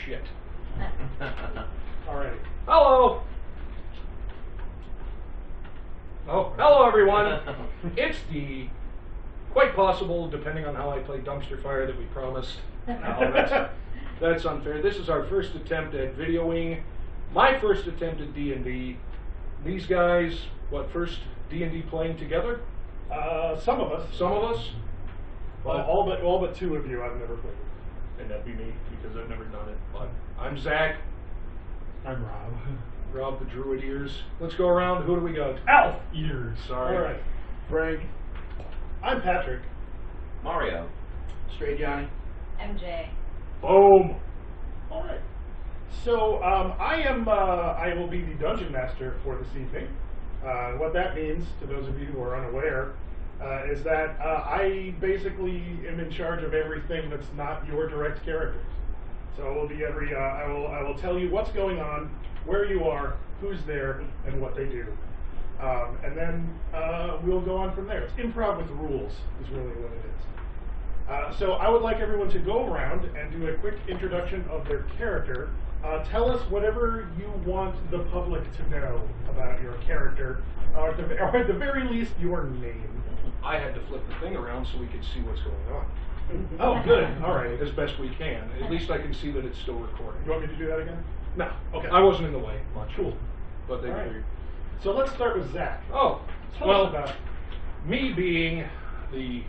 shit. Alrighty. Hello! Oh, hello everyone! It's the, quite possible, depending on how I play dumpster fire, that we promised. No, that's unfair. This is our first attempt at videoing. My first attempt at D&D. These guys, what, first D&D playing together? Some of us. Some of us? Well, all but two of you I've never played with. And that'd be me, because I've never done it. But I'm Zach. I'm Rob. Rob the Druid Ears. Let's go around. Who do we got? Elf! Ears. Sorry. Alright. Frank. I'm Patrick. Mario. Straight Johnny. MJ. Boom! Alright. So, I will be the Dungeon Master for this evening. What that means, to those of you who are unaware, is that I basically am in charge of everything that's not your direct characters. So it will be I will tell you what's going on, where you are, who's there, and what they do. And then we'll go on from there. It's improv with rules is really what it is. So I would like everyone to go around and do a quick introduction of their character. Tell us whatever you want the public to know about your character, or at the very least, your name. I had to flip the thing around so we could see what's going on. Oh, good. All right. As best we can. At least I can see that it's still recording. You want me to do that again? No. Okay. I wasn't in the way much. Cool. But they All right. figured. So let's start with Zach. Oh, Tell well, us about me being the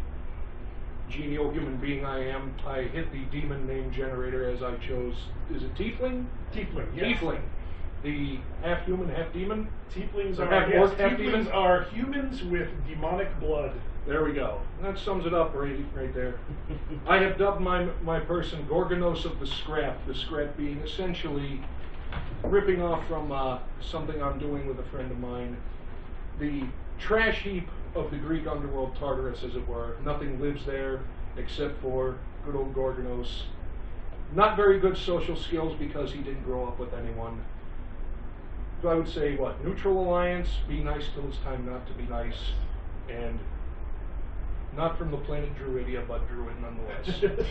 genial human being I am, I hit the demon name generator as I chose. Is it Tiefling? Tiefling. Yes. Tiefling. The half human, half demon? Tieflings Or are half yes, orc, half Tieflings demon? are humans with demonic blood. There we go. That sums it up right there. I have dubbed my person Gorgonos of the Scrap being essentially ripping off from something I'm doing with a friend of mine. The trash heap of the Greek underworld, Tartarus as it were. Nothing lives there except for good old Gorgonos. Not very good social skills because he didn't grow up with anyone. So I would say, what, neutral alliance, be nice till it's time not to be nice, and not from the planet Druidia, but Druid nonetheless.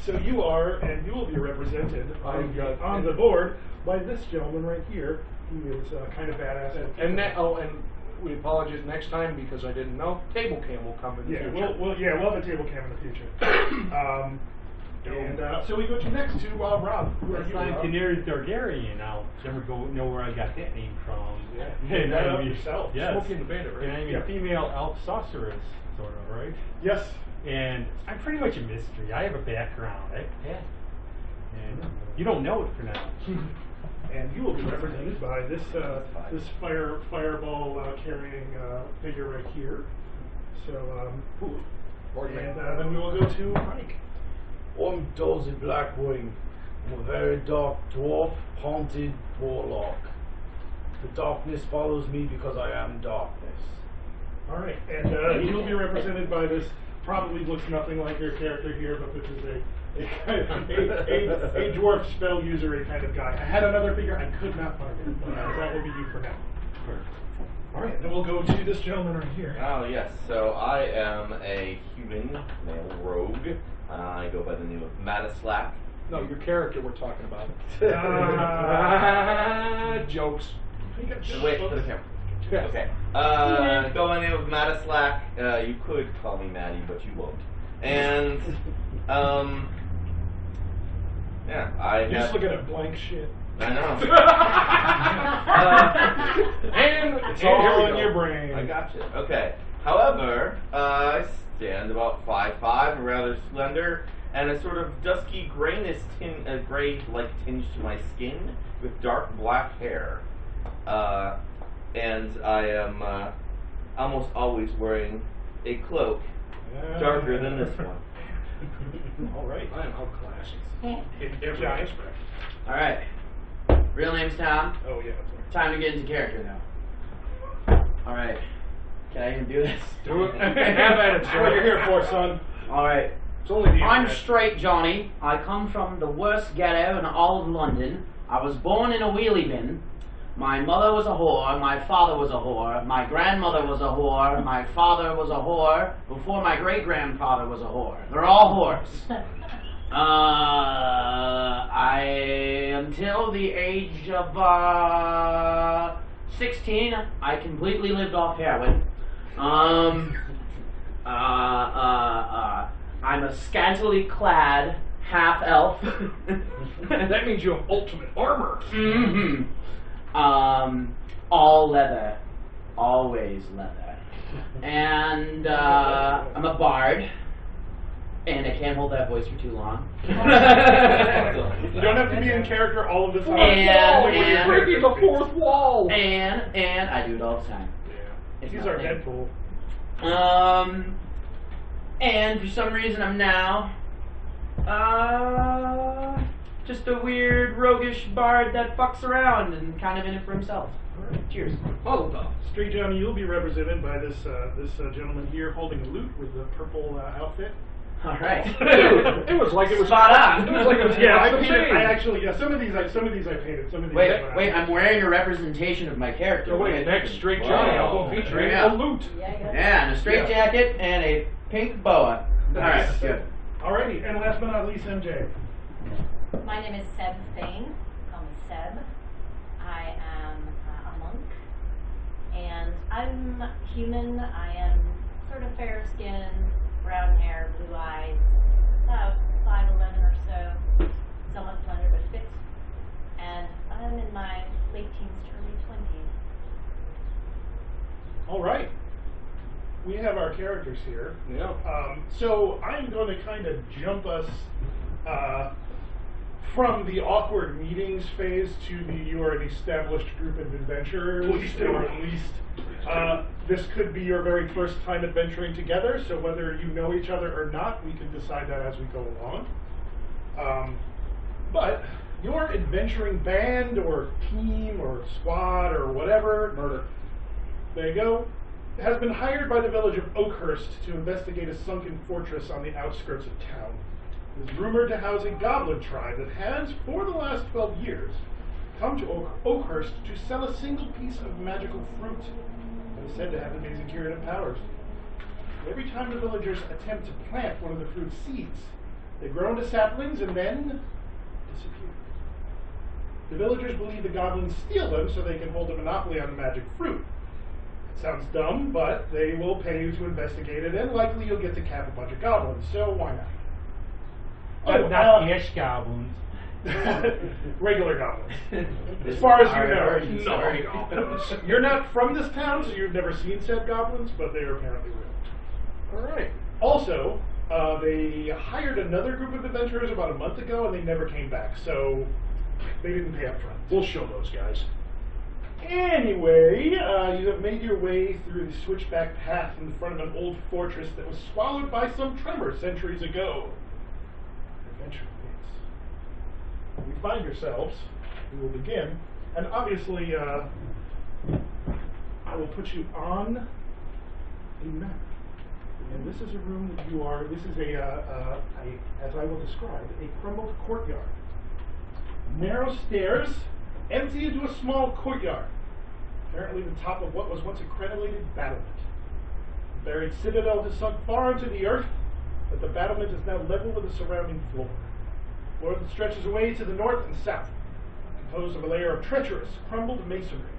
So you are, and you will be represented on the board by this gentleman right here, who is kind of badass. And we apologize next time because I didn't know. Table cam will come in the future. We'll have a table cam in the future. So we go to next to Rob. Who are you, Rob? Daenerys Targaryen. I'll never know where I got that name from. Yeah, you made that up yourself. Yes. Smokey and the Bandit, right? And I'm Yeah. a female elf sorceress, sort of, right? Yes. And I'm pretty much a mystery. I have a background. And you don't know it for now. And you will be represented by this fireball carrying figure right here. So, and then we will go to Mike. I'm Dozy Blackwing. I'm a very dark dwarf, haunted warlock. The darkness follows me because I am darkness. All right, and you will be represented by this. Probably looks nothing like your character here, but this is a dwarf spell user kind of guy. I had another figure, I could not find it. That will be you for now. All right, then we'll go to this gentleman right here. Oh, yes. So I am a human male rogue. I go by the name of Madislack. No, your character we're talking about. Jokes. Wait for the camera. Yes. Okay. Go by the name of Madislack. You could call me Maddie, but you won't. And, yeah, You're just looking at blank shit. I know. And it's all in your brain. I gotcha. Okay. However, I stand about 5'5", rather slender, and a sort of dusky grayness gray-like tinge to my skin with dark black hair. And I am almost always wearing a cloak darker than this one. All right. I am outclassed in every aspect. All right. Real name's Tom. Oh yeah. That's right. Time to get into character now. All right. Can I even do this? Do it. Have at it, That's what you're here for, son. All right. It's only the I'm internet. straight Johnny. I come from the worst ghetto in all of London. I was born in a wheelie bin. My mother was a whore, my father was a whore, my grandmother was a whore, my father was a whore, before my great-grandfather was a whore. They're all whores. Until the age of 16, I completely lived off heroin. I'm a scantily clad half elf. That means you have ultimate armor. Mm-hmm. All leather, always leather, and I'm a bard. And I can't hold that voice for too long. You don't have to be in character all of the time. And breaking the fourth wall. And I do it all the time. Yeah. It's He's our nothing. Deadpool. And for some reason I'm now just a weird roguish bard that fucks around and kind of in it for himself. Cheers. Hold on. Straight Johnny, you'll be represented by this gentleman here holding a lute with the purple outfit. All right. It was like it was spot on. It was like it was Yeah, I the painted. same. I actually, some of these I painted. Some of these. Wait, I'm wearing a representation of my character. So wait, next Straight Johnny, I'll go featuring Yeah. a lute. Yeah, and a straight jacket and a pink boa. All right, good. Alrighty, and last but not least, MJ. My name is Seb Thane. Call me Seb. I am a monk, and I'm human. I am sort of fair-skinned, brown hair, blue eyes, about 5'11" or so, somewhat slender but fit, and I'm in my late teens to early 20s. All right. We have our characters here. Yeah. So I'm going to kind of jump us from the awkward meetings phase to the you are an established group of adventurers, or at least this could be your very first time adventuring together. So whether you know each other or not, we can decide that as we go along. But your adventuring band or team or squad or whatever, Murder. there you go, has been hired by the village of Oakhurst to investigate a sunken fortress on the outskirts of town. It is rumored to house a goblin tribe that has, for the last 12 years, come to Oakhurst to sell a single piece of magical fruit that is said to have amazing curative powers. Every time the villagers attempt to plant one of the fruit's seeds, they grow into saplings and then disappear. The villagers believe the goblins steal them so they can hold a monopoly on the magic fruit. Sounds dumb, but they will pay you to investigate it, and likely you'll get to cap a bunch of goblins, so why not? But not ash goblins. Regular goblins. As far as you know, Sorry. You're not from this town, so you've never seen said goblins, but they are apparently real. Alright. Also, they hired another group of adventurers about a month ago, and they never came back, so they didn't pay up front. We'll show those guys. Anyway, you have made your way through the switchback path in front of an old fortress that was swallowed by some tremor centuries ago. Adventure begins. We find yourselves, we will begin, and obviously, I will put you on a map. And this is a room that you are, this is as I will describe, a crumbled courtyard. Narrow stairs empty into a small courtyard, apparently the top of what was once a crenellated battlement. The buried citadel has sunk far into the earth, but the battlement is now level with the surrounding floor. Floor that stretches away to the north and south, composed of a layer of treacherous, crumbled masonry,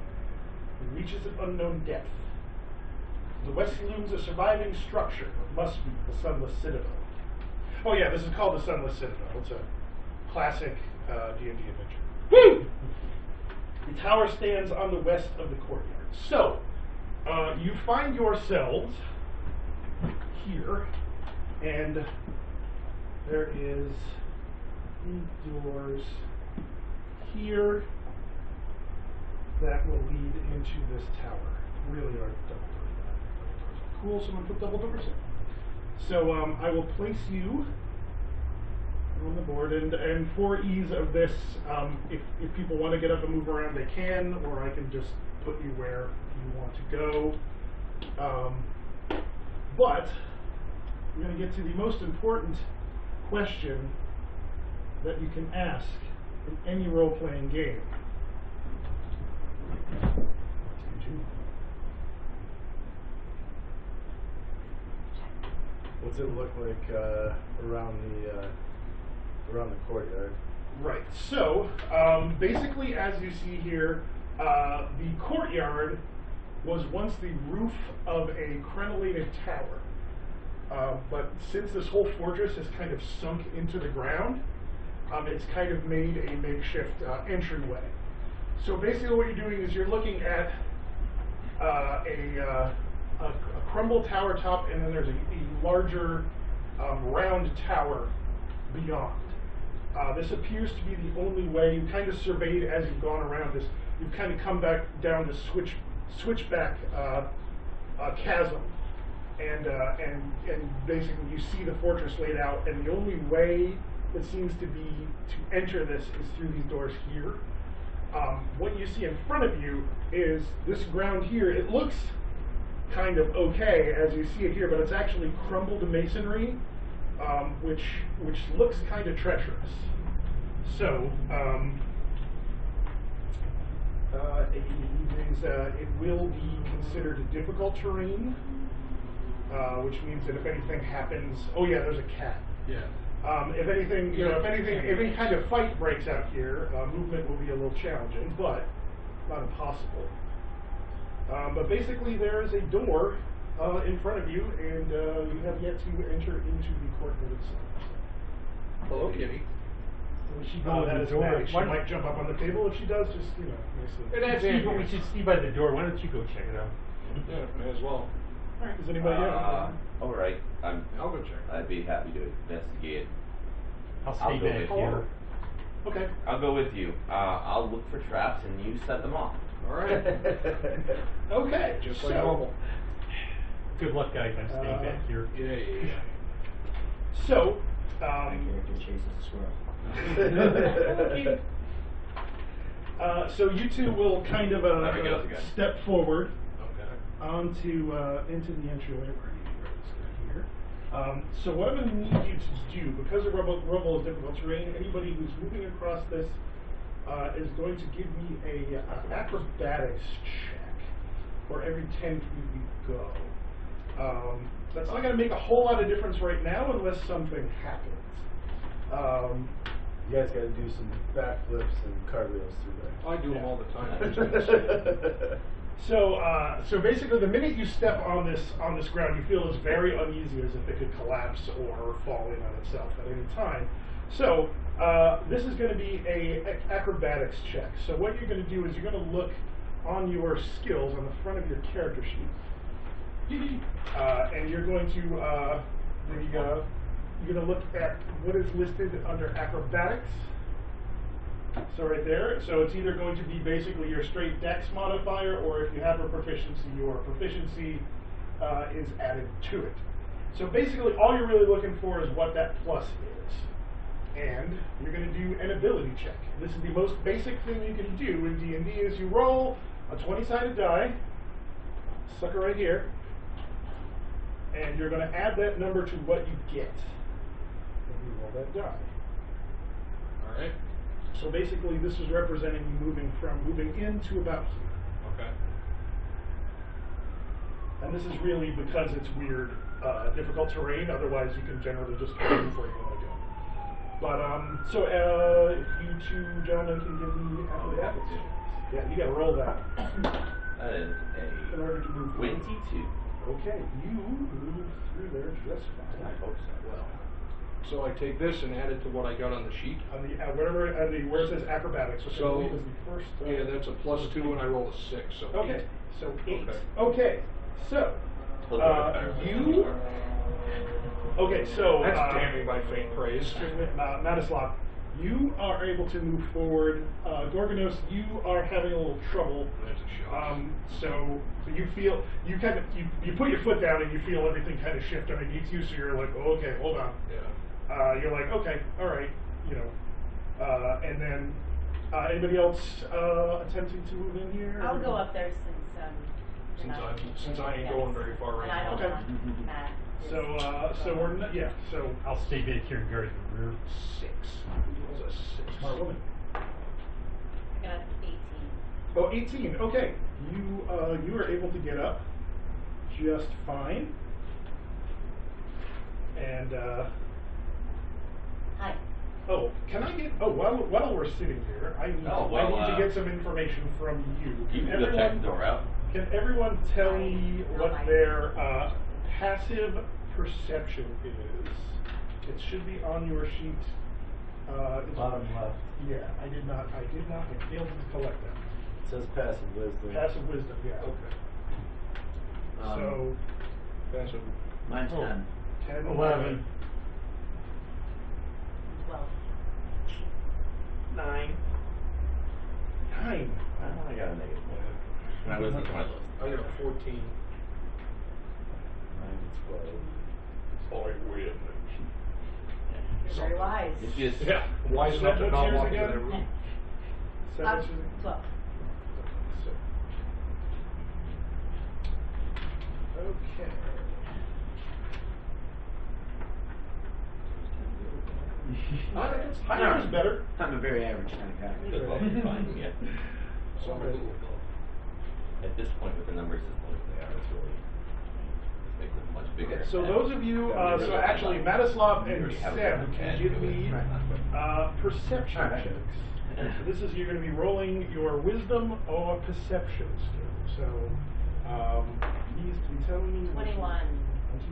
and reaches an unknown depth. To the west looms a surviving structure that must be the Sunless Citadel. Oh yeah, this is called the Sunless Citadel. It's a classic D&D adventure. Woo! The tower stands on the west of the courtyard. So, you find yourselves here, and there is doors here that will lead into this tower. Really are double doors. Cool, someone put double doors in. So, I will place you on the board, and for ease of this, if people want to get up and move around, they can, or I can just put you where you want to go. But we're going to get to the most important question that you can ask in any role-playing game. What's it look like around the We're on the courtyard. Right. So, basically, as you see here, the courtyard was once the roof of a crenellated tower. But since this whole fortress has kind of sunk into the ground, it's kind of made a makeshift entryway. So basically what you're doing is you're looking at a crumbled tower top, and then there's a larger round tower beyond. This appears to be the only way. You kind of surveyed as you've gone around this. You've kind of come back down this switchback chasm, and basically you see the fortress laid out, and the only way that seems to be to enter this is through these doors here. What you see in front of you is this ground here. It looks kind of okay as you see it here, but it's actually crumbled masonry, which looks kind of treacherous. So it will be considered a difficult terrain, which means that if anything happens, oh yeah, there's a cat. Yeah. If anything, if any kind of fight breaks out here, movement will be a little challenging, but not impossible. But basically, there is a door in front of you, and you have yet to enter into the courtyard itself. Hello, Kitty. When she goes That to is the door, Meg. She why- might jump up on the table. If she does, just nicely. That's Steve, but we Andrew. should see by the door. Why don't you go check it out? Yeah, may as well. All right. Does anybody else? All right, I'll go check. I'd be happy to investigate. I'll I'll stay go back with here. Okay. I'll go with you. I'll look for traps and you set them off. All right. Okay. Just like so, normal. Good luck, guys. I'm staying back here. Yeah. So, My character chases a squirrel. so you two will kind of There we go, again. step forward Okay. onto into the entryway. Where do you write this down here? So what I'm going to need you to do, because the rubble is difficult terrain, anybody who's moving across this is going to give me a acrobatics check for every 10 feet you go. That's not going to make a whole lot of difference right now unless something happens. You guys got to do some backflips and cartwheels through there. I do them Yeah. all the time. I'm just gonna say. So basically, the minute you step on this ground, you feel as very uneasy as if it could collapse or fall in on itself at any time. So this is going to be a acrobatics check. So what you're going to do is you're going to look on your skills on the front of your character sheet, and you're going to you're going to look at what is listed under acrobatics. So right there, so it's either going to be basically your straight dex modifier, or if you have a proficiency, your proficiency is added to it. So basically all you're really looking for is what that plus is. And you're going to do an ability check. This is the most basic thing you can do in D&D is you roll a 20-sided die, sucker right here, and you're going to add that number to what you get. And you roll that die. All right. So basically, this is representing you moving into about here. Okay. And this is really because it's weird, difficult terrain. Otherwise, you can generally just move where you want to go. But so if you two gentlemen can give me athletics, yeah, you got to roll that That is in order to move. a 22. Okay, you move through there just fine. I hope so. Well, So I take this and add it to what I got on the sheet. on the where it says acrobatics, which I So, believe is the first. Yeah, that's a +2 and I roll a 6. So Okay, 8. so 8. Okay. Okay, so Little bit better. you. Okay, so That's damning by faint praise. Madislav, you are able to move forward. Gorgonos, you are having a little trouble. That's a shock. So you feel you kind of you put your foot down and you feel everything kind of shift underneath you. So you're like, oh, okay, hold on. Yeah. You're like, okay, all right, and then anybody else attempting to move in here? I'll go up there Since I ain't going very far and right I now. don't Okay. want Matt. So we're not, yeah. So I'll stay back here and guard the rear. 6. It was a 6. smart woman. I got 18. Oh, 18. Okay, you are able to get up just fine. And Hi. Oh, can I get? Oh, while we're sitting here, I need to get some information from you. You can go check the door out. Can everyone tell me what their passive perception is? It should be on your sheet. Bottom left. Yeah, I did not. I failed to collect that. It says passive wisdom. Passive wisdom. Yeah. Okay. So Passive. Mine's 10. 10, 11. 12. 9. 9. I got a negative. And I was looking at my list. I got a 14. 12. I win. You're very wise. It's just Yeah. Wise enough to What's not yours walk in again? that room. 12. Okay. Higher is better. I'm a very average kind of guy. Good luck in finding it. Some are a little above. At this point, with the numbers as low as they are, it's really makes it much bigger. So those of you, so actually, Matislav and Seb can give me perception checks. So this is, you're going to be rolling your wisdom or perception skill. So, he needs to be telling me. 21.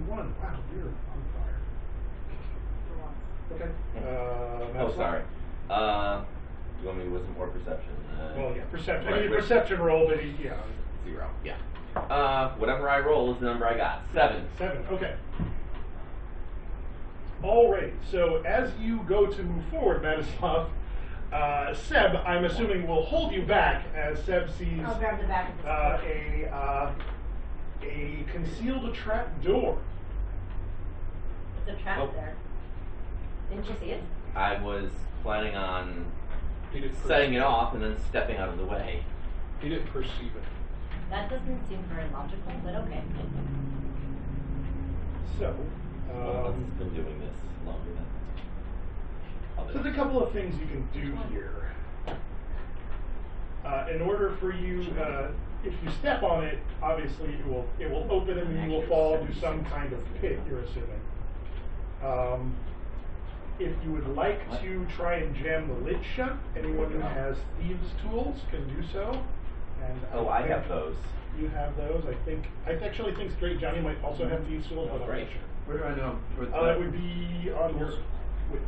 21. Wow, you're on fire. For once. Okay. Oh, Matislav? sorry. You want me wisdom or perception? Well, yeah, perception. Right, I mean, which- perception roll, but yeah. 0. Yeah. Whatever I roll is the number I got. 7. 7, okay. Alright, so as you go to move forward, Matislav, Seb, I'm assuming, will hold you back as Seb sees I'll grab the back of the a concealed trap door. There's a trap Oh. there. Didn't you see it? I was planning on He didn't setting it perceive off and then stepping out of the way. He didn't perceive it. That doesn't seem very logical, but okay. So, One of us has been doing this longer than so there's a couple of things you can do here. In order for you, if you step on it, obviously it will open and you will fall into some kind of pit, you're assuming. If you would like to try and jam the lid shut, anyone who has thieves' tools can do so. And I think have those. You have those. I actually think Straight Johnny might also have thieves' tools. But I'm not Great. sure. Where do I know? It would be on your. Which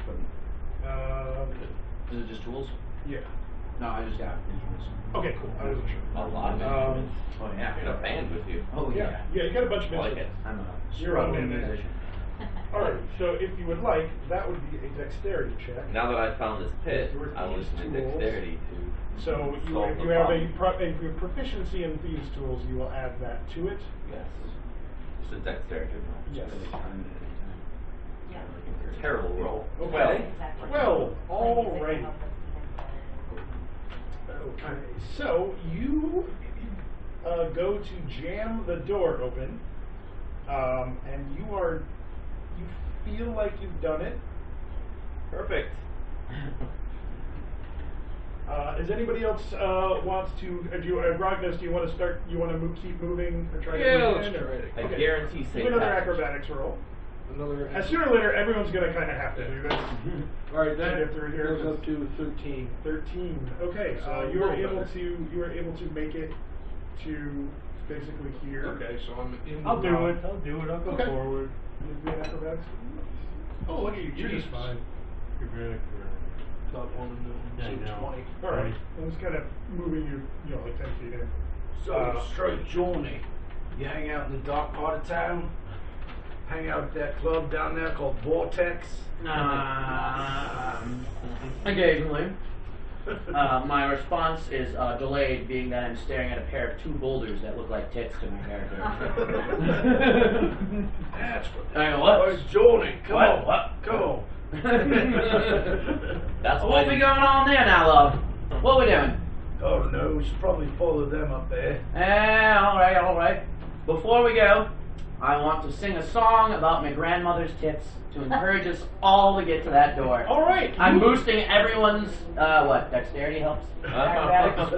button? Is it just tools? Yeah. No, I just got instruments. Okay, cool. I wasn't sure. A lot of instruments. Oh yeah. You're in a band with you. Oh yeah. Yeah, you got a bunch of I like it. instruments. I'm a You're on struggling in there. musician. Alright, so if you would like, that would be a dexterity check. Now that I've found this pit, Your I want thieves' my tools. dexterity to So you, solve if the you have problem. a proficiency in thieves' tools, you will add that to it. Yes. Just a dexterity roll. Yes. Yeah. Terrible roll. Okay. Exactly. Well, Like, alright. they help us with Okay, so you go to jam the door open, and you feel like you've done it. Perfect. Is anybody else wants to? Ragnas, do you want to start? You want to keep moving or try to Yeah, move let's in, try or- it. I Okay. guarantee Do safe another passage. acrobatics roll. Another. And sooner or later, everyone's going to kind of have to do this. All right, that Get through here. goes up to 13. 13. Okay, you were able to make it to basically here. Okay, so I'm in. I'll the do room. it. I'll do it. I'll go Okay. forward. You have an acrobatics? Oh, look at you! You're just Jesus. fine. You're very Top one in the Yeah, I so know. 20. All right. I'm just kind of moving you, like 10 feet in. So, Straight Johnny, you hang out in the dark part of town? Hang out at that club down there called Vortex? Occasionally. My response is delayed, being that I'm staring at a pair of 2 boulders that look like tits to my character. That's what. I go, what? Where's Johnny? Come What? on. What? Come on. That's What we going on there now, love? What we doing? Oh no, we should probably follow them up there. Alright, alright. Before we go, I want to sing a song about my grandmother's tits to encourage us all to get to that door. All right. I'm boosting everyone's, dexterity helps? Acrobatics?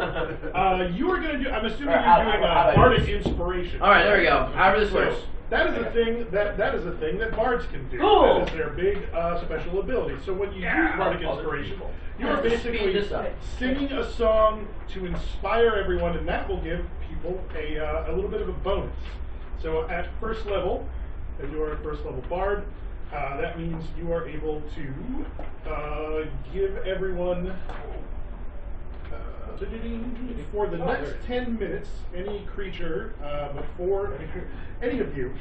You are going to do. I'm assuming Or you're doing out of bardic inspiration. Alright, there we go. However this So, works. that is a thing that is a thing that bards can do. Cool. That is their big special ability. So when you use bardic inspiration, you are Let's speed basically this up. singing a song to inspire everyone, and that will give people a little bit of a bonus. So at first level, as you are a first level bard, that means you are able to give everyone. For the next 10 minutes, any creature any of you,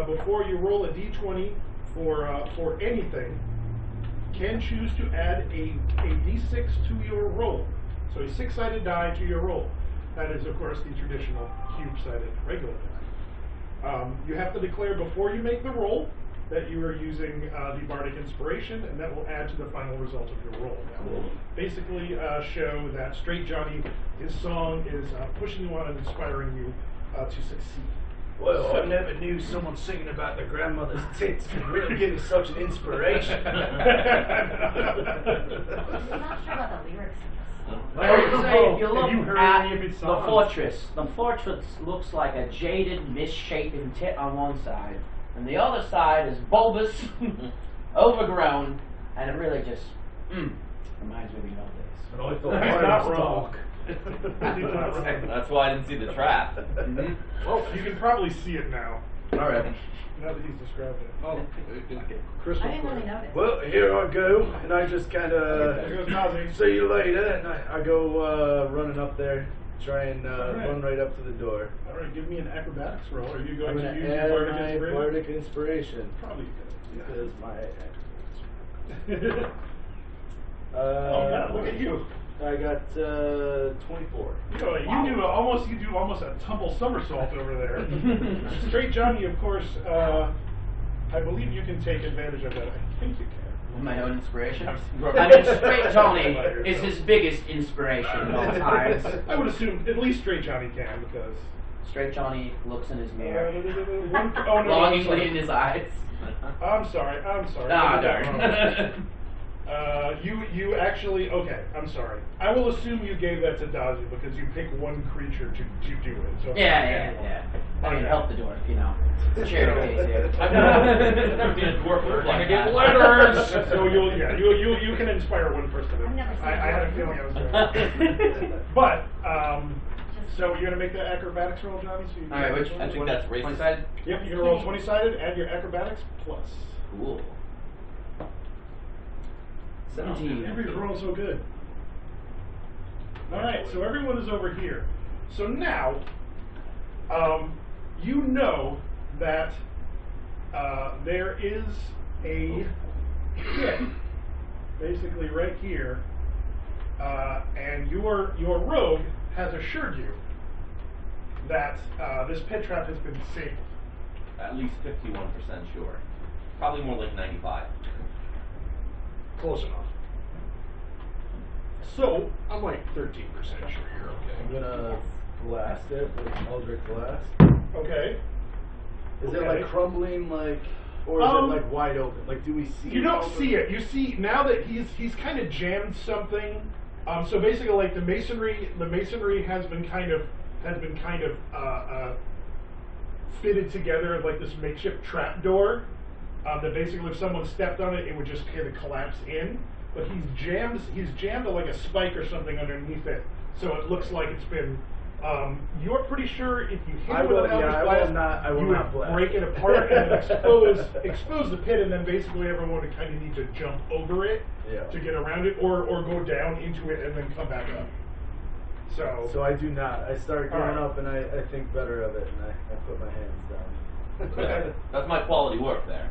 before you roll a d20 for anything, can choose to add a d6 to your roll. So a 6-sided die to your roll. That is, of course, the traditional cube-sided regular die. You have to declare before you make the roll that you are using the bardic inspiration, and that will add to the final result of your roll. That will basically show that Straight Johnny, his song is pushing you on and inspiring you to succeed. Well, I never knew someone singing about their grandmother's tits could really give me such an inspiration. I'm not sure about the lyrics of this. But I would say if you Have look you heard at any of its the songs? fortress looks like a jaded, misshapen tit on one side, and the other side is bulbous, overgrown, and it really just reminds me of the old days. And I thought He's I not was wrong. dark. That's why I didn't see the trap. Well, you can probably see it now. All right. Now that he's described it. Oh, I crystal didn't really clear. notice. Well, here I go, and I just kind There goes of Nazi. see you later, and I go running up there, try and Alright. run right up to the door. All right, give me an acrobatics roll. Are you I'm going gonna to use add your my bardic inspiration? bardic inspiration Probably good. because my Yeah. Oh yeah, look at you. I got 24. You do almost a tumble somersault over there. Straight Johnny, of course. I believe you can take advantage of that. I think you can. My own inspiration. I mean, Straight Johnny is his biggest inspiration at all times. I would assume at least Straight Johnny can because. Straight Johnny looks in his mirror, Oh, no, longingly in his eyes. I'm sorry. Ah, darn. You actually, okay, I'm sorry. I will assume you gave that to Dazu because you pick one creature to do it. So Yeah. I mean, help the dwarf, you know. Charity case here. I've never seen a dwarf look like Get that. letters! So you can inspire one person. I've never seen I had a feeling I was going to. But, so you're going to make that acrobatics roll, Johnny? So you Alright, which I think that's racist. 20 sided? Yep, you're going to roll 20-sided, add your acrobatics plus. Cool. 17. Everybody's rolling so good. Alright, so everyone is over here. So now, you know that there is a pit, basically right here, and your rogue has assured you that this pit trap has been disabled. At least 51% sure. Probably more like 95. Close enough. So, I'm like 13% sure you're I'm okay. gonna blast it with Eldritch Blast. okay. Is it Okay. like crumbling, like, or is it like wide open? Like, do we see? You don't see it. You see now that he's kind of jammed something. So basically, like the masonry has been kind of fitted together like this makeshift trap door. That basically, if someone stepped on it, it would just kind of collapse in. But he's jammed like a spike or something underneath it, so it looks like it's been. You're pretty sure if you hit I it with will- an Eldritch yeah, I will Blast, not- I will you not would blast. break it apart and expose the pit, and then basically everyone would kind of need to jump over it Yeah. to get around it, or go down into it and then come back up. So I do not. I start going Alright. up and I think better of it, and I put my hands down. Okay. That's my quality work there.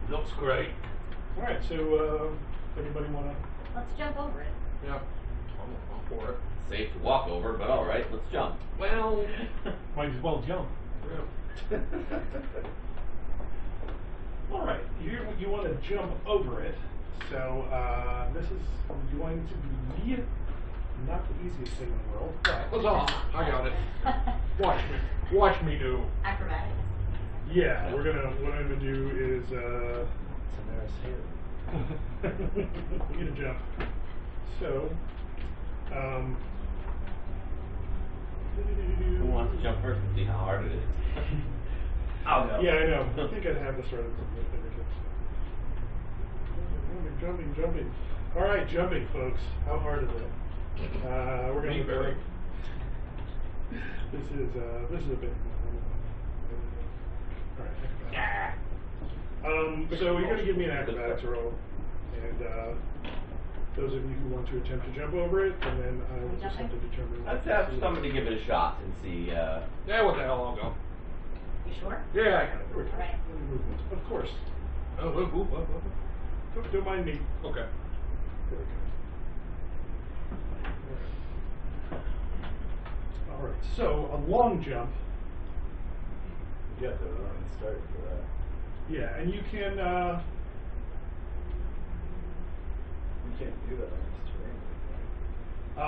Looks great. All right. So anybody want to? Let's jump over it. Yeah. I'm for it. Safe to walk over, but all right, let's jump. Well, Might as well jump. yeah. All right. You want to jump over it. So this is going to be not the easiest thing in the world. But Huzzah! I got it. Watch me do. Acrobatics. yeah, what I'm gonna do is Tanaris hit. get a jump. So Who wants to jump first and see how hard it is? I'll go. Yeah, I know. I think I'd have this right at the fingertips. Jumping. All right, jumping, folks. How hard is it? We're gonna very. This is a bit. All right. So you're gonna give me an acrobatics roll, and those of you who want to attempt to jump over it, and then I will just have to determine. Let's have somebody give it a shot and see. Yeah, what the hell, I'll go. You sure? Yeah, I got it. All right. Of course. Oh, Don't mind me. okay. There we go. All right. So a long jump. You got the running start for that. Yeah, and you can. You can't do that on this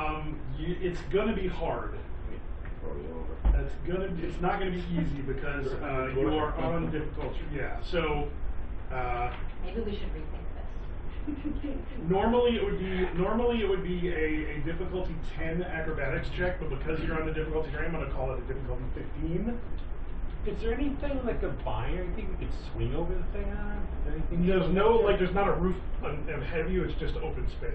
terrain. It's gonna be hard. Throw you over. It's not gonna be easy because you are on difficulty. Yeah. So. Maybe we should rethink this. Normally it would be a difficulty 10 acrobatics check, but because you're on the difficulty terrain, I'm gonna call it a difficulty 15. Is there anything like a vine or anything we could swing over the thing on? Anything? There's not a roof ahead of you. It's just open space.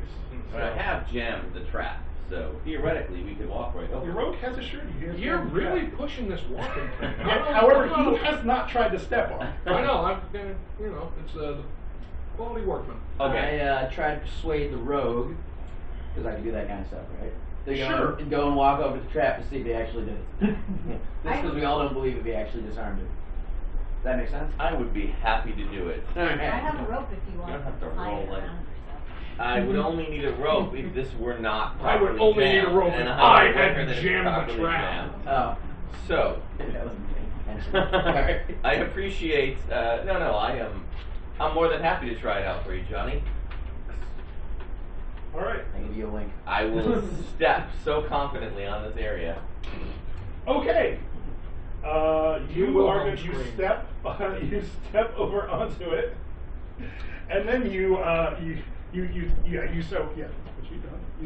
But I have jammed the trap, so theoretically we could walk right over. Your rogue has assured you. You're really pushing this walking thing. Yeah, however, he has not tried to step on. I know, I've been, it's the quality workman. Okay. I tried to persuade the rogue, because I can do that kind of stuff, right? To Sure. go and walk over the trap to see if he actually did it. Just because we all don't believe if he actually disarmed it. Does that make sense? I would be happy to do it. I have a rope if you want You don't have to tie roll it it. around yourself. I would only need a rope if this were not I would properly only need a jammed, rope and if I'm I aware had that it's jammed the properly trap. jammed. Oh. So, That wasn't intentional. I appreciate. I'm more than happy to try it out for you, Johnny. All right. I give you a link. I will step so confidently on this area. Okay. You will are home going to screen. step over onto it, and then you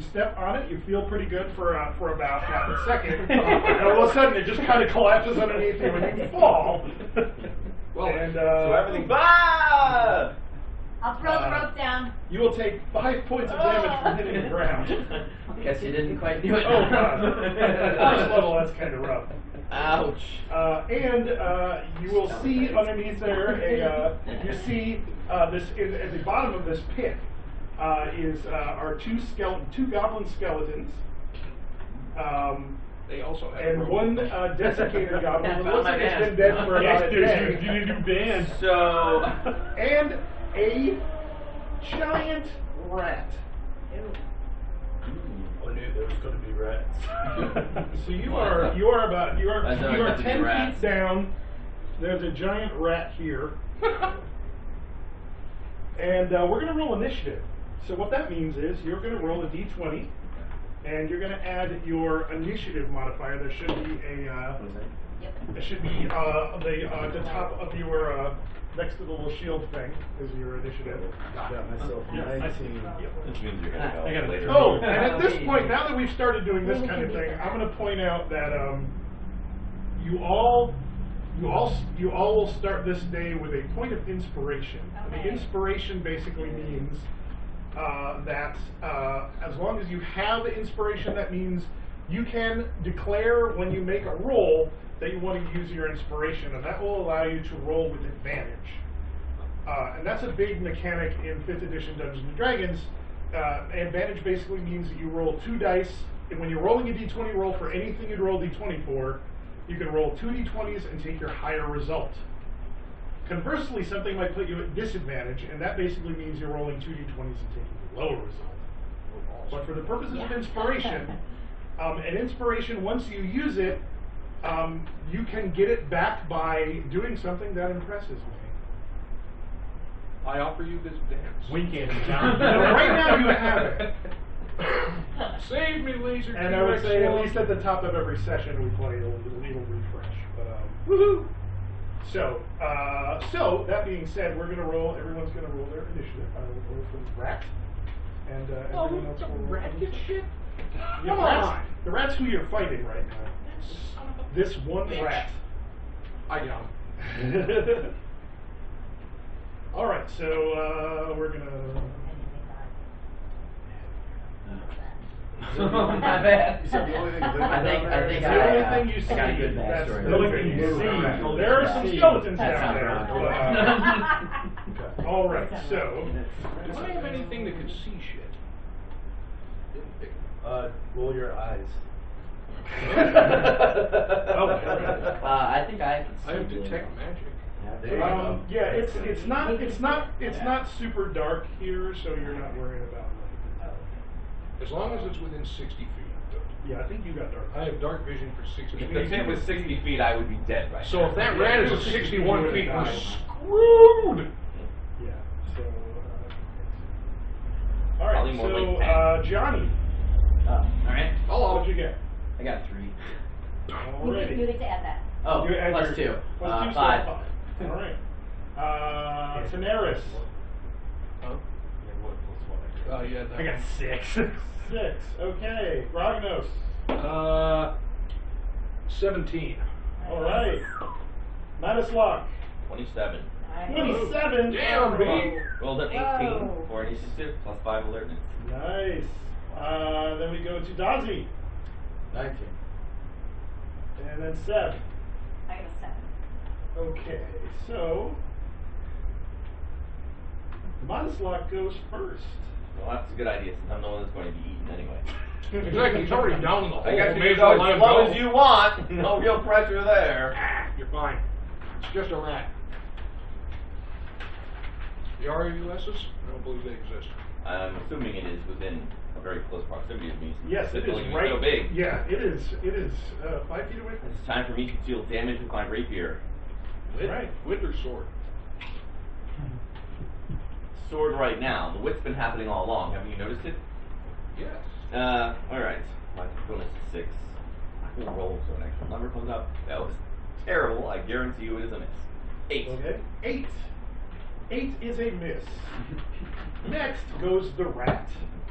step on it. You feel pretty good for about half a second, and all of a sudden it just kind of collapses underneath you, and you fall. Well, and So everything. Ah! I'll throw the rope down. you will take 5 points of damage from hitting the ground. Guess you didn't quite do it. Oh god! First level, that's kind of rough. Ouch. And you will see underneath there you see this at the bottom of this pit are two goblin skeletons. they also have And rope. one desiccated goblin who Found looks my like it's band. been dead for about a day. You need a new band. So, And a giant rat. I knew there was going to be rats. So you are I know it has to be 10 rats. feet down. There's a giant rat here. And we're going to roll initiative. So what that means is you're going to roll a d20, and you're going to add your initiative modifier. There should be Yep. there should be the top of your next to the little shield thing is your initiative. Got myself 19. this means you're gonna go I gotta later. Oh, and at this point, now that we've started doing this kind of thing, I'm going to point out that you all will start this day with a point of inspiration. And the Okay. inspiration basically means that as long as you have inspiration, that means you can declare when you make a roll that you want to use your inspiration, and that will allow you to roll with advantage. And that's a big mechanic in 5th edition Dungeons & Dragons. Advantage basically means that you roll 2 dice, and when you're rolling a d20 roll for anything you'd roll d20 for, you can roll 2 d20s and take your higher result. Conversely, something might put you at disadvantage, and that basically means you're rolling 2 d20s and taking the lower result. But for the purposes of inspiration, and inspiration, once you use it, you can get it back by doing something that impresses me. I offer you this dance. Wink at him, John. Right now you have it. Save me, laser. And I would say at least at the top of every session we play a little refresh. But Woohoo! so that being said, we're gonna roll. Everyone's gonna roll their initiative. I will roll for the rat, and everyone else will roll. rat get shit? Yeah, Come rats, on. the rat's who you're fighting right now. this one rat. I got him. All right, so we're gonna. My bad. You said the only thing living I think down there I think is the only I, thing you I got a see. good That's backstory. the only thing you see. There are some skeletons down there. Okay. All right, so. Do I have anything that could see shit? Didn't think. Roll your eyes. Oh, I think I can see. I have blue. detect magic. There you go. yeah, it's not super dark here, so you're not worried about. As long as it's within 60 feet, I'm good. Yeah, I think you got dark. I have dark vision for 60 feet. If it was 60 feet, I would be dead right So now. if that rat is at 61 feet, we're Die. screwed! Yeah. So. All right. Probably more So like 10. Johnny, All right. Hello. what'd you get? I got 3. You Already. get to add that. Oh, You add plus your- 2. plus 2, so 5. 5. All right. Daenerys. Oh, yeah, I got 6. 6. Okay. Ragnos. 17. All right. Madislok. 27. 27. Damn, B. Rolled an 18 Whoa. for initiative plus 5 alertness. Nice. Then we go to Dazi. 19. And then Seb. I got a 7. Okay, so Madislok goes first. Well, that's a good idea since I'm the one that's going to be eaten anyway. Exactly, he's already down in the hole. I guess May you as can well go let as him low go. as you want. No real pressure there. You're fine. It's just a rat. The RUSs? I don't believe they exist. I'm assuming it is within a very close proximity of me. Since Yes, the it is building is right. so big. Yeah, it is. It is 5 feet away. It's time for me to deal damage with my rapier. Right. Wit or sword? Sword right now. The wit's been happening all along. Haven't you noticed it? Yes. Alright. My bonus is 6. I will roll so an actual number comes up. That was terrible. I guarantee you it is a miss. 8. Okay. 8. 8 is a miss. Next goes the rat.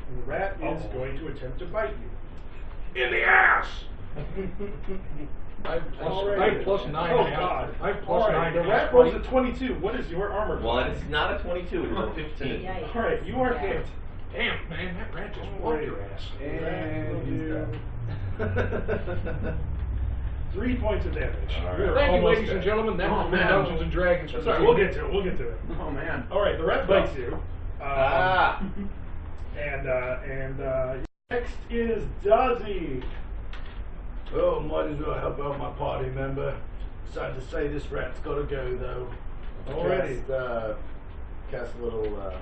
And the rat is going to attempt to bite you. In the ass! I have Alright. plus 9. Oh God. I have plus All right, 9. the rat rolls a 22. What is your armor Well, class? it's not a 22, it is a 15. Yikes. All right, you are hit. Damn, man, that rat just whooped your ass. And he's done. 3 points of damage. All right. You're Thank you, almost ladies and dead. gentlemen. That has been man. Dungeons and Dragons. That's all right. We'll get to it. We'll get to it. Oh man. All right, the rat bites you. Ah! And next is Dazzy. Oh, might as well help out my party member. Sad to say this rat's gotta go though. Alrighty. Cast a little.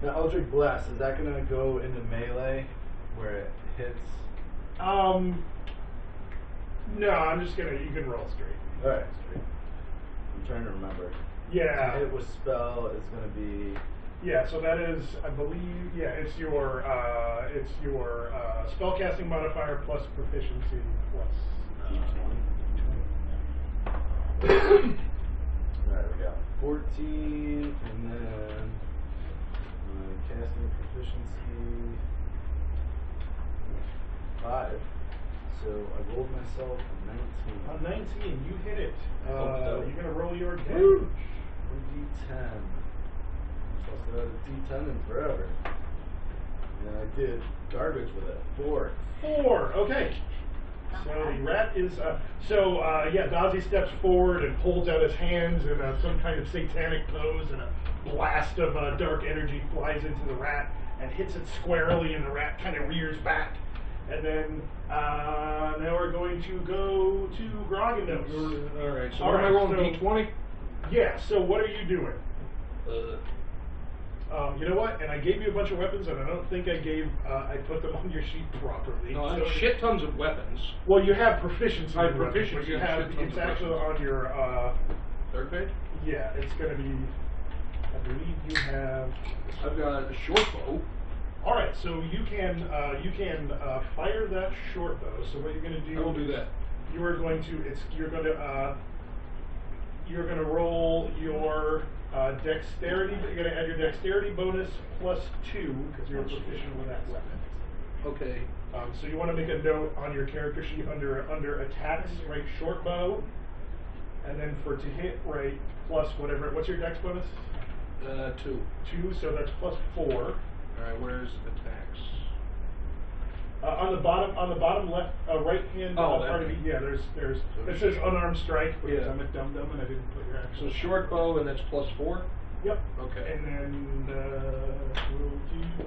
Now, Eldritch Blast, is that gonna go into melee where it hits? No, I'm just gonna. You can roll straight. Alright, straight. I'm trying to remember. Yeah. Hit with spell is gonna be. Yeah. So that is, I believe. Yeah, it's your spellcasting modifier plus proficiency plus. Alright, we got 14, and then casting proficiency 5. So I rolled myself a 19. On 19, you hit it. so. You're gonna roll your damage. Woo! 1d10. Supposed to have a d10 in forever. And I did garbage with it. 4. 4. Okay. So the rat is. Yeah, Dazzy steps forward and holds out his hands in some kind of satanic pose, and a blast of dark energy flies into the rat and hits it squarely, and the rat kind of rears back. And then now we're going to go to Groganos. Alright, so All what am I right, rolling? so- D20? Yeah. So what are you doing? You know what? And I gave you a bunch of weapons, and I don't think I put them on your sheet properly. No, I So- have shit tons of weapons. Well, you have proficiency. I have in weapons, proficiency but you in have. shit tons It's of actually weapons. on your. Third page? Yeah, it's going to be. I believe you have. I've got a short bow. All right, so you can fire that short bow. So what you're going to do? I will do that. You are going to. You're going to roll your dexterity. You're going to add your dexterity bonus plus 2 because you're proficient with that weapon. Okay. So you want to make a note on your character sheet under attacks, right, short bow, and then for to hit, right, plus whatever. What's your dex bonus? 2. 2, so that's plus 4. All right. Where's attacks? On the bottom left, right hand Oh, part of that- it. Yeah, there's it says unarmed strike because Yeah. I'm a dum and I didn't put your actual. So short bow, and that's plus 4. Yep. Okay. And then roll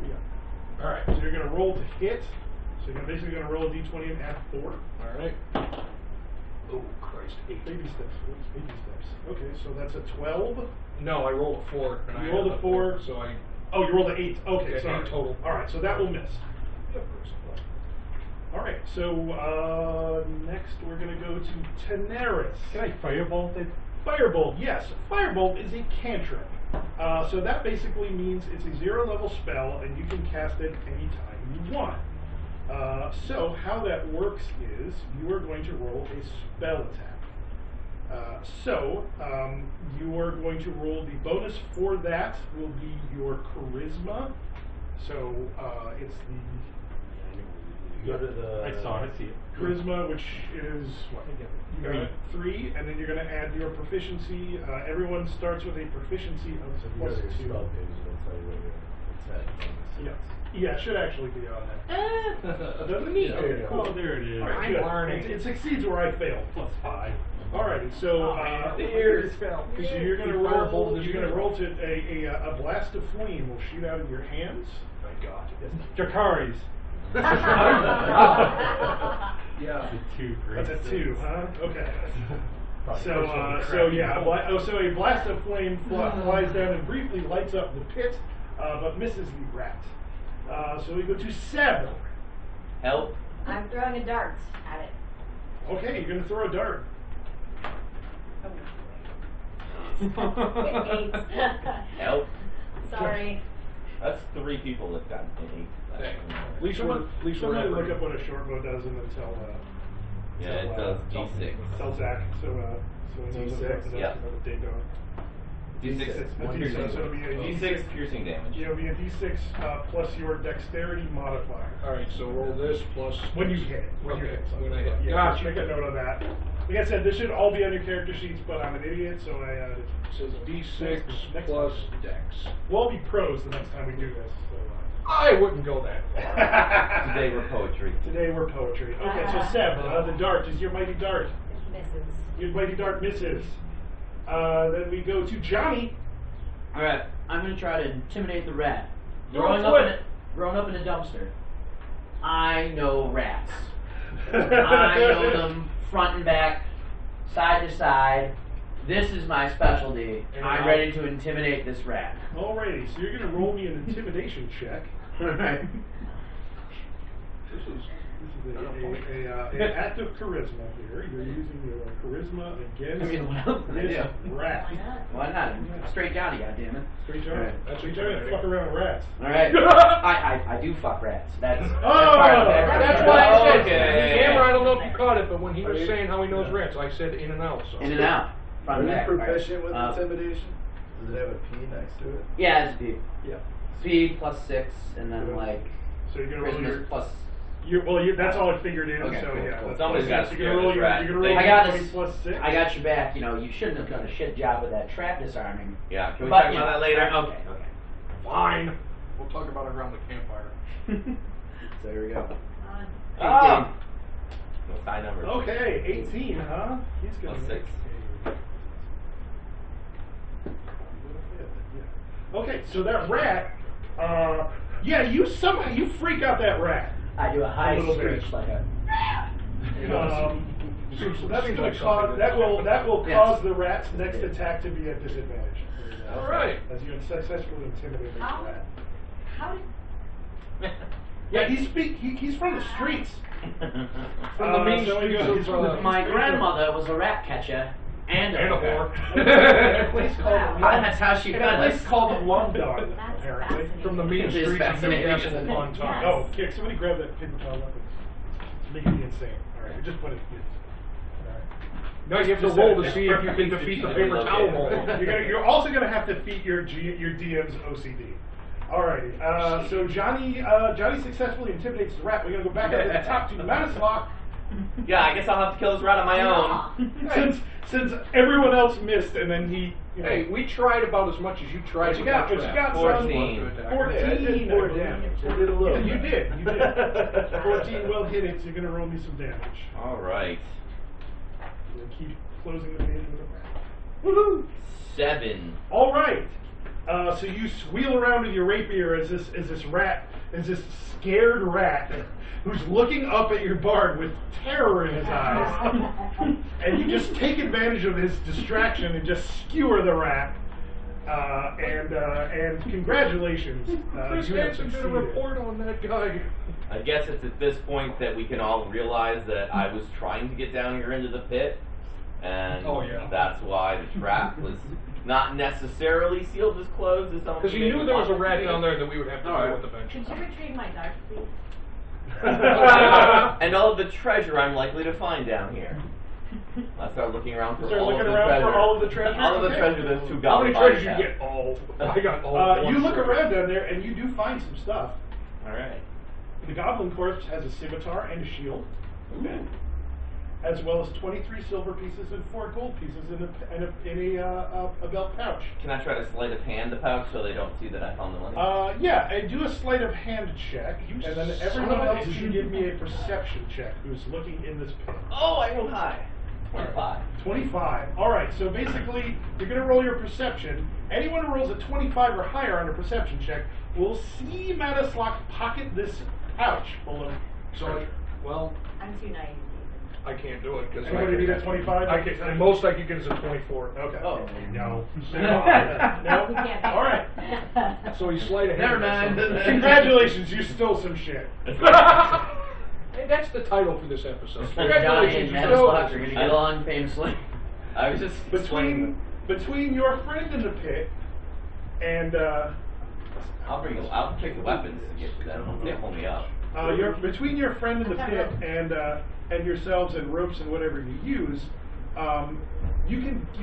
yeah. All right. So you're gonna roll to hit. So you're basically gonna roll a d20 and add 4. All right. Oh Christ! 8. Baby steps. What's baby steps? Okay, so that's a 12. No, I rolled a 4. And You I rolled added a 4. So I. Oh, you rolled an 8. Okay, Yeah, sorry. 8 total. All right, so that will miss. All right, so next we're gonna go to Tenaris. Can I firebolt it? Firebolt, yes. Firebolt is a cantrip. So that basically means it's a 0 level spell and you can cast it anytime you want. So how that works is you are going to roll a spell attack. You are going to roll the bonus for that will be your charisma. So it's the Go to the. I saw it. I see it. charisma, which is what? You got 3, and then you're going to add your proficiency. Everyone starts with a proficiency of So if you go plus to your 2. spell page, it'll tell you what your attack bonus is. Yeah, it should actually be on there. Doesn't need There you to. go. Cool. Oh, there it is. All right, I'm good. learning. It succeeds where I failed. Plus 5. Alrighty, so Ears fell. so you're gonna You roll. firebolt as You're gonna usual. roll to a blast of flame will shoot out of your hands. Thank God. Jakari's. Yeah. That's a 2, great. That's a 2, huh? Okay. Probably So, push on the so crap. yeah, so a blast of flame flies down and briefly lights up the pit, but misses the rat. So we go to Seb. Help. I'm throwing a dart at it. Okay, you're gonna throw a dart. Help. Sorry. That's 3 people that got an 8. At least we're Somebody not look up what a short bow does and then tell. Yeah, it does D6. Tell Zach. So he knows what D6? it Yeah. does for the ding-dong. D6. A D6, so it'll be a D6 piercing damage. It'll be a D6 plus your dexterity modifier. All right. So roll this plus. When you hit it. When you Okay, hit something. when I hit. Yeah, Gotcha. just make a note of that. Like I said, this should all be on your character sheets, but I'm an idiot, so I added it. So D6 Next plus time. Dex. We'll all be pros the next time we do this. So, I wouldn't go that far. Today we're poetry. Today we're poetry. Okay, so Seb, the dart is your mighty dart. It misses. Your mighty dart misses. Then we go to Johnny. Alright, I'm gonna try to intimidate the rat. Go Growing for up, it. growing up in a dumpster, I know rats. I know them front and back, side to side. This is my specialty. And I'm I'll- ready to intimidate this rat. Alrighty, so you're gonna roll me an intimidation check. Alright. This is an act of charisma here. You're using your charisma against I mean, what else can I this do? rat. Why not? Why not? I'm straight Johnny, goddammit. Straight Johnny. Alright. That's straight Johnny. Fuck around with rats. Alright. I do fuck rats. That's part of it. That's why I said Okay. the camera. I don't know if you caught it, but when he was saying how he knows rats, I said in and out. So. In and out. Are Front and you back. proficient with Uh, intimidation? Does it have a P next to it? Yeah, it's a P. Yeah. P plus 6, and then Good. like So you're gonna roll your. Christmas plus. That's all I figured in. Okay, so cool, yeah. cool. That's Somebody's plus gotta six. scare You're gonna roll this your. rat. You're gonna roll I your got d20 this. plus 6. I got your back. You know, you shouldn't have done a shit job with that trap disarming. Yeah, can we But, talk you about know, that later? Okay. Fine. We'll talk about it around the campfire. So here we go. On. Ah! No side numbers. Okay, 18, huh? He's gonna Plus make 6. Okay, so that rat, yeah, you somehow you freak out that rat. I do a high little bit. screech like a. So that's Seems gonna like cause something that will Yes. cause the rat's next attack to be at disadvantage. All right. As you successfully intimidate the How? rat. How did? Yeah, he's from the streets. From the main so he streets goes, of, My grandmother was a rat catcher and a And a hooker. whore. a place called That's how she in got a place us. called London, That's apparently. fascinating. From the mean It is streets of fascinating. Newcastle upon Yes. Tyne. Oh, kick! Somebody grab that paper towel up and make me insane. All right, we just put it. Now you have to roll to see if you can defeat the paper towel roll. You're also gonna have to defeat your DM's OCD. Alrighty. So Johnny successfully intimidates the rat. We're gonna go back up to the top to Manislaw. Yeah, I guess I'll have to kill this rat on my own. Since everyone else missed, and then he. Hey, we tried about as much as you tried. What you got? What you got, son? 14. 14. I did 4 damage. I did a little. Yeah, you did. 14 well hit it, so you're gonna roll me some damage. Alright. We'll keep closing the page with a rat. Woohoo! 7. All right. So you wheel around with your rapier as this scared rat who's looking up at your bard with terror in his eyes, and you just take advantage of his distraction and just skewer the rat. And congratulations, Chris you have Hansen did a succeeded. report on that guy. I guess it's at this point that we can all realize that I was trying to get down here into the pit, and Oh, yeah. that's why the trap was not necessarily sealed as closed as some Because he people knew there was a want it rat to be. down there that we would have to All deal right. with eventually. Could you retrieve my darts, please? And all of the treasure I'm likely to find down here. I start looking around for Start all looking of the around treasure. for all of the treasure? All of the Okay. treasure those two How many goblins treasures you have. get? All. I got all. You look around down there, and you do find some stuff. Alright. The goblin corpse has a scimitar and a shield. Okay. As well as 23 silver pieces and 4 gold pieces in a belt pouch. Can I try to sleight of hand the pouch so they don't see that I found the money? Yeah, and do a sleight of hand check, and then everyone son of a else bitch. can give me a perception check who's looking in this pit. Oh, I rolled high. 25. 25. Alright, so basically, you're going to roll your perception. Anyone who rolls a 25 or higher on a perception check will see Madaslok pocket this pouch full of treasure. Well, I'm too naive. I can't do it because Anybody need a 25? I can. The most I can get is a 24. Okay. Oh. No. We No. can't be. Alright. So he's sleight of hand. Never mind. Congratulations, you stole some shit. Hey, that's the title for this episode. Johnny and Congratulations, you Manislaw are stole. going to get along famously. I was just Between your friend in the pit and I'll pick the weapons to get to them. They pull me up. between your friend in the pit and yourselves and ropes and whatever you use, you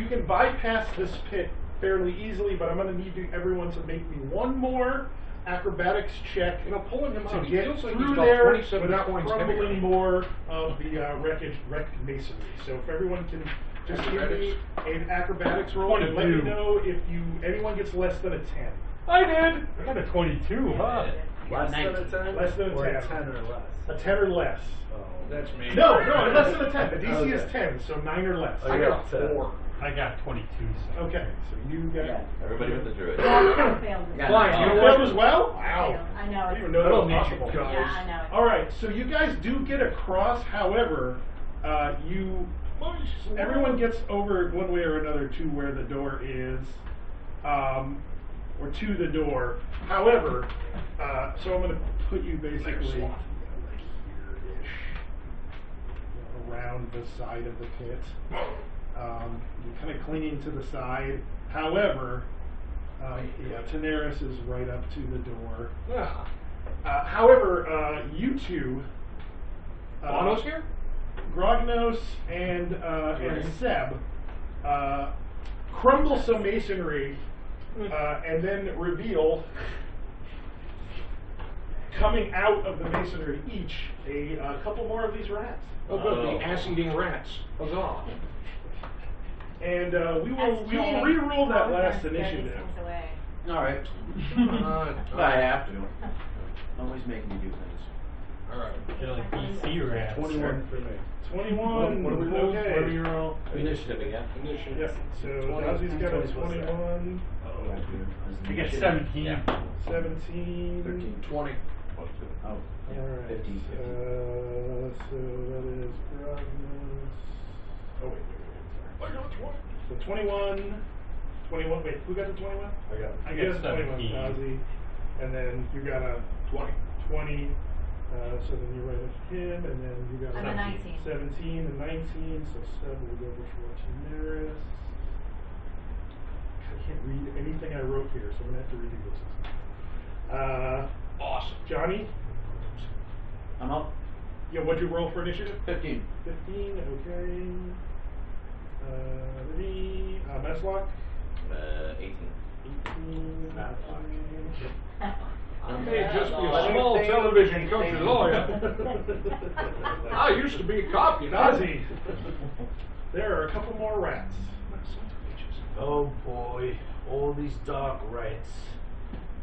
can bypass this pit fairly easily. But I'm going to need everyone to make me one more acrobatics check. You know, pulling him To out, he get feels like he's through about there 27 without points crumbling heavier. more of the wrecked masonry. So if everyone can just give me an acrobatics roll and let me 22. know if anyone gets less than a 10. I did. I got a 22, huh? Less than a 10? Less than a or 10. a 10 or less? A 10 or less. Oh, That's me. No, less than a 10. The DC Okay. is 10, so 9 or less. I I got got a 10. 4. I got 22. So. Okay, so you got Yeah. Everybody with the druid. I failed. Got Fine, it. you You know failed what? as well? I failed. I know. I didn't even it's- know I that don't was need possible. you guys. Yeah, I know. All right, so you guys do get across. However, everyone gets over one way or another to where the door is, or to the door. However, so I'm going to put you basically like here-ish, around the side of the pit. You're kind of clinging to the side. However, Daenerys is right up to the door. Yeah. However, you two, Bono's here? Grognos and Seb, crumble some masonry and then reveal, coming out of the masonry each, a couple more of these rats. Oh, good. The ass-eating rats. Huzzah. And we will re-roll that last initiative. Alright. But I have to. Always make me do things. Alright. They're like BC rats. 21 for me. 21, What do we roll? What do we okay. roll? Initiative again. Initiative. Yep, so Ozzy's got a 21, I got 17. Yeah. 17. 20. Oh, Alright, 15. so that is Grognos. Oh, wait, sorry. I got 20. So 21, wait, who got the 21? I got I got guess 21, 17. Ozzy. And then you got a 20. So then you're right with him, and then you got I'm a 19. 17 and 19, so Seb will go before Daenerys. I can't read anything I wrote here, so I'm going to have to redo this. Awesome. Johnny? I'm up. Yeah, what'd you roll for initiative? 15. 15, okay. Meslock? 18. Not luck. I may just be a small television country lawyer. I used to be a cop, you know. Ozzy, there are a couple more rats. Oh boy, all these dark rats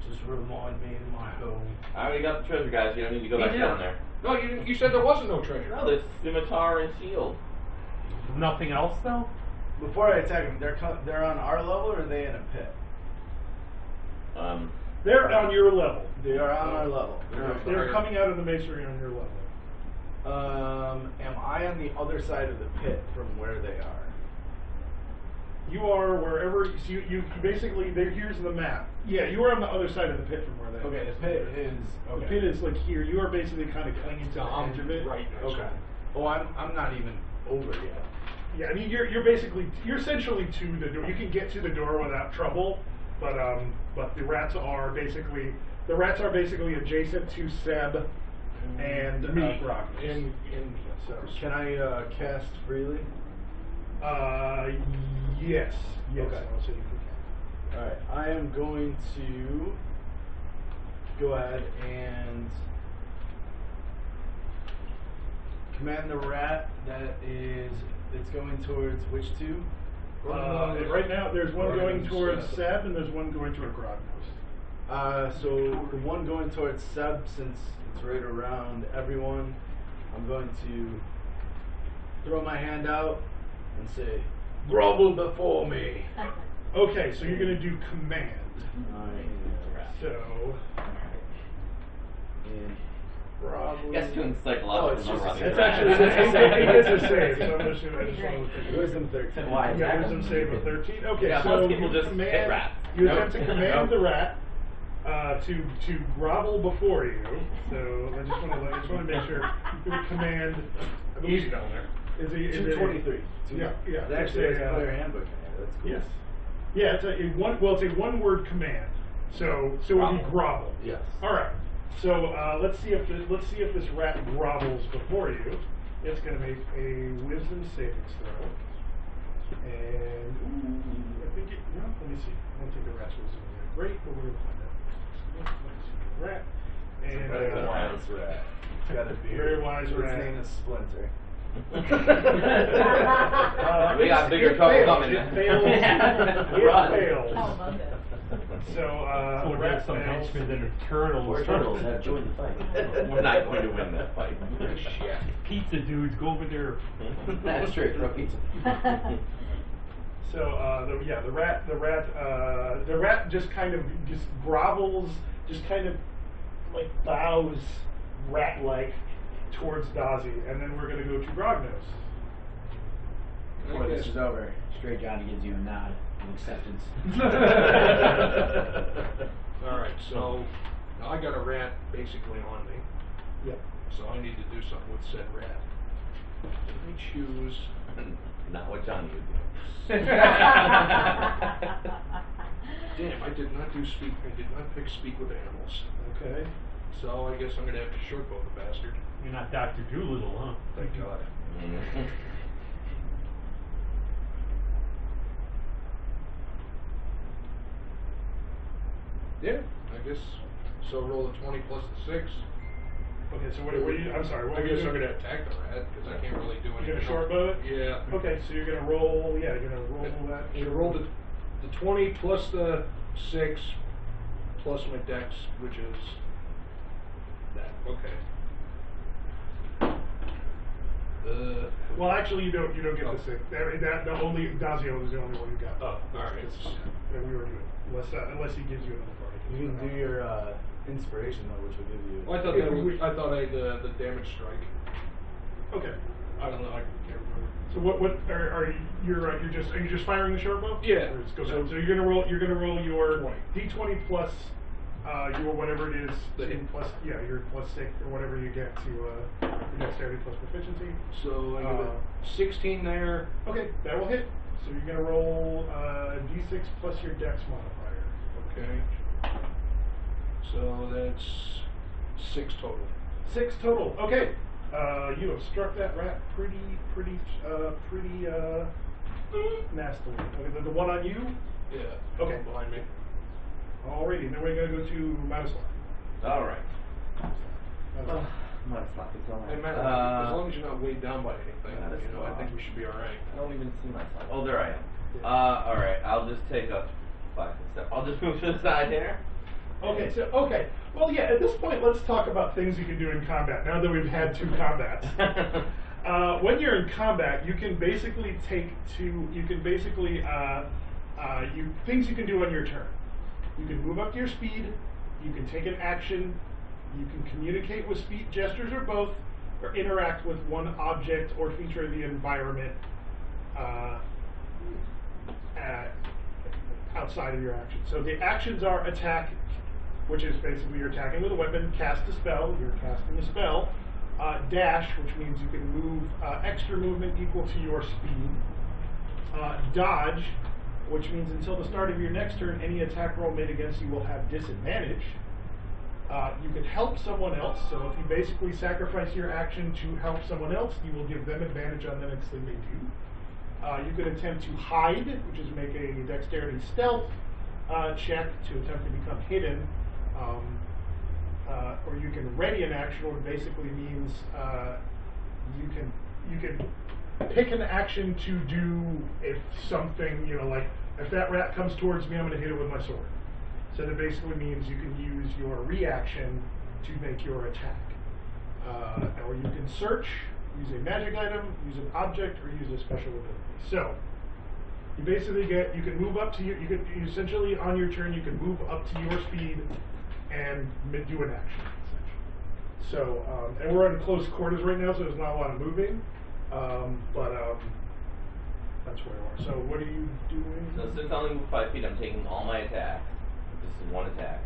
just remind me of my home. I already got the treasure, guys. You don't need to go Me back too. down there. No, you said there wasn't no treasure. No, there's scimitar and shield. Nothing else though? Before I attack them, they're on our level or are they in a pit? They're on your level. They are on our level. They're coming out of the masonry on your level. Am I on the other side of the pit from where they are? You are wherever. So you basically. Here's the map. Yeah, you are on the other side of the pit from where they are. Okay, the pit is. Okay. The pit is like here. You are basically kind of clinging to the edge of it. Right. Okay. Oh, I'm not even over yet. Yeah, I mean you're essentially to the door. You can get to the door without trouble, but the rats are basically adjacent to Seb and Rock. So Can I cast freely? yes. Okay. I'll say you can. Alright, I am going to go ahead and command the rat it's going towards which two? Right now, there's one going towards Seb and there's one going toward Grognos. So the one going towards Seb, since it's right around everyone, I'm going to throw my hand out and say, "Grovel before me." Okay, so you're going to do command. So, And probably. Guess doing Oh, psychological it's just number on a these it's save. rats. actually, it's a save, so I'm assuming I just want to look at Wisdom 13. Why? Yeah, wisdom save of 13. Okay, Yeah, so most people you just hit command, rats. you attempt to Nope. command Nope. the rat to grovel before you. So I just want to make sure you would command. Easy down there. Is it 223. Yeah, yeah. Actually, it's that's a, player handbook in there. That's cool. Yes. Yeah, it's a one-word command. So it would be grovel. Yes. All right. So let's see if this rat grovels before you. It's going to make a wisdom saving throw. And I think let me see. I don't think the rat's wisdom is that great, but we're going to find out. Let's see the rat. And Very wise rat. It's got a beard. Very wise rat. Its name is Splinter. We got bigger trouble coming. It fails. It Run. fails. Oh, love it. So Or rat there's some fails. henchmen that are turtles. Four turtles have joined the fight. We're not going to win that fight. Pizza dudes, go over there. That's true. Throw pizza. So the rat just kind of grovels, just kind of like bows rat-like towards Dazzy, and then we're gonna go to Grognos. Before this is over, Straight Johnny gives you a nod of acceptance. Alright, so now I got a rat basically on me. Yep. So I need to do something with said rat. Let me choose. Not what Johnny would do. Damn, I did not pick speak with animals. Okay. So I guess I'm gonna have to shortbow the bastard. You're not Dr. Doolittle, huh? Thank God. Yeah, I guess. So roll a 20 plus the 6. Okay. So what are you? I'm sorry. What I are guess you I'm doing? gonna attack the rat because I can't really do anything. You're gonna shortbow it? Yeah. Okay. So you're gonna roll. Yeah. You're gonna roll that. You roll the 20 plus the 6 plus my dex, which is that. Okay. Well, actually, you don't get the 6. The only Dazio is the only one who got. Oh, alright. That we were doing. Unless he gives you another party. You can do your inspiration though, which will give you. Well, I thought I had the damage strike. Okay. I don't know. I can't remember. So what are you just firing the short bow? Yeah. Or so you're gonna roll your D20 plus your whatever it is your plus 6 or whatever you get to your dexterity plus proficiency. So I got a 16 there. Okay, that will hit. So you're gonna roll D6 plus your dex modifier. Okay. So that's 6 total. 6 total. Okay. You have struck that rat pretty nastily. Okay, the one on you? Yeah. Okay. Behind me. Alrighty, then we're going to go to Madislav. Alright. Madislav. Madislav, it's alright. Hey, Matt, as long as you're not weighed down by anything, Madislav. you know, I think we should be alright. I don't even see myself. Oh, there I am. Alright, I'll just take a 5 step. I'll just move to the side here. Okay. Well, yeah. At this point, let's talk about things you can do in combat. Now that we've had 2 combats, when you're in combat, you can basically things you can do on your turn. You can move up to your speed. You can take an action. You can communicate with speech gestures or both, or interact with one object or feature of the environment outside of your action. So the actions are attack, which is basically you're attacking with a weapon, cast a spell, you're casting a spell, dash, which means you can move extra movement equal to your speed, dodge, which means until the start of your next turn, any attack roll made against you will have disadvantage. You can help someone else, so if you basically sacrifice your action to help someone else, you will give them advantage on the next thing they do. You can attempt to hide, which is make a dexterity stealth check to attempt to become hidden. Or you can ready an action, which basically means you can pick an action to do if something, like if that rat comes towards me, I'm going to hit it with my sword. So that basically means you can use your reaction to make your attack. Or you can search, use a magic item, use an object, or use a special ability. So you basically you can move up to you can essentially on your turn you can move up to your speed and do an action. So and we're in close quarters right now, so there's not a lot of moving. But that's where we are. So what are you doing? So since I only move 5 feet, I'm taking all my attacks. This is one attack.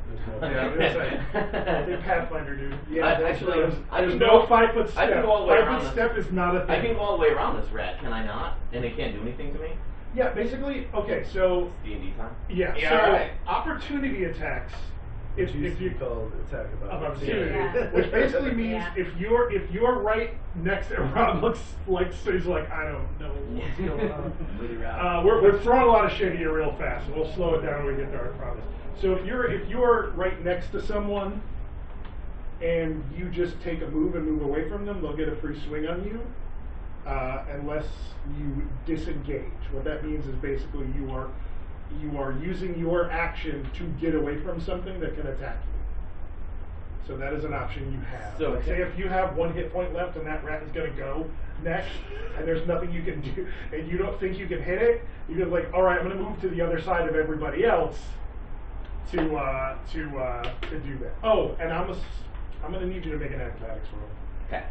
Big Pathfinder, dude. Yeah, there's no 5 foot step. I can go all the way around 5 foot step is not a thing. I can go all the way around this rat, can I not? And it can't do anything to me? Yeah, basically, okay, so... It's D&D time? Yeah, Yeah, so right. Opportunity attacks, if you call attack of opportunity, Yeah. which basically means Yeah. if you're right next to Rob looks like, so he's like, I don't know what's going on. We're throwing a lot of shit here real fast, so we'll slow it down when we get there, I promise. So if you're right next to someone and you just take a move and move away from them, they'll get a free swing on you, unless you disengage. What that means is basically you are using your action to get away from something that can attack you. So that is an option you have. So Like say if you have 1 hit point left and that rat is going to go next, and there's nothing you can do, and you don't think you can hit it, you can like, all right, I'm going to move to the other side of everybody else to do that. Oh, and I'm going to need you to make an acrobatics roll. Okay.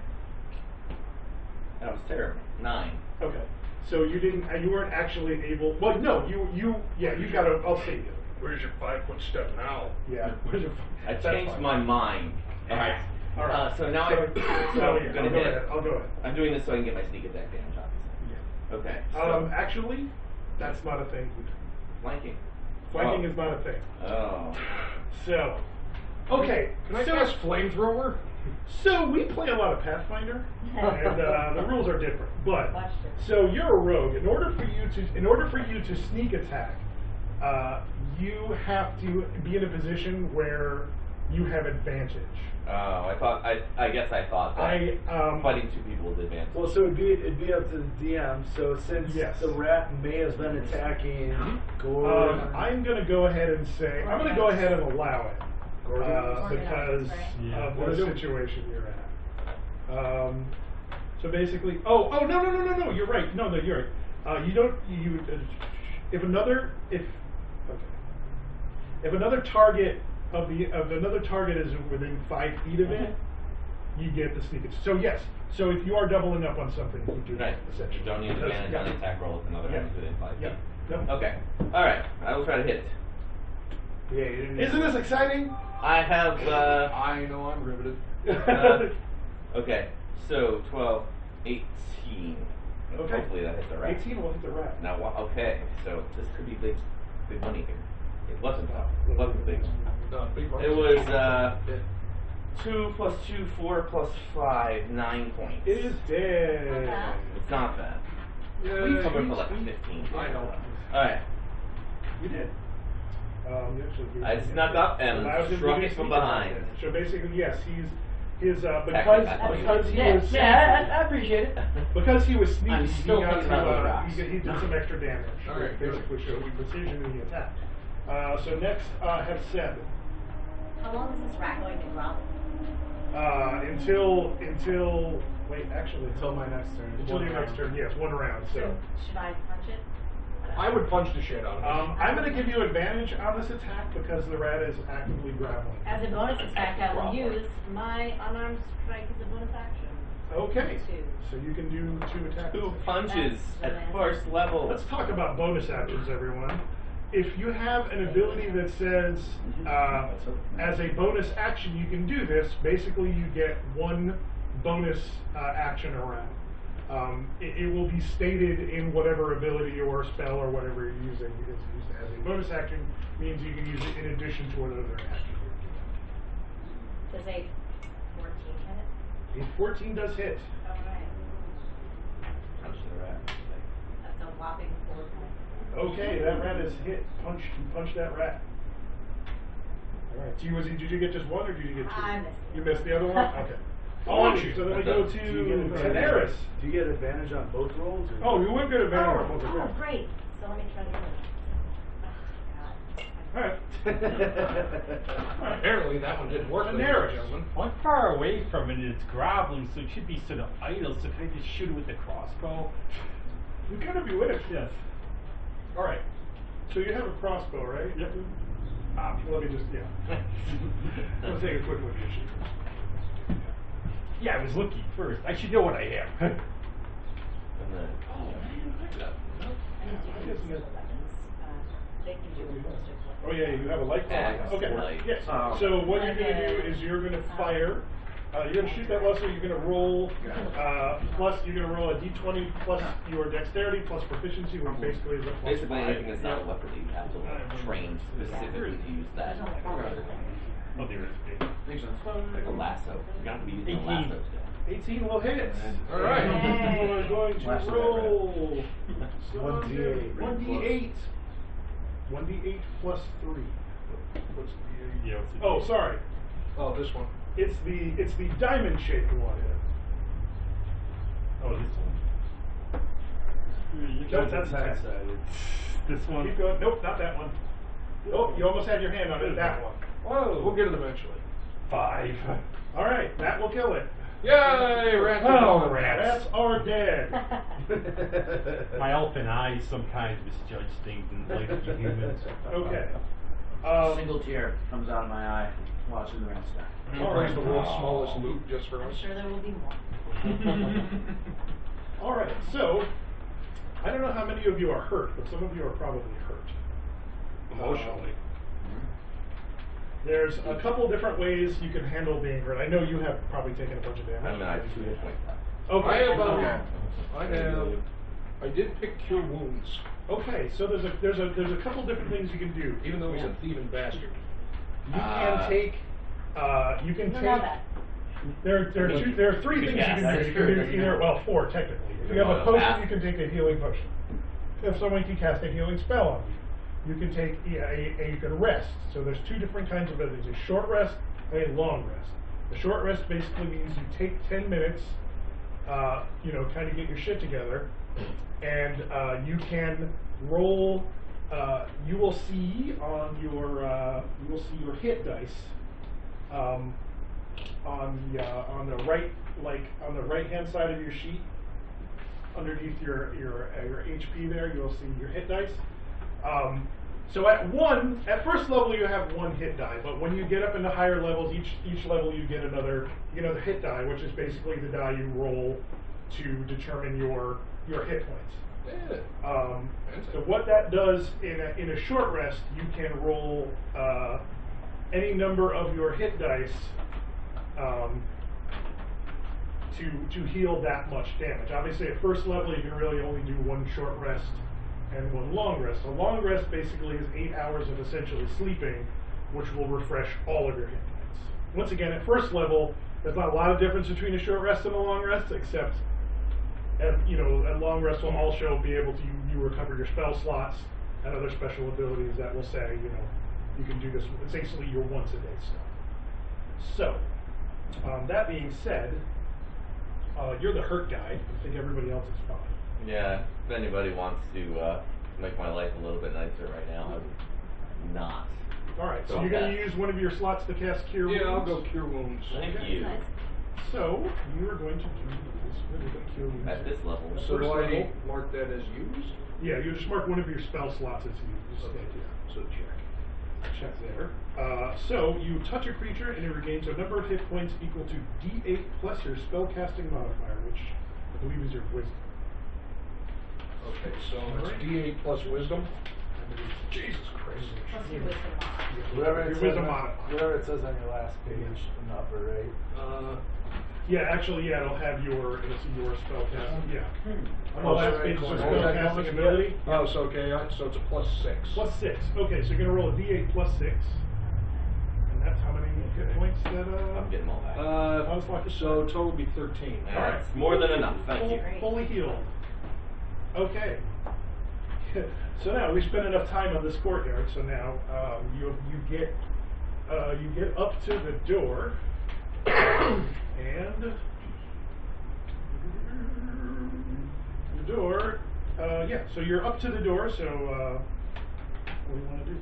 That was terrible. 9. Okay. So you weren't actually able. Well, no, you got to. I'll see you. Where's your 5 foot step now? Yeah. I That's changed fine. my mind. Alright. Alright. So now So I'm yeah, gonna I'll go hit. ahead. I'll go ahead. I'm doing this so I can get my sneak attack damage, obviously. Okay. So Actually, that's not a thing. flanking. Flanking is not a thing. Oh. So, okay. Can I cast flamethrower? So we play a lot of Pathfinder, and the rules are different. But Watched it. so you're a rogue. In order for you to sneak attack, you have to be in a position where you have advantage. Oh, I guess I thought that fighting 2 people with advantage. Well, so it'd be up to the DM. So since Yes. the rat may have been attacking Gordon, I'm going to go ahead and say I'm going to go ahead and allow it because Yeah. of the situation you're at. So basically, no, you're right. No, you're right. If another target another target is within 5 feet of it, you get the sneak attack. So yes, so if you are doubling up on something, you do Right. essentially. You don't need advantage on the attack roll if another Yeah. is within 5 feet. Yeah. Yep. Okay. Alright. I will try to hit it. yeah, you didn't. Isn't this exciting? I have I know I'm riveted. okay. So 12, 18. Okay. Hopefully that hits the rat. 18 will hit the rat. Now okay. So this could be big money here. It wasn't though. It wasn't big. Big money. It was 2 plus 2, 4 plus 5, 9 points. It is dead. Okay. It's not bad. Yeah, We covered for like 15. I know. Alright. You did. You actually gave I him snuck up and allows him to struck do it from sneak attack behind. damage. So basically, yes, because Technically. because he Yeah, was yeah, I appreciate it. because he was sneaky, I'm he still got thinking about those rocks. he did some extra damage. All right, good. Basically showed you precision in the attack. So next, have Seb. How long is this rat going to grovel? Until wait, actually, Until my next turn. until your next turn. Yes, one round. So. Should I punch it? I would punch the shit out of it. I'm going to give you advantage on this attack because the rat is actively grappling. As a bonus attack, I will use my unarmed strike as a bonus action. Okay, Two. so you can do 2 attacks. 2 punches That's at the first level. Let's talk about bonus actions, everyone. If you have an ability that says, as a bonus action you can do this, basically you get 1 bonus action around. It will be stated in whatever ability or spell or whatever you're using. Because used as a bonus action means you can use it in addition to another action. Does a 14 hit it? A 14 does hit. Alright. Punch the rat. That's a whopping 4 points. Okay, that rat is hit. Punch that rat. Alright, did you get just 1 or did you get 2? I missed it. You missed the other one? Okay. Alright, so then we go to Do you get advantage? Daenerys. Do you get advantage on both rolls? Or? Oh, you would get advantage on both Oh, rolls. great. So let me try to do it. Alright. Apparently that one didn't work. ladies and Daenerys. gentlemen. I'm far away from it and it's groveling, so it should be sort of idle, so can I just shoot it with the crossbow? You kind of bewitched. Yes. Alright. So you have a crossbow, right? Yep. Let me just, yeah. Let's take a quick look at you. Yeah, I was looking first. I should know what I have. And then, And do weapons. They can do ballistic weapons. Oh yeah, you have a light Axe, fire. Okay. light. Yes. Oh. So what you're going to do is you're going to fire. You're going to shoot that muscle. You're going to roll. You're going to roll a d20 plus your dexterity plus proficiency, which basically is a plus basically 5. anything that's not a weapon, you have to train specifically to use that. Oh, there is big. Like a lasso. You got to be using a 18. lasso still. 18 will hit. All right. We're going to Last of that, roll 1d8. 1d8. 1d8 plus 3. What's the Yeah, what's the Oh, deal? sorry. Oh, this one. It's the diamond shaped one. Oh, this one. Nope, that's ten-sided. This one. Keep going. Nope, not that one. Oh, you almost had your hand on it. That one. Whoa, we'll get it eventually. 5. All right, that will kill it. Yay, rats. Oh, rats. Rats are dead. My elfin eyes sometimes misjudge things and like humans. Okay. A single tear comes out of my eye watching the rest die. All Brings right. the world's smallest loot just for I'm us. sure there will be more. All right. So, I don't know how many of you are hurt, but some of you are probably hurt. Emotionally. There's a couple different ways you can handle being hurt. I know you have probably taken a bunch of damage. I mean, I have 2 hit points left. Okay. I did pick cure wounds, Okay, so there's a couple different things you can do. even though he's a thieving bastard. You can take. You can I take. know that. There are 3 things you can do. You can do either, well, 4 technically. If you have a potion, you can take a healing potion. If someone can cast a healing spell on you, you can take you can rest. So there's 2 different kinds of abilities: a short rest and a long rest. The short rest basically means you take 10 minutes, kind of get your shit together, and you can roll. You will see on your hit dice. On the right hand side of your sheet, underneath your HP there, you'll see your hit dice. So at first level you have 1 hit die, but when you get up into higher levels, each level you get another hit die, which is basically the die you roll to determine your hit points. Yeah. So what that does in a short rest, you can roll any number of your hit dice to heal that much damage. Obviously, at first level, you can really only do 1 short rest and 1 long rest. A long rest basically is 8 hours of essentially sleeping, which will refresh all of your hit points. Once again, at first level, there's not a lot of difference between a short rest and a long rest, except a long rest will also be able to you recover your spell slots and other special abilities that will say You can do this. It's basically your once-a-day stuff. So, that being said, you're the hurt guy. I think everybody else is fine. Yeah, if anybody wants to make my life a little bit nicer right now, I would not. All right, so Go you're going ahead. to use one of your slots to cast Cure Wounds? Yeah, I'll go Cure Wounds. Thank you. Nice. So, you are going to do this with the Cure Wounds. At this level. So do First I level. mark that as used? Yeah, you just mark one of your spell slots as used. Okay, Yeah. so check. Check there. So you touch a creature and it regains a number of hit points equal to D8 plus your spellcasting modifier, which I believe is your wisdom. Okay, so Alright. it's D8 plus wisdom. Jesus Christ. Plus your wisdom mod. Whatever Your it says wisdom on- modifier. whatever it says on your last page in the upper right. Yeah, actually, yeah, it'll have your spellcasting. Yeah. On the Oh, last sorry, page, it says what was that spellcasting bonus ability. Oh, so okay, so it's a +6. Plus 6. Okay, so you're gonna roll a D8 plus 6, and that's how many hit points that I'm getting all that. I was like, So total would be 13. That's more than enough. Thank you. Fully healed. Okay. So now we spent enough time on this courtyard. So now you get up to the door, and the door. Yeah. So you're up to the door. So what do you want to do?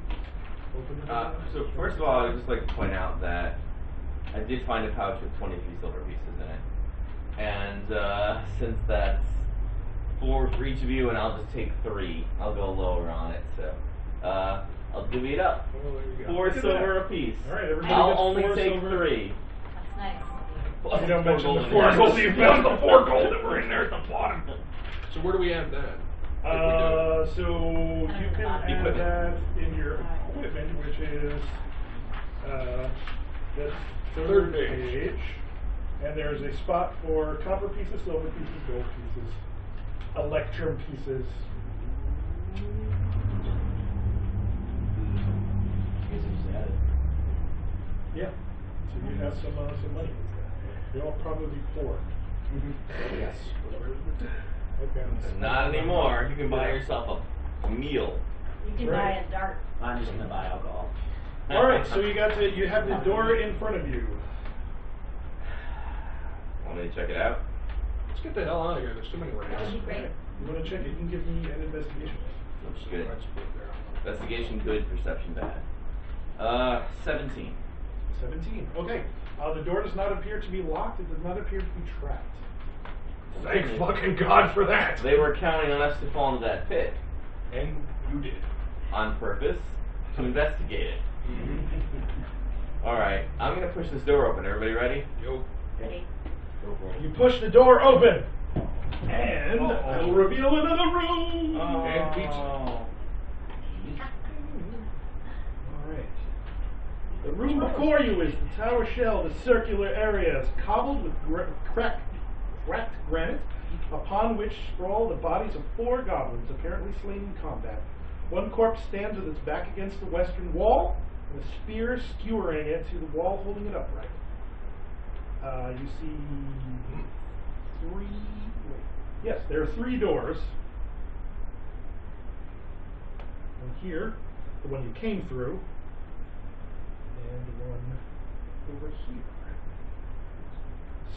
Open the door. So first of all, I'd just like to point out that I did find a pouch with 23 silver pieces in it. And since that's 4 for each of you, and I'll just take 3, I'll go lower on it. So I'll divvy it up. Well, there you go. 4 Look at silver that. apiece. All right, everybody I'll gets only 4 take silver. 3. That's nice. You don't mention the 4 golden gold. ones. You found the 4 gold that were in there at the bottom. So where do we add that? So you can add Equipment. that in your equipment, which is the Third third page. page. And there's a spot for copper pieces, silver pieces, gold pieces, electrum pieces. Yeah. So you have some money. They'll probably be poor. Yes. Okay. Not anymore. You can buy yourself a meal. You can Right. buy a dart. I'm just gonna buy alcohol. All right. So you have the door in front of you. Want me to check it out? Let's get the hell out of here. There's too many That would rats. be great. You want to check it? You can give me an investigation. Let's see Good. what's put there. Investigation good, perception bad. 17. 17. Okay. The door does not appear to be locked. It does not appear to be trapped. Thank fucking God for that. They were counting on us to fall into that pit And you did. on purpose to investigate it. Alright, I'm gonna push this door open. Everybody ready? Yo. Ready? You push the door open, and Uh-oh. I will reveal another room. And pizza. All right. The room before you is the tower shell. The circular area is cobbled with cracked granite, upon which sprawl the bodies of 4 goblins, apparently slain in combat. One corpse stands with its back against the western wall, and a spear skewering it to the wall, holding it upright. You see 3. Wait. Yes, there are 3 doors. One here, the one you came through, and one over here.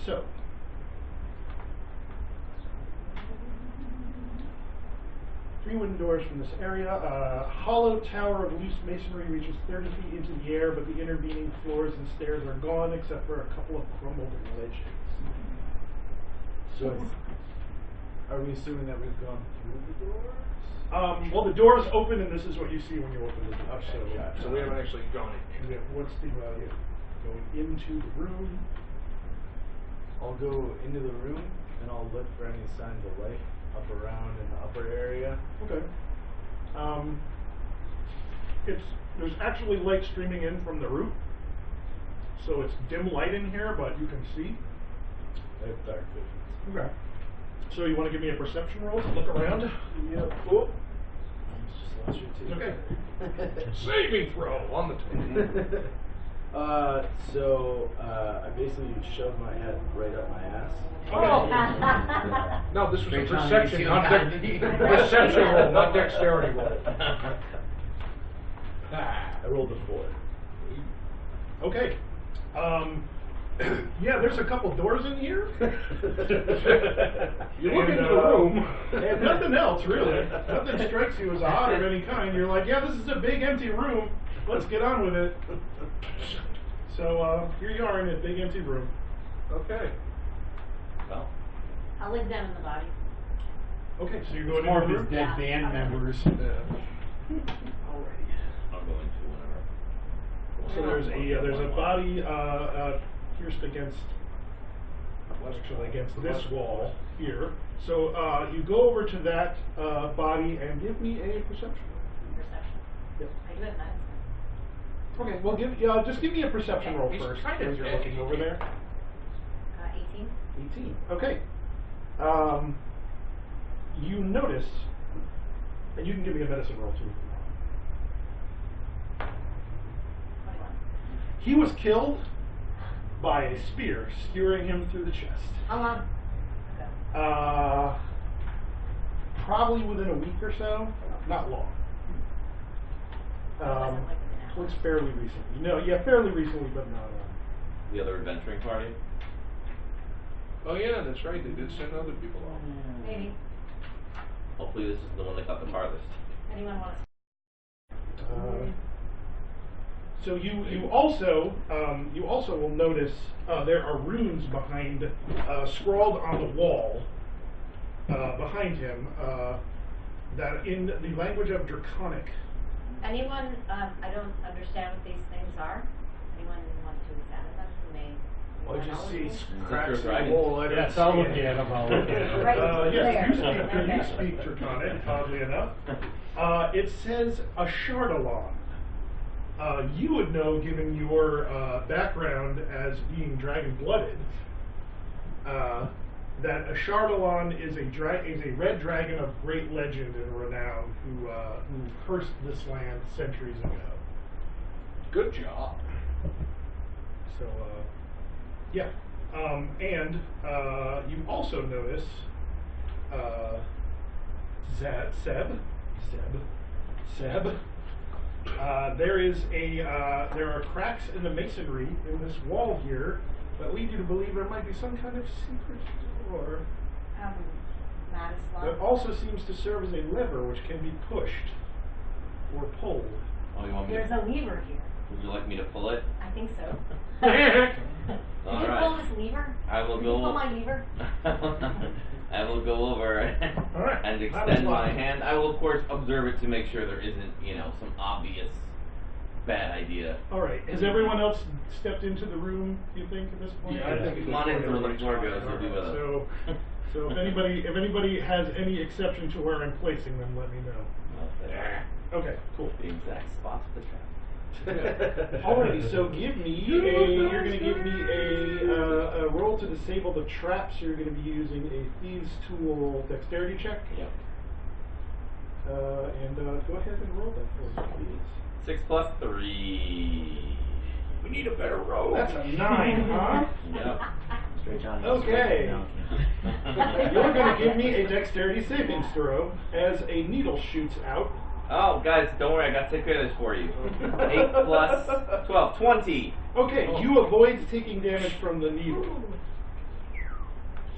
So, three wooden doors from this area. A hollow tower of loose masonry reaches 30 feet into the air, but the intervening floors and stairs are gone except for a couple of crumbled ledges. So, are we assuming that we've gone through the doors? Well, the doors open, and this is what you see when you open the door. So we haven't actually gone in Yeah, yet. what's the going into the room? I'll go into the room and I'll look for any signs of life up around in the upper area. Okay. There's actually light streaming in from the roof, so it's dim light in here, but you can see. I have dark vision. Okay. So you want to give me a perception roll to look around? Yep. Cool. Just lost your Okay. Saving throw on the table. I basically shoved my head right up my ass. Okay. No, this was a Great time perception, you not see perception roll, not dexterity roll. Ah. I rolled a 4. Okay. Yeah, there's a couple doors in here. You look And, into the room. And nothing else, really. Nothing strikes you as odd of any kind. You're like, yeah, this is a big empty room. Let's get on with it. So here you are in a big empty room. Okay. Well, I'll examine the body. Okay, so you're It's going more of into his the room? dead band members. Yeah. Alrighty. I'm going to whenever. So there's a body pierced against this wall here. So you go over to that body and give me a perception. Perception. Yep. I do have medicine. Okay, well just give me a perception roll We should first try to as you're check. looking over there. 18. 18. Okay. You notice, and you can give me a medicine roll too. 21. He was killed by a spear skewering him through the chest. How long ago? Probably within a week or so. Not long. It wasn't like within hours. Looks fairly recently. No, yeah, fairly recently, but not. The other adventuring party. Oh yeah, that's right. They did send other people off. Maybe. Hopefully this is the one that got the farthest. Anyone want to? So you also will notice there are runes behind scrawled on the wall behind him that in the language of Draconic. Anyone? I don't understand what these things are. Anyone want to examine them? Who may? I just see knowledgeable? cracks in the Dragon. wall. I don't Yes, I'll see look it. at him. I'll look at him. Right Yes, there. you speak Draconic, oddly enough. It says a Shardalon. You would know, given your background as being dragon-blooded, that a Shardalon is a red dragon of great legend and renown who cursed this land centuries ago. Good job. So, yeah. And you also notice Seb. There are cracks in the masonry in this wall here that lead you to believe there might be some kind of secret door. That Madislav. also seems to serve as a lever which can be pushed or pulled. Oh, you want me There's to, a lever here. would you like me to pull it? I think so. All Can you right. pull this lever? I will Can you go. pull my lever? I will go over All right. and That was extend my fine. hand. I will, of course, observe it to make sure there isn't, some obvious bad idea. All right. Has everyone else stepped into the room, you think, at this point? Yeah, I think Come on in where the floor goes. You'll be with us. So if anybody has any exception to where I'm placing them, let me know. Well, there. Okay, cool. The exact spots for the trap. Alrighty, so you're going to give me a roll to disable the traps. You're going to be using a Thieves' Tool dexterity check. Yep. And go ahead and roll that for me, please. 6 plus 3. We need a better road. That's a 9, huh? Yep. Straight Johnny. Okay. No. You're going to give me a dexterity savings throw as a needle shoots out. Oh, guys, don't worry. I got to take care of this for you. 8 plus 12. 20. Okay, you avoid taking damage from the needle.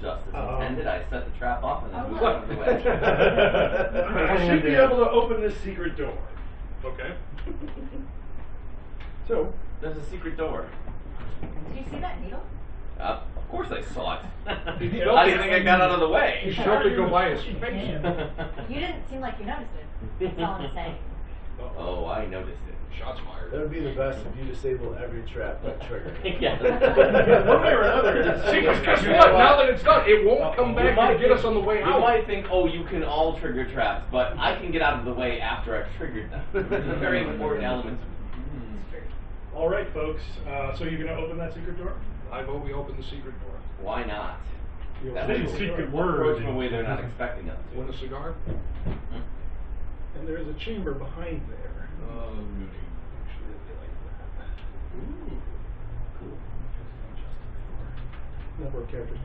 Just as intended, I set the trap off and then moved look. out of the way. I should be able to open this secret door. Okay. So, There's a secret door. Did you see that needle? Of course I saw it. Did you How do you think I got out of the You way? showed it go by his face. You didn't seem like you noticed it. That's all I'm saying. Oh, I noticed it. Shots fired. That would be the best if you disable every trap by triggering. Yeah. one way or another, See, because guess what? Now that it's done, it won't come You back might and get us on the way You out. might think, oh, you can all trigger traps, but I can get out of the way after I've triggered them. It's a very important element. all right, folks. So you're going to open that secret door? I vote we open the secret door. Why not? You That open Say the the secret secret door. word. Approach them a way they're not expecting us Want a cigar? And there's a chamber behind there. Actually, they like that. Number of characters.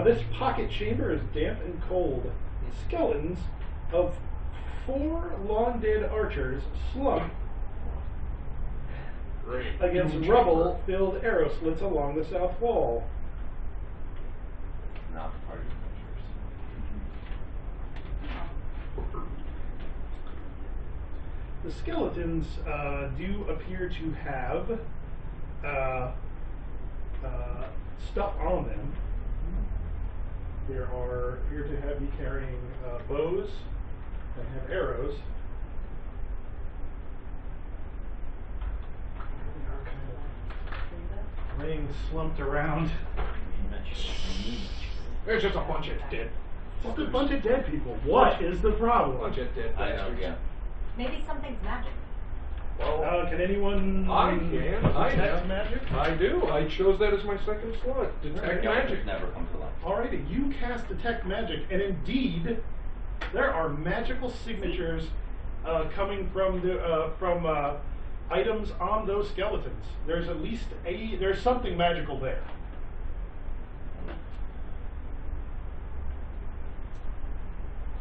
This pocket chamber is damp and cold. Skeletons of 4 long-dead archers slump Great. against Doom rubble-filled arrow slits along the south wall. Not the party The skeletons do appear to have stuff on them. There appear to be carrying bows that have arrows. They are kind of laying slumped around. There's just a bunch of dead. Just a bunch of dead people. What is the problem? Bunch of dead I know, bastards. yeah. Maybe something's magic. Well, Can anyone I can. I detect have. magic? I do. I chose that as my second slot. Detect magic. Never come to life. Alrighty, you cast Detect Magic, and indeed, there are magical signatures coming from the items on those skeletons. There's at least there's something magical there.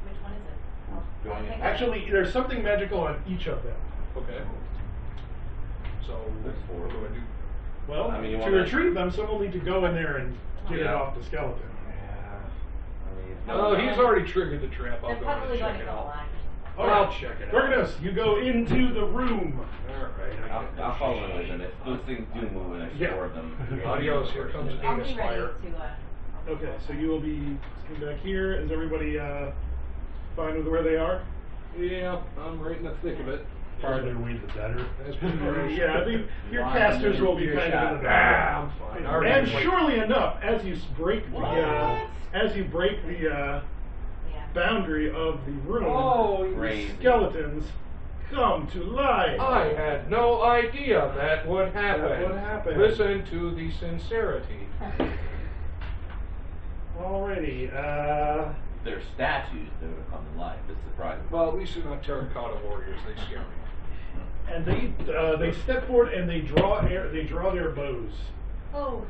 Which one is it? Oh, Going in. okay. Actually, there's something magical on each of them. Okay. So, There's four. what do I do? Well, I mean, you to wanna- retrieve them, someone will need to go in there and get it Yeah. off the skeleton. Oh, he's already triggered the trap. I'll They're go in probably and going check to it go out. alive. I'll check it out. Gorgonus, you go into the room. Alright, I'll follow in with them. Those things do move, and there's Yeah. four of them. Adios, here comes I'll Anus be ready Fire. to. Okay, so you will be sitting back here. Is everybody fine with where they are? Yeah, I'm right in the thick of it. Farther away the better. That's pretty much. Yeah, I think your Line casters will be your kind shot. of in the back. I'm fine. I already And wait. surely enough, as you break the Yeah. boundary of the room, Oh, the Great. skeletons come to life. I had no idea that would happen. That would happen. Listen to the sincerity. Alrighty. They're statues that would come to life. It's surprising. Well, at least they're not terracotta warriors. They scare me. And they step forward and they draw their bows. Oh,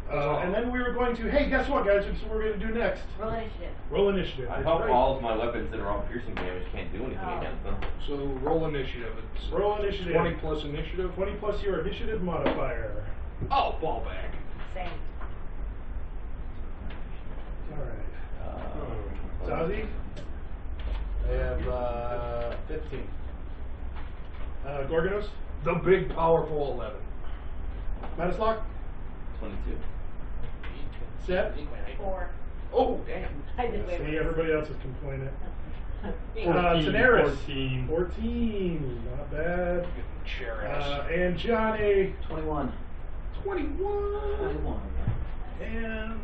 And then we were going to, hey, guess what, guys? That's what we're going to do next. roll initiative. Roll initiative. I That's hope right. all of my weapons that are all piercing damage can't do anything Oh. against them. So roll initiative. It's Roll initiative. 20 plus initiative. 20 plus your initiative modifier. Oh, ball bag. Same. Alright. Zazie? I have 15. Gorgonos? The big, powerful 11. Matislav? 22. Seth? 4. Oh, damn. I did way See, worse. everybody else is complaining. 14, Daenerys? 14. 14. Not bad. Chair ass. And Johnny? 21. 21. 21. And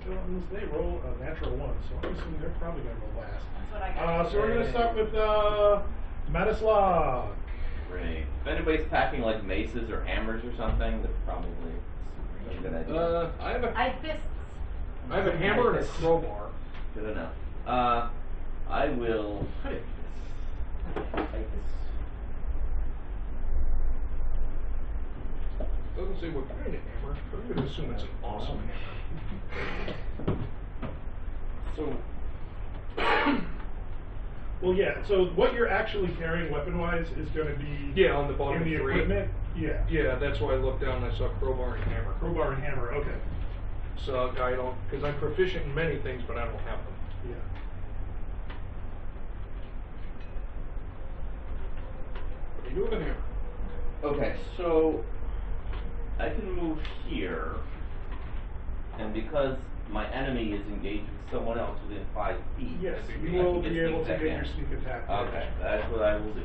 skeletons, they roll a natural 1, so I'm assuming they're probably going to roll last. That's what I got. So we're going to start with Matislav. Great. If anybody's packing like maces or hammers or something, that's probably a good idea. I have a I have fists. hammer and a crowbar. Good enough. I will put it like this. Doesn't say what kind of hammer, but I'm going to assume it's an awesome hammer. So, Well, yeah, so what you're actually carrying weapon-wise is going to be Yeah, on the bottom in the of 3. equipment. Yeah. Yeah, that's why I looked down and I saw crowbar and hammer. Crowbar and hammer, okay. So I don't, because I'm proficient in many things, but I don't have them. Yeah. But you do have a hammer. okay, so I can move here, and because my enemy is engaged with someone else within 5 feet, Yes, I you can will get be able to sneak attack get your damage. sneak attack. Okay, that's what I will do.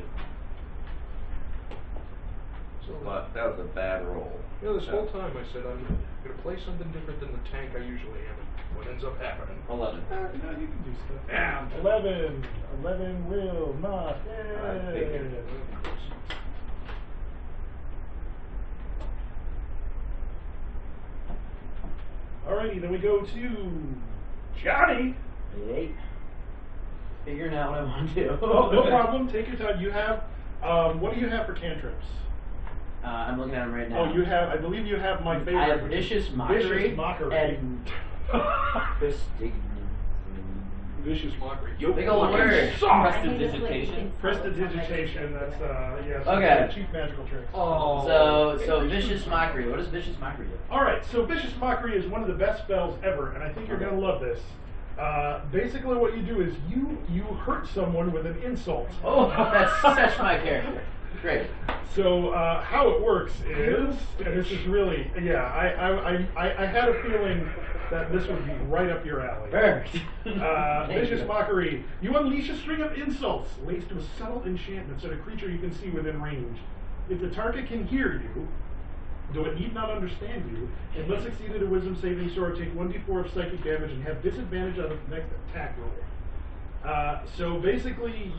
So, But that was a bad roll. you know, this whole time I said I'm going to play something different than the tank I usually am. What ends up happening? 11. No, you can do stuff. Yeah. 11. 11 will not I figured. hit. Alrighty, then we go to Johnny. Hey. Figuring out what I want to do. Oh, no problem. Take your time. You have, what do you have for cantrips? I'm looking at them right now. Oh, you have, I believe you have my favorite. I have which is vicious mockery, Vicious mockery. and fisting. Vicious mockery. Big ol' word. I think that's what you Prestidigitation. can- Prestidigitation, that's, yes. Okay. Chief magical tricks. Oh. So vicious mockery. What does vicious mockery do? Alright, so Vicious Mockery is one of the best spells ever, and I think you're gonna love this. Basically what you do is you hurt someone with an insult. Oh, that's such my character. Great. So how it works is, and this is really, yeah, I had a feeling that this would be right up your alley. Perfect. Vicious Mockery. You unleash a string of insults linked to a subtle enchantment so the creature you can see within range. If the target can hear you, though it need not understand you, it must succeed at a wisdom saving throw or take 1d4 of psychic damage and have disadvantage on its next attack roll. So basically,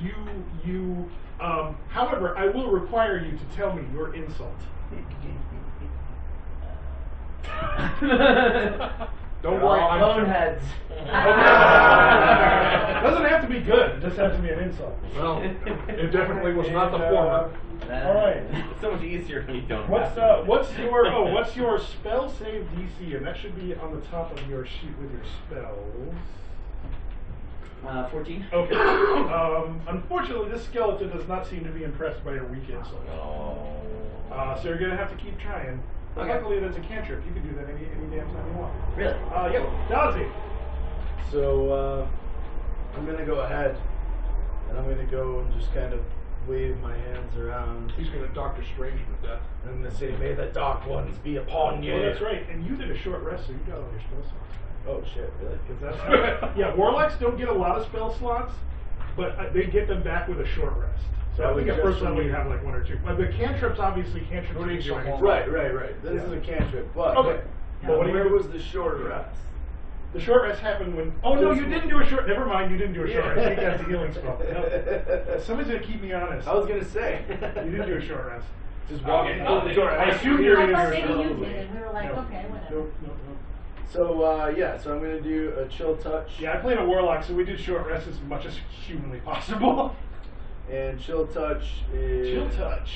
however, I will require you to tell me your insult. Don't worry, I'm Boneheads. Doesn't have to be good, it just has to be an insult. Well, it definitely was not the former. Alright. It's so much easier when you don't. What's your spell save DC? And that should be on the top of your sheet with your spells. 14. Okay. Unfortunately, this skeleton does not seem to be impressed by your weak insult. Oh. So you're gonna have to keep trying. Okay. Luckily, that's a cantrip. You can do that any damn time you want. Really? Yeah. Dodgy. So I'm gonna go ahead, and I'm gonna go and just kind of wave my hands around. He's going to Doctor Strange him to death. I'm gonna say, "May the dark ones be upon you." Oh, that's right. And you did a short rest, so you got all your spell slots. Oh shit! Really? Because that's yeah. Warlocks don't get a lot of spell slots, but they get them back with a short rest. So That I think was at just first level you have like one or two. But the cantrips, obviously, cantrips What do you can do say? anything. Right. This is a cantrip, but Okay. But where was the short rest? The short rest happened when. Oh no, you didn't do a short. Never mind, you didn't do a short rest. I think that's a healing spell. No. Somebody's gonna keep me honest. I was gonna say. You didn't do a short rest. Just walking Oh, through the sorry, door. I assumed you were I gonna thought do a maybe short you rest. did, and we were like, No. okay, whatever. Nope. So so I'm gonna do a chill touch. Yeah, I played a warlock, so we did short rest as much as humanly possible. And chill touch is. Chill touch.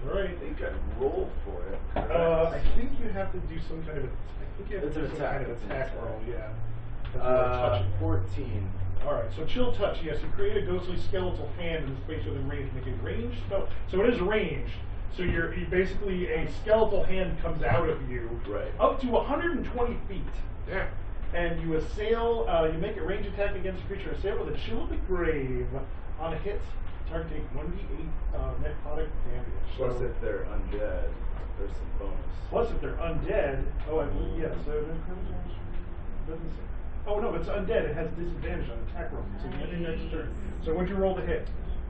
All right. I think I roll for it. I think you have to do some kind of. I think you have It's to do an some attack, kind of it's an attack attack. roll. Yeah. 14. All right. So chill touch. Yes, you create a ghostly skeletal hand in the space within range. Make a ranged spell. So it is ranged. So you basically a skeletal hand comes out of you. Right. Up to 120 feet. Yeah. And you assail, you make a range attack against a creature assailed with a chill of the grave. On a hit, target take 1d8 necrotic damage. Plus, So- if they're undead, there's some bonus. plus if they're undead, oh, I believe, yes. So doesn't say. Oh no, it's undead. It has disadvantage on attack rolls. So you get next turn. So what'd you roll to hit?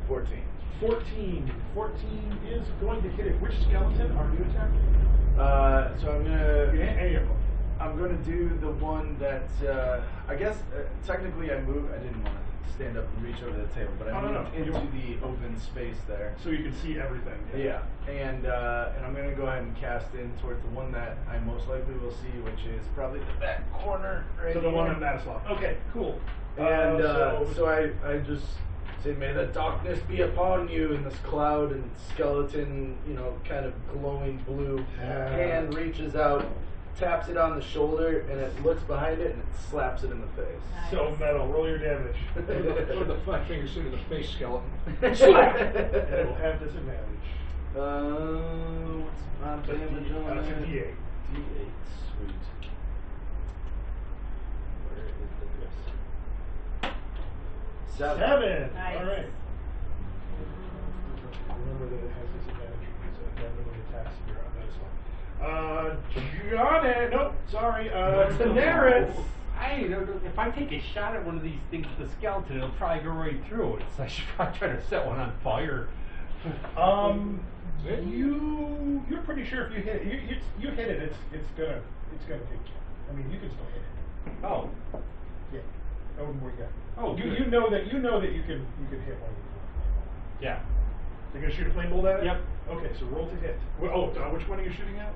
14. 14. 14 is going to hit it. Which skeleton are you attacking? So I'm gonna. Any of them. I'm gonna do the one that I guess technically I moved. I didn't want to stand up and reach over the table, but I Oh, no, moved no. into the open space there. So you can see everything. Yeah, and I'm gonna go ahead and cast in towards the one that I most likely will see, which is probably the back corner right So the one here. in that slot. Okay, cool. And so I just say, "May the darkness be upon you," in this cloud, and skeleton, kind of glowing blue hand reaches out, taps it on the shoulder, and it looks behind it and it slaps it in the face. So metal. Roll your damage. Put the 5 fingers into the face skeleton. Slap. And it will have disadvantage. What's my damage on That's a that? D8. D8, sweet. Where is the disc? 7. Nice. All right. Remember that it has disadvantage because randomly attacks if you're on this one. Johnny, nope, sorry, Daenerys. If I take a shot at one of these things with a skeleton, it'll probably go right through it. So I should probably try to set one on fire. You're pretty sure if you hit it, you hit it, it's gonna hit you. I mean, you can still hit it. Oh. Yeah. That wouldn't work out. Oh, you good. know that you can hit one of these. Yeah. You're gonna shoot a flame bolt at it? Yep. Okay, so roll to hit. Which one are you shooting at?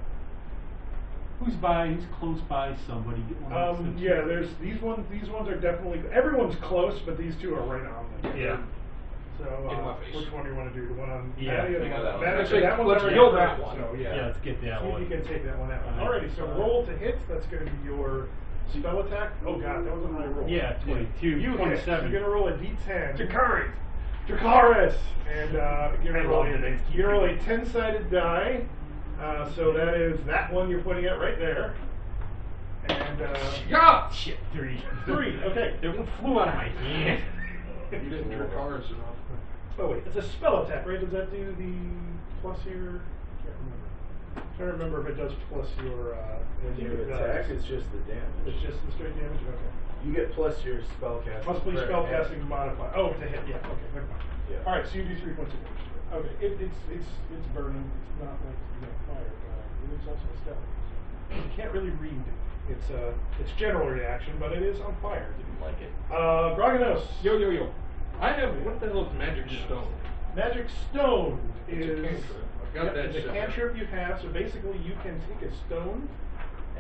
Who's close by somebody? Get one of those Yeah, there's these ones are definitely, everyone's close, but these two are right on them. Yeah. So, In my face. which one do you want to do? The one on Yeah, Maddie or the I got one that on one. Maddie? Let's So that one's let's already kill hit, that one. So, Yeah, let's get that See if one. you can take that one out. Alright. Alrighty, so roll to hit. That's going to be your Spell attack? Oh god, that was a high roll. Yeah, 22, You hit. 27. You're gonna roll a d10. Dracarys. Dracarys! And you're I gonna roll love the names. you're gonna roll a 10-sided die. So that is that one you're pointing at right there. And Yeah! Shit, 3. 3, okay. It flew out of my hand. You didn't draw cars enough. Oh wait, it's a spell attack, right? Does that do the plus your? Can't remember if it does plus your. When you attack, it's just the damage. It's just the straight damage. Okay. You get plus your spellcasting. Plus your spellcasting modifier. Oh, to hit. Yeah. Okay. Never mind. Yeah. All right. So you do 3 points of damage. Okay. It's burning. It's not like fire, but it is also a stealth. You can't really read. It's general reaction, but it is on fire. Didn't like it. Groganos. Yo. I have, what the hell is magic stone? Magic stone It's a is cantrip. I've got that it's a set. cantrip you have. So basically, you can take a stone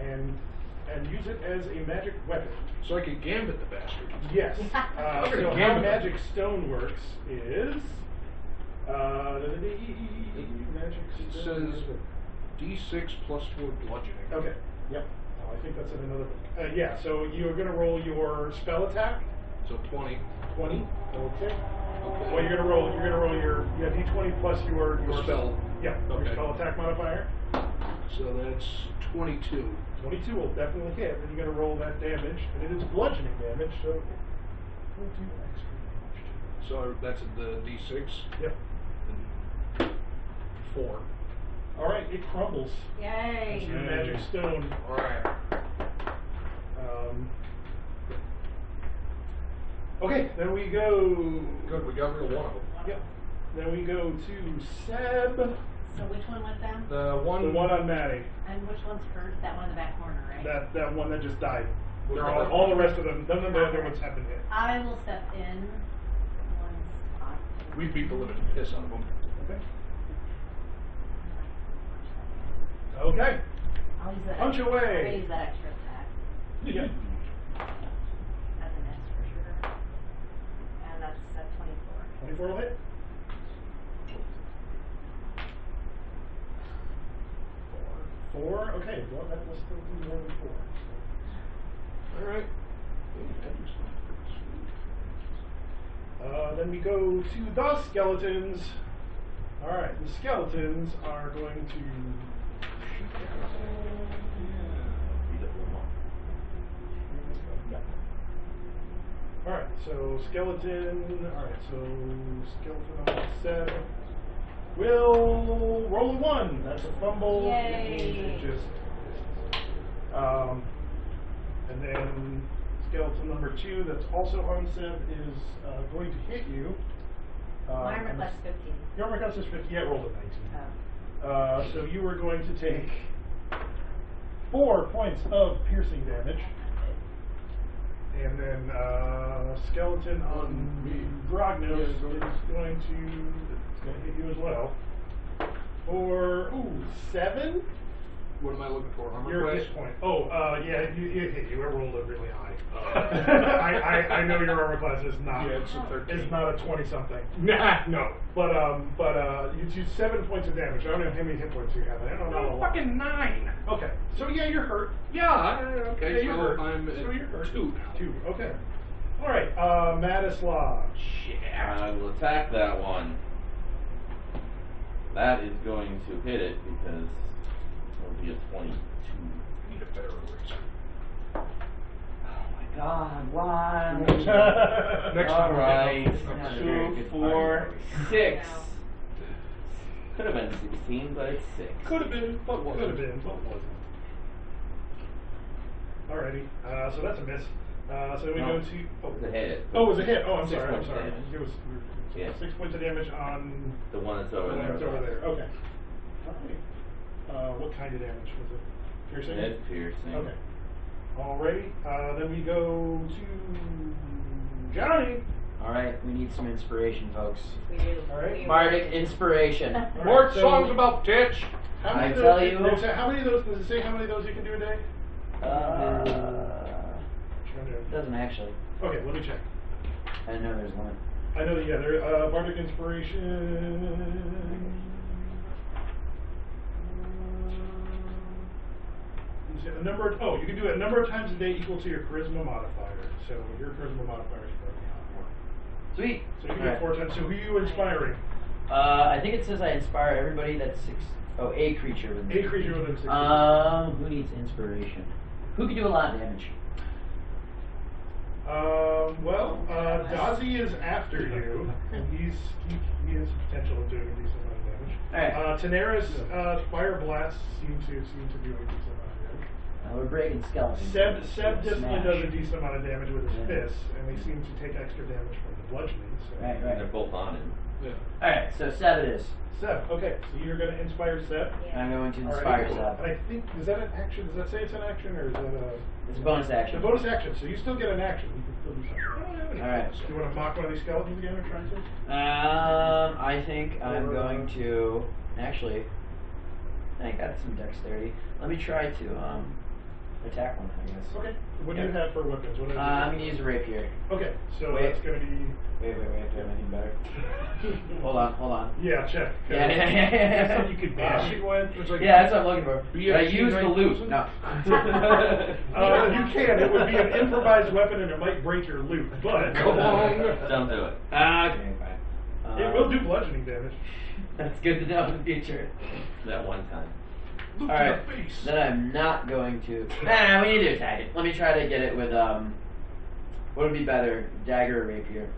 and use it as a magic weapon. So I could gambit the bastard. Yes. I'm So gonna how gambit. magic stone works is magic It stone. says D6 plus 4 bludgeoning. Okay. Yep. Oh, I think that's in another book. Yeah. So you're gonna roll your spell attack. So 20. 20. Okay. Okay. Well, you're gonna roll your d20 plus your Spell. Yeah. Your Okay. spell attack modifier. So that's 22. 22 will definitely hit. Then you're gonna roll that damage, and it is bludgeoning damage, so it will do extra damage to So that's the D6. it. Yep. 4. All right. It crumbles. Yay. It's your magic stone. Alright. Okay. Then we go. Good, we got rid of one of them. Yep. Then we go to Seb. So which one went down? The one. The one on Maddie. And which one's hurt? That one in the back corner, right? That one that just died. Was They're that- all the rest of them. None of the other ones have been hit. I will step in one spot. We beat the living piss out of them. Okay. Okay. I'll use that. Punch I'll away. use that extra attack. Yeah. That's a miss for sure. And that's 24. 24 will hit. 4. Okay. Well, that will still do more than 4. Alright. Then we go to the skeletons. Alright, the skeletons are going to shoot down. Beat up one more. Yeah. Alright, so skeleton. Alright, so skeleton on 7 will roll a 1. That's a fumble. Yay. It just. And then skeleton number 2, that's also on Seb, is going to hit you. My armor class 15. Your armor class is 50. Yeah, rolled a 19. Oh. So you are going to take 4 points of piercing damage. And then skeleton on Grognos is going to hit you as well. For 7. What am I looking for? Armor Your class? hit point. Oh, yeah, it hit you. It rolled it really high. I know your armor class is not. Yeah, it's a 13. It's not a 20-something. Nah. No, but you do 7 points of damage. I don't know how many hit points you have. I don't know. Fucking 9. Okay, so yeah, you're hurt. Yeah, okay, Yeah, you're so hurt. I'm So you're hurt. at 2 now. 2. Okay. All right, Madislav. I will attack that one. That is going to hit it because it'll be a 22. I need a better eraser. Oh my god, why? Next All time. right. Not a very 2, good 4, 6. No. Could have been 16, but it's 6. Could have been, but wasn't. Could have been, but wasn't. Alrighty, so that's a miss. So we No. go to. It was a hit. Oh, it was a hit. Oh, I'm 6 sorry. I'm points of sorry. damage. It was Yeah. 6 points of damage on The one that's over the one there. that's over there. Okay. Alright. What kind of damage was it? Piercing? It's piercing. Okay. Alrighty. Then we go to Johnny. Alright, we need some inspiration, folks. We do. All right. We Bardic inspiration. All More right, so- songs about titch. How many I of those- tell you- How many of those? Does it say how many of those you can do a day? Trying to- Doesn't actually. Okay, let me check. I know there's one. I know that, yeah, there, Bardic Inspiration. a number of, oh, you can do it a number of times a day equal to your charisma modifier. So your charisma modifier is Sweet. so you can do Alright. it 4 times. So who are you inspiring? I think it says I inspire everybody that's a creature with A creature within 6 Who needs inspiration? Who can do a lot of damage? Dazi is after you, and he has potential of doing a decent amount of damage. Alright. Tanera's fire blasts seem to do a decent amount of damage. We're breaking skeletons. Seb definitely Smash. does a decent amount of damage with his Yeah. fists, and they seem to take extra damage from the bludgeoning. So. Right, They're right. both on him. Yeah. Alright, so Seb it is. Seb, okay, so you're going to inspire Seb. I'm going to All right, inspire cool. Seb. And I think, is that an action? Does that say it's an action, or is that a... It's a bonus action. It's a bonus action, so you still get an action. You can still do something. I don't have any Alright. Do you want to mock one of these skeletons again, or try to? I think I'm going to actually. I got some dexterity. Let me try to attack one, I guess. Okay. What do you Yep. have for weapons? What I'm gonna use a rapier. Okay, so Wait. that's going to be... Wait, do I have anything better? hold on. Yeah, check. Yeah. Something you could bash it with. It's like, Yeah, that's what I'm looking for. BFG But I use the loot. 9000? No. You can. It would be an improvised weapon, and it might break your loot, but... Come on. Don't do it. Okay, fine. It will do bludgeoning damage. That's good to know in the future. That one time. Look Alright, at the face. then I'm not going to. Nah, we need to attack it. Let me try to get it with what would be better, dagger or rapier?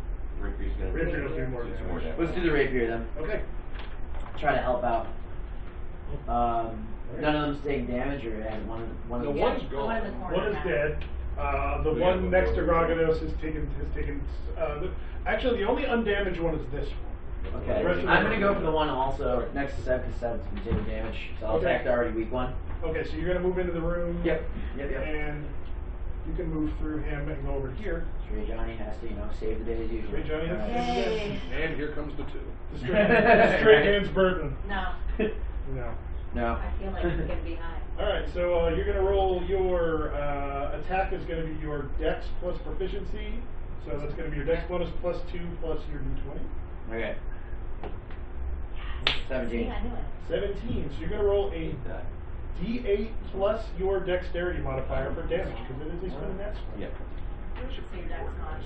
Rapier's gonna Rapier will do more some damage. more damage. Let's do the rapier then. Okay. Try to help out. None of them's taking damage, or one of The them. one's The one in the gone. corner. One is now. dead. The Yeah, one but next to the- Ragados has taken. Actually, the only undamaged one is this one. Okay, The rest of I'm them gonna are go for the one also next to Seb, because Seb's been taking damage, so I'll Okay. attack the already weak one. Okay, so you're gonna move into the room. Yep. And you can move through him and go over here. Stray Johnny has to, save the day as usual. Stray Johnny has to Alright. save the day. Yay. And here comes the two. The straight man's burden. No, No. No. I feel like it's gonna be high. Alright, so you're going to roll your attack is going to be your dex plus proficiency. So that's going to be your dex bonus plus 2 plus your d20. Okay. See, 17. I knew it. 17. So you're going to roll a That. d8 plus your dexterity modifier for damage because it is a spin net swing. Yep. So your dex on.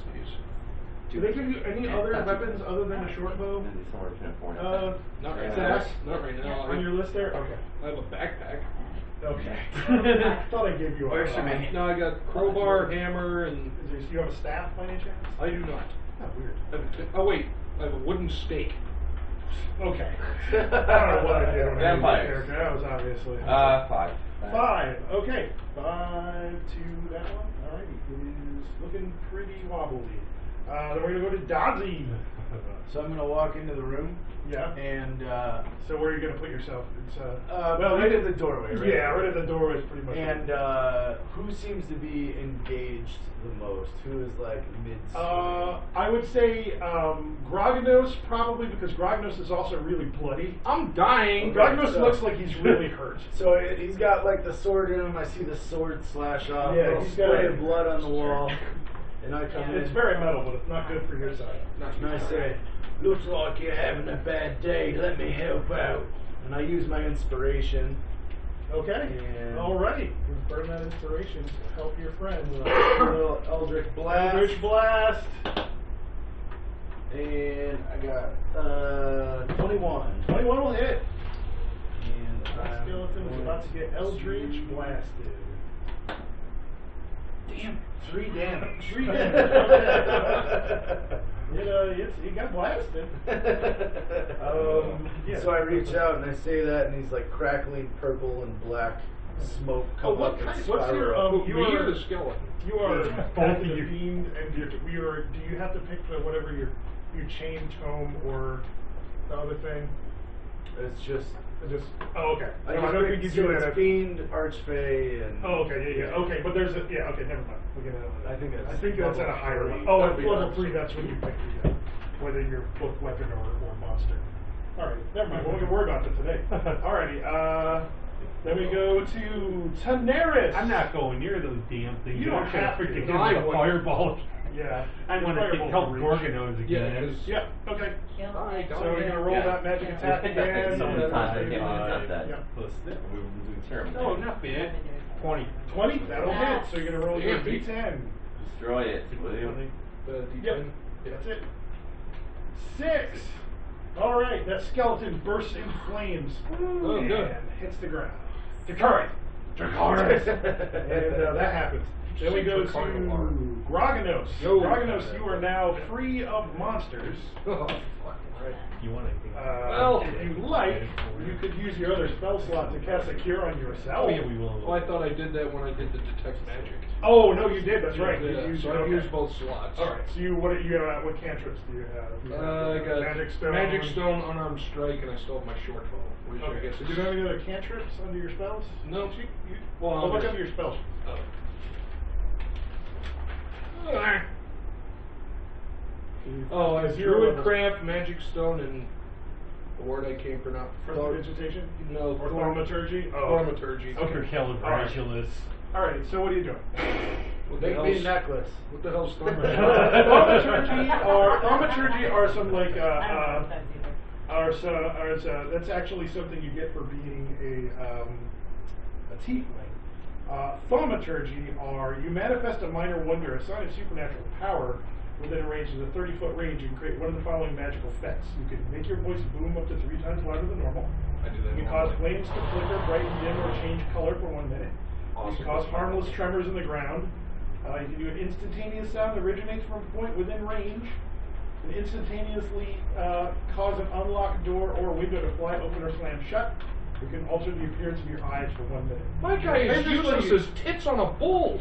Do they give you any other weapons other than a short bow? It's somewhere between 4 and 5. Not right Zach? now. Not right now. On your list there? Okay. I have a backpack. Okay. I thought I gave you a Works for me. No, I got crowbar, hammer, and You have a staff by any chance? I do not. Oh, weird. Oh wait, I have a wooden stake. Okay. I don't know what I did when I made that Vampires. character. That was obviously. 5. 5. Okay. 5 to that one. Alrighty. It is looking pretty wobbly. Then we're going to go to Dodzy. So I'm gonna walk into the room Yeah. and So where are you going to put yourself? It's right at the doorway, right? Yeah, right at the doorway is pretty much. And who seems to be engaged the most? Who is like mid? I would say Groganos probably because Groganos is also really bloody. I'm dying. Groganos looks like he's really hurt. So he's got like the sword in him. I see the sword slash off. Yeah, little he's got spray a- of blood on the wall. And I come It's in. very metal, but it's not good for your side. And I say, looks like you're having a bad day. Let me help out. And I use my inspiration. Okay. And- Alrighty. You burn that inspiration to help your friend. A little Eldritch Blast. Eldritch Blast. And I got 21. 21 will hit. And That skeleton is about to get Eldritch Blasted. Damn. 3 damage. 3 damage. It got blasted. Yeah. So I reach out and I say that, and he's like crackling purple and black smoke Oh, come what up and kind? What's your spiral. you Me are or the skeleton? you are Both both of the you. fiend and do you have to pick whatever your chain tome or the other thing? It's just Just okay. I No, I don't think you do it's that. fiend, archfey, and Oh, okay, yeah. Okay, but there's okay, never mind. We'll get into that. I think I think that's at a level higher 3. level. Oh, That'd at be level awesome. 3, that's when you pick whether you're both weapon or monster. Alright, never mind. We won't worry about it today. Alrighty, then we go to Taneris. I'm not going near those damn things. You don't I'm gonna have to. freaking hit I with a would. fireball. Yeah. I want to Fireball help reach. Gorgonos Yeah, again. 'cause- Yeah, okay. Kill Alright, it. don't So you're gonna roll Yeah. that magic attack again. Sometimes I can't believe it's not that. Yeah. We're doing terrible. Oh, not bad. 20. 20? That'll Yes. hit. So you're going to roll your Yeah, beat. D10. Destroy it, will you? The D10. Yep. That's it. 6. All right. That skeleton bursts into flames. Oh, and good. hits the ground. Dracarys. Dracarys. And that happens. Then we go to Groganos. Yo. Groganos, you are now free of monsters. Oh, fucking right. You want anything? Well, if you like, you could use your other spell slot to cast a cure on yourself. Oh, yeah, we will. Well, I thought I did that when I did the detect magic. Oh, no, you did. That's right. Yeah, You used, so I okay. used both slots. All right. So what cantrips do you have? You I have got Magic Stone. Unarmed Strike, and I still have my short bow, which I Okay. guess So is... do you have any other cantrips under your spells? No. Well, I'll look just- under your spells. Oh. Oh, I have Druidcraft, Magic Stone, and a word I can't pronounce. Prestidigitation? No, Or thaumaturgy? Thaumaturgy. Okay. Supercalifragilistic. All right. So what are you doing? What the Make me a hell's necklace. What the hell's thaumaturgy? Thaumaturgy are some like that's actually something you get for being a tiefling. Thaumaturgy are you manifest a minor wonder, a sign of supernatural power within a range of the 30-foot range. You can create one of the following magical effects. You can make your voice boom up to 3 times louder than normal. I do that You can cause normally. flames to flicker, brighten, dim, or change color for 1 minute. You Awesome. can cause harmless tremors in the ground. You can do an instantaneous sound that originates from a point within range. And instantaneously cause an unlocked door or window to fly open or slam shut. You can alter the appearance of your eyes for 1 minute. My guy is Basically, useless as tits on a bull.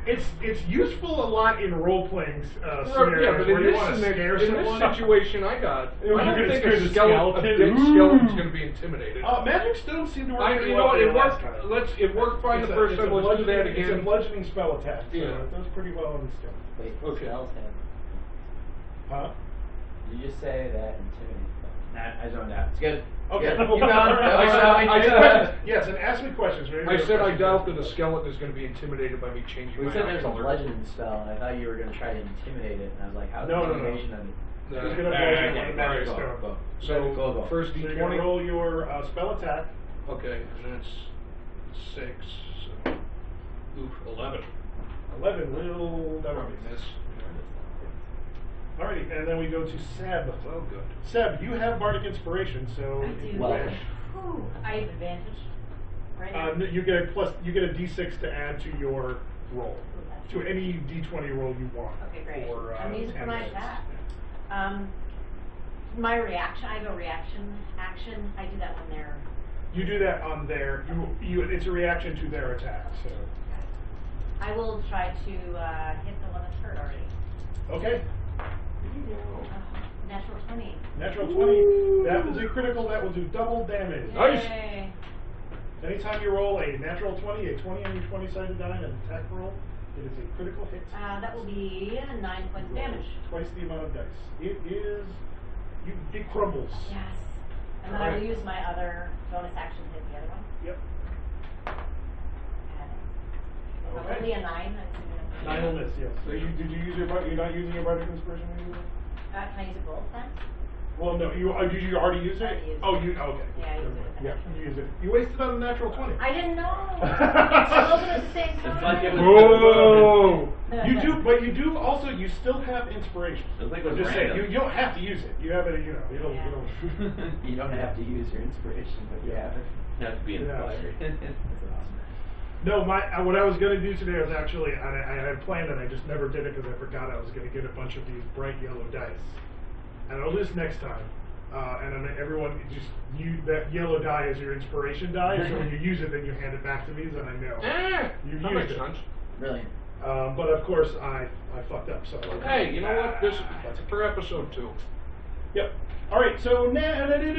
It's useful a lot in role-playing Yeah, scenarios but where in you this, want to scare in someone. this situation I got, You're I don't gonna think scare a the skeleton, a dead skeleton. skeleton's going to be intimidated. Magic stones seem to work I, pretty you well know, for it you last worked. time. It worked fine the first time. Let's do that It's a again. bludgeoning spell attack, so Yeah. it does pretty well on the stone. Wait, Okay. spells have. Huh? Did you just say that intimidate? Nah, I zoned out. It's good. Okay. Good. Keep going. I said- Yes, and ask me questions. Maybe I those said I questions doubt are- that a skeleton is going to be intimidated by me changing We my said eye there's a color. bludgeoning spell, and I thought you were going to try to intimidate it, and I was like, how's No. intimidation on No. He's gonna Ah, bludgeon yeah, one magic go, stone. go. So Go. first So you're going D20. to roll your spell attack. Okay, and that's 6. So, 11. 11 will Probably miss. Alrighty, and then we go to Seb. Oh, good. Seb, you have bardic inspiration, so I if do. you Well. wish, Whew, I have advantage. Right now. you get a plus. You get a D6 to add to your roll, to any D20 roll you want. Okay, great. For, I'm using for my 10 attack. My reaction, I have a reaction action. I do that when they're. You do that on their. It's a reaction to their attack. So. I will try to hit the one that's hurt already. Okay. Natural 20. Natural 20. That is a critical. That will do double damage. Nice. Yay. Anytime you roll a natural 20, a 20 on your 20-sided die, and an attack roll, it is a critical hit. That will be 9 points of damage. Twice the amount of dice. It is. It crumbles. Yes. And then I will use my other bonus action to hit the other one. Yep. And only a 9. I'm assuming that's 9 will miss, yes. So did you use your you're not using your bardic inspiration anymore? can I use it both then? Well, no. Did you already use it? Already used Oh, it. you okay? Yeah, I used it. Yeah, you used it. You wasted on a natural 20. I didn't know. I rolled it at the same time. It's like it was. Whoa! You do, but you do also. You still have inspiration. It's like it was Just saying, random. you don't have to use it. You have it. You know. You don't. Yeah. You don't. You don't have to use your inspiration, but you have it. You have to be inspired. That's awesome. No, what I was going to do today was actually, I had planned it, I just never did it because I forgot I was going to get a bunch of these bright yellow dice. And I'll do this next time. And then everyone just that yellow die is your inspiration die, so when you use it, then you hand it back to me, then I know you That used makes it. sense. Brilliant. But of course, I fucked up. So Hey, you know what? This for episode 2. Yep. All right. So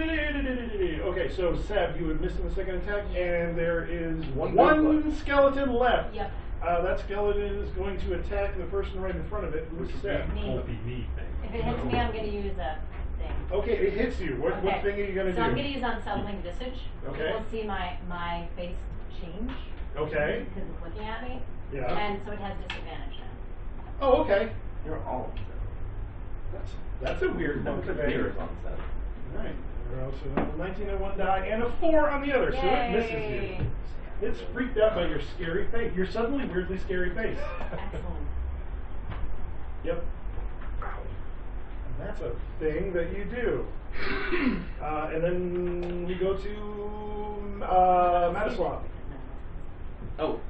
okay. So Seb, you would miss in the second attack, and there is One one skeleton left. Yep. That skeleton is going to attack the person right in front of it, who's Seb. Won't be me. If it hits me, I'm going to use a thing. Okay, it hits you. What thing are you going to So do? I'm going to use unsettling visage. Okay. You'll see my face change. Okay. Because it's looking at me. Yeah. And so it has disadvantage then. Oh, okay. You're all. That's a weird one today. Mirrors on set. All right. So 19 on one die and a 4 on the other, so it misses Yay. you. It's freaked out by your scary face. Your suddenly weirdly scary face. Excellent. Yep. And that's a thing that you do. And then we go to Madiswan. Oh,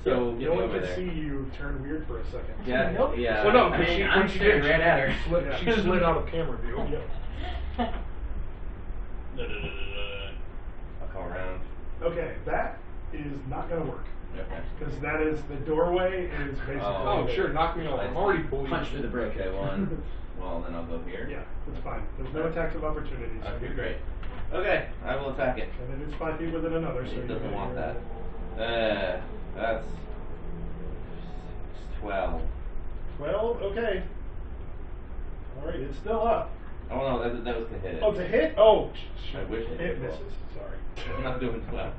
so No get me one over can there. see you turn weird for a second. Yeah, yeah. Well, no, I because mean, she, I'm when she staring did, right at her. she slid out of camera view. Yep. I'll come around. Okay, that is not going to work. Okay. Because that is, the doorway is basically. Oh, sure, knock me off. I'm already bullied. Punch through the brick. Okay, one. Well, then I'll go here. Yeah, that's fine. There's no attacks of opportunity. So Okay, you're great. Okay, I will attack it. And then it's 5 feet within another, so It doesn't you're- want that. That's 12. 12, okay. Alright, it's still up. Oh no, that was to hit it. Oh, to hit? Oh, I wish it it hit misses. Sorry. I'm not doing 12.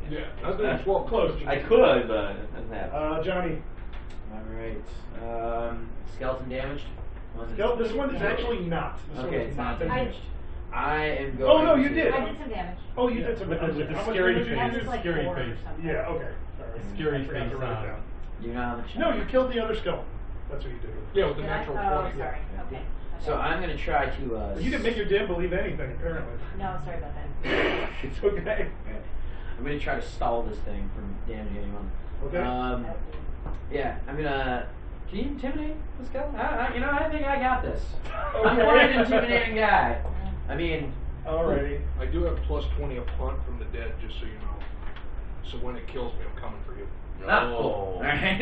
Yeah, I was doing 12 Close. I could, but it doesn't happen. Johnny. Alright. Skeleton damaged? This one is actually not. This one Okay, is it's not been damaged. I am going Oh, no, you to- did. I did some damage. Oh, you did some With the How much scary damage did you face. That was do? like Scary 4 or face. something. Yeah, okay. Sorry. Scary I forgot to face write it on. down. You know how much? No, you killed the other skeleton. That's what you did. Yeah, with the Did I? natural Oh, 20. sorry. Okay. So I'm going to try to. You didn't make your dad believe anything, apparently. No, sorry about that. It's okay. I'm going to try to stall this thing from damaging anyone. Okay. Yeah, I'm gonna. Can you intimidate this guy? I think I got this. I'm Okay. quite an intimidating guy. I mean, Alrighty. I do have plus 20 a punt from the dead, just so you know. So when it kills me, I'm coming for you. not cool. Alright.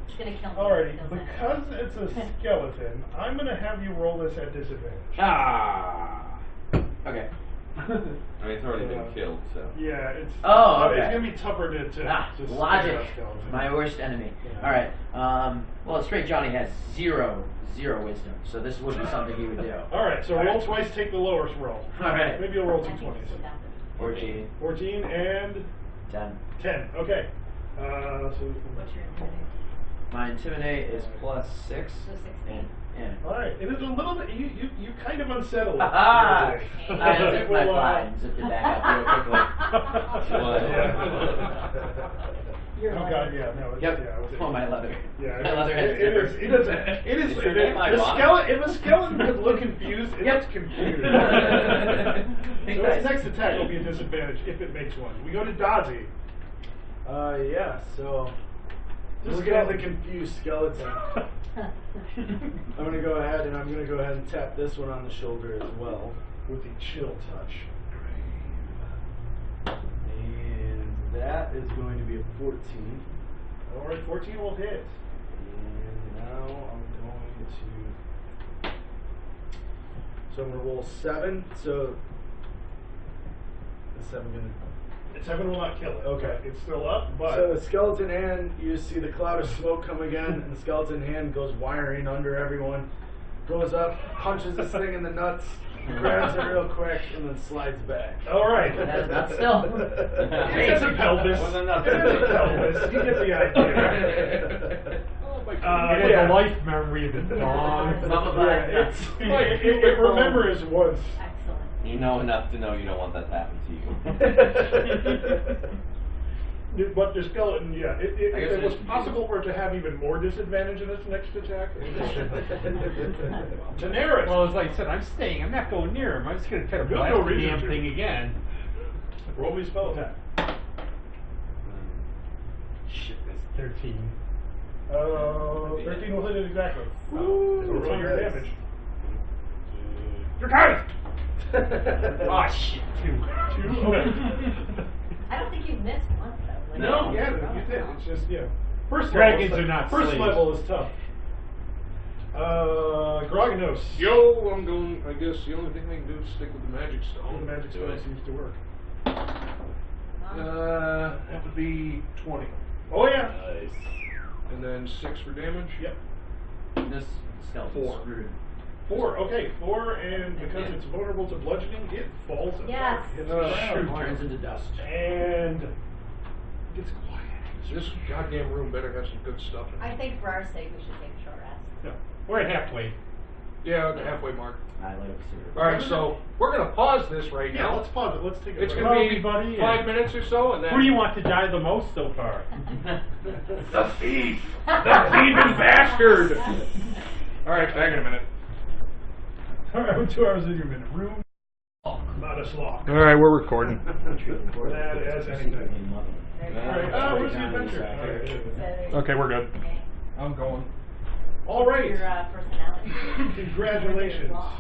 It's gonna kill me. Alrighty. Doesn't it? Because it's a skeleton, I'm going to have you roll this at disadvantage. Ah. Okay. I mean, it's already been killed, so. Yeah, it's. Oh, okay. It's going to be tougher to scare Logic. a skeleton. My worst enemy. Yeah. Alright. Well, straight Johnny has zero wisdom, so this would be something he would do. Alright, so roll twice, take the lowest roll. Alright. Maybe you'll roll I two think 20s. we got this. 14, 14 and 10. 10. Okay. So What's your intimidation? My intimidate is plus 6. So 16. And, yeah. all right. It is a little bit. You kind of unsettle it. Ah! the other day. I unzipped my fly and zipped it back up real quickly. Your Oh letter. God, yeah, no. It's, Yep. Yeah, it was, Oh, my leather. Yeah, My leather has it is. zippers. It is. It is. Sure, that's my The boss. skeleton. If a skeleton could look confused, it Yep. looks confused. Think So nice. its next attack will be a disadvantage if it makes one. We go to Dodzy. Yeah, so looking at the confused skeleton, I'm gonna go ahead and tap this one on the shoulder as well. With the chill touch. And that is going to be a 14. All right, 14 will hit. And now I'm going to. So I'm gonna roll 7. So is 7 gonna? 7 will not kill it. Okay. It's still up, but So the skeleton hand, you see the cloud of smoke come again, and the skeleton hand goes wiring under everyone, goes up, punches this thing in the nuts, grabs it real quick, and then slides back. all right. That's not still. It is a pelvis. Well, then It is a pelvis. You get the idea. Oh my It God. was Yeah. a life memory of the song. Yeah, it's like it remembers once. Excellent. You know enough to know you don't want that to happen to you. But the skeleton, yeah, I if guess it was it's- possible for it to have even more disadvantage in its next attack. Daenerys. Well, as I said, I'm staying. I'm not going near him. I'm just going to try to You have blast no the reason damn to. thing again. Roll me spell attack. Shit, that's 13. 13 will hit it exactly. Ooh, So roll your nice. damage. You're tight! Oh, shit, 2. 2. Okay. I don't think you've missed once though. Like, No, yeah, oh, you did. no. It's just, yeah. First Dragons level is are not First slaves. level is tough. Groganos. Yo, I'm going. I guess the only thing I can do is stick with the magic The stone. magic Do stone it. seems to work. That would be 20, Oh, yeah. Nice. and then 6 for damage. Yep. This skeleton's 4. screwed. 4. Okay, 4, and because it's vulnerable to bludgeoning, it falls apart. Yes. Hits the ground. Turns into dust. And gets quiet. This goddamn room better have some good stuff in it. I think for our sake we should take a short rest. No. We're at halfway. Yeah, the halfway mark. I like cereal. All right, so we're gonna pause this right Yeah, now. let's pause it. Let's take a It's break. gonna be Everybody, 5 minutes or so, and then. Who do you want to die the most so far? The thief! The thieving bastard! All right, back in a minute. Alright, 2 hours in your minute. Room. Not a slog. All right, we're recording. That as anything. Alright, where's the Down adventure? inside Alright, here. it is. Okay, we're good. Okay. I'm going. Alright, Your personality. congratulations. Law.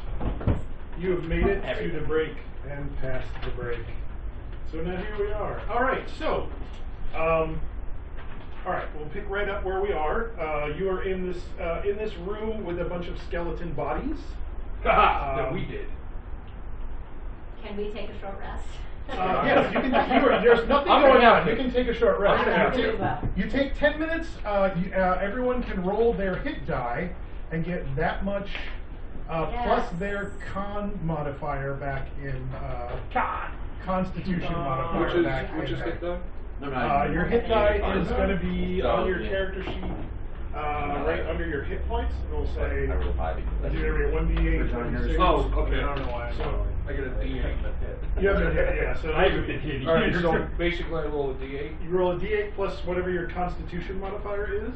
You have made it to the break and past the break. So now here we are. Alright, so, alright, we'll pick right up where we are. You are in this room with a bunch of skeleton bodies. That we did. Can we take a short rest? Yes, you can. There's nothing I'm going gonna have on. to. You can take a short rest. I'm gonna have to. Really well. You take 10 minutes. Everyone can roll their hit die and get that much plus Yes. their con modifier back in Constitution modifier back. Which is hit done? Your hit die Okay. is going to be Oh, on your yeah. character sheet, right under your hit points. It'll say I rolled 5 because it's either 1d8 or 1d6. Oh, okay. I don't know why I'm So, rolling. I get a D8. you have a hit, yeah. So I haven't been hitting All right, you. so basically I roll a D8. you roll a d8 plus whatever your Constitution modifier is.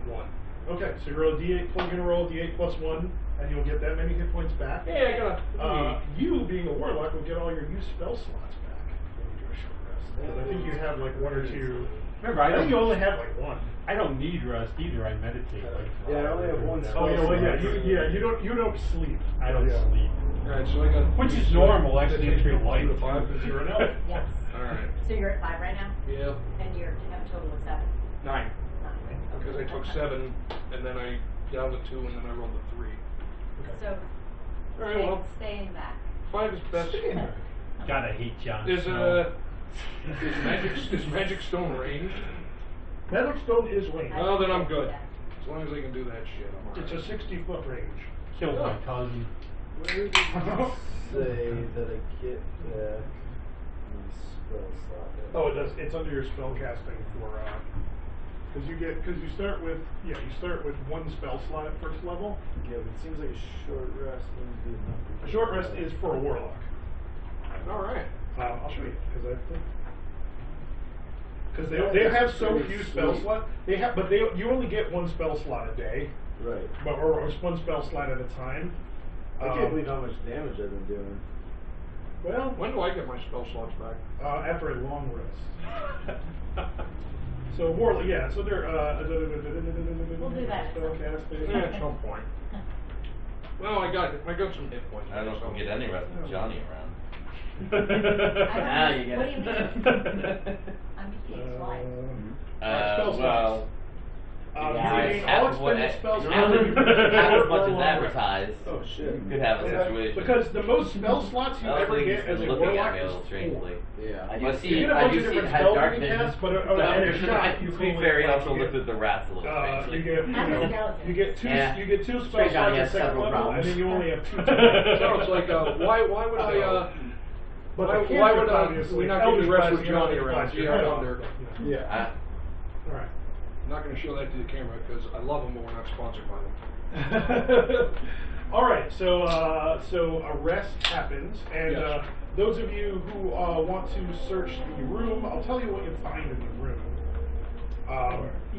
1. Okay, so you roll a d8, you're gonna roll a d8 plus 1, and you'll get that many hit points back. Yeah, I got a You, being a warlock, will get all your used spell slots back when you do a short rest. Because I think you have like 1 or 2. Remember, I think you only have like 1. I don't need rest either. I meditate. Like, Yeah, I only have one Oh yeah, well yeah, slot. you don't sleep. I don't Yeah. sleep. All right, so I got. Which is normal, actually, if you're white. 2 to 5. Because you're an elf. Yes. All right. So you're at 5 right now? Yeah. And you have a total of 7? 9. 9. Because I took 7, and then I down to 2, and then I rolled a 3. So All right, well, staying back. 5 is best. Gotta hate Jon Is Snow. is magic stone ranged? Metal stone is range. Well, then I'm good. As long as I can do that shit, I'm It's alright. a 60-foot range. Killed my cousin. Where did it say that I get back the spell slot? Oh, it does. It's under your spell casting for because you start with 1 spell slot at first level. Yeah, but it seems like a short rest wouldn't be enough. A short rest is for a warlock. All right. I'll show you because they have so pretty few spell sweet. slots. You only get 1 spell slot a day, Right. or 1 spell slot at a time. I can't believe how much damage I've been doing. Well, When do I get my spell slots back? after a long rest. So warlock, yeah. So they're We'll do that. spell casting. Yeah, at some point. Well, I got some hit points. I don't know if we'll get any rest with Johnny around. Now you get What it. do you mean? I'm confused. Why? Spell slots. Well, Meaning half all of what expended spell slots. half as much as Long rest. advertised. Oh shit. Could have a Yeah, situation. because the most spell slots you I ever think get he's as a been looking warlock at me a is little 4. strangely. Yeah. I But do You see get a I bunch do of see it different has spells dark you can vision. cast, but To every shot you be pull fair, it, he like, also you looked get, at the rats a little strangely. you get you get 2 Yeah. you get 2 spell Straight Johnny slots has at 2nd several level, and problems. then you only have 2. So it's like, why would I, But why the would cantrips, we obviously, not give Eldritch the rest Blast, with you're not Johnny gonna around? blast Yeah, your head I off. wonder. Yeah. All right. I'm not going to show that to the camera because I love them, but we're not sponsored by them. All right, so a rest happens, and Yes. those of you who want to search the room, I'll tell you what you find in the room.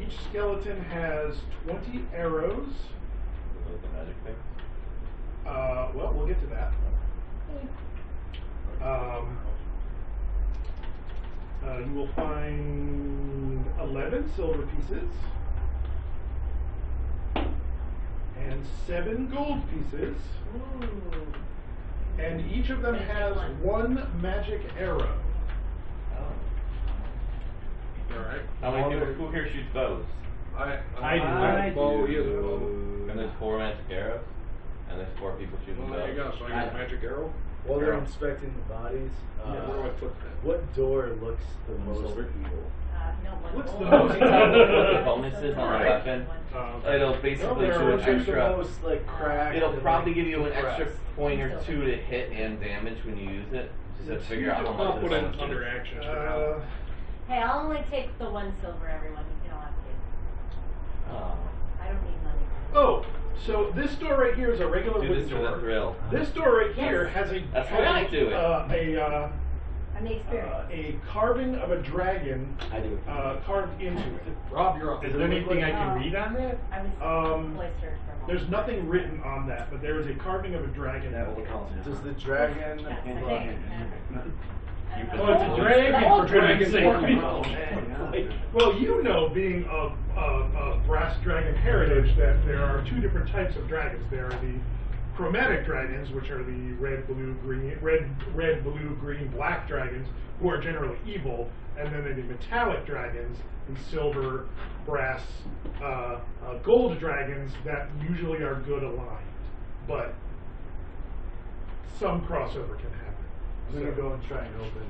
Each skeleton has 20 arrows. With the magic thing. Well, we'll get to that. You will find 11 silver pieces and 7 gold pieces, and each of them has 1 magic arrow. All right. How many people who here shoots bows? I do. have a bow. He has a bow. And there's 4 magic arrows. And there's 4 people shooting Well, there you go. bows. So I got a magic arrow. While they're inspecting the bodies, Where do I put that? what door looks the most Silver. evil? No, one What's gold. the most- What the bonuses on the Right. weapon? It'll basically No, show they're an Which is the extra. most like cracked? It'll and, probably like, give you an extra depressed? point or 2 to hit and damage when you use it. Just to figure out how I'll much put the it bonus under is. actions for now. Hey, I'll only take the 1 silver, everyone. You don't have to. Oh. I don't need money. Oh, So this door right here is a regular Do wooden this for the door. thrill. This door right Yes. here has a That's why I do it. I'm the experience. a carving of a dragon I do. carved into it. Rob, you're up. Is there anything I can Oh. read on that? I was cloistered for a moment. There's nothing written on that, but there is a carving of a dragon. Does the dragon? Yes, I think. Oh, it's a dragon, Oh, for goodness sake. Oh, man. Well, you know, being of brass dragon heritage, that there are two different types of dragons. There are the chromatic dragons, which are the red, blue, green, black dragons, who are generally evil, and then there are the metallic dragons, the silver, brass, gold dragons that usually are good aligned, but some crossover can happen. I'm gonna go and try and open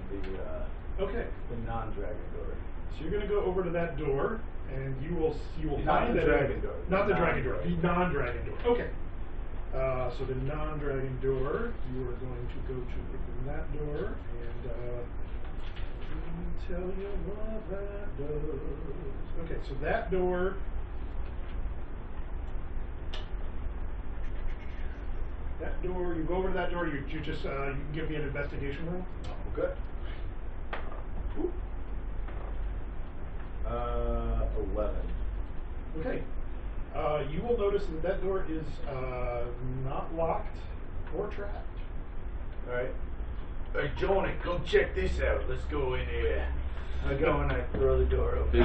Okay. the non-dragon door. So you're going to go over to that door, and you will Not find the that dragon door. Not the dragon door. Non-dragon. The non-dragon door. Okay. So the non-dragon door, you are going to go to open that door, and let me tell you what that does. Okay, so that door. That door. You go over to that door. You just you can give me an investigation roll. Okay. Ooh. 11. Okay. You will notice that that door is not locked or trapped. Alright. Hey, Johnny, come check this out. Let's go in here. I go and I throw the door open.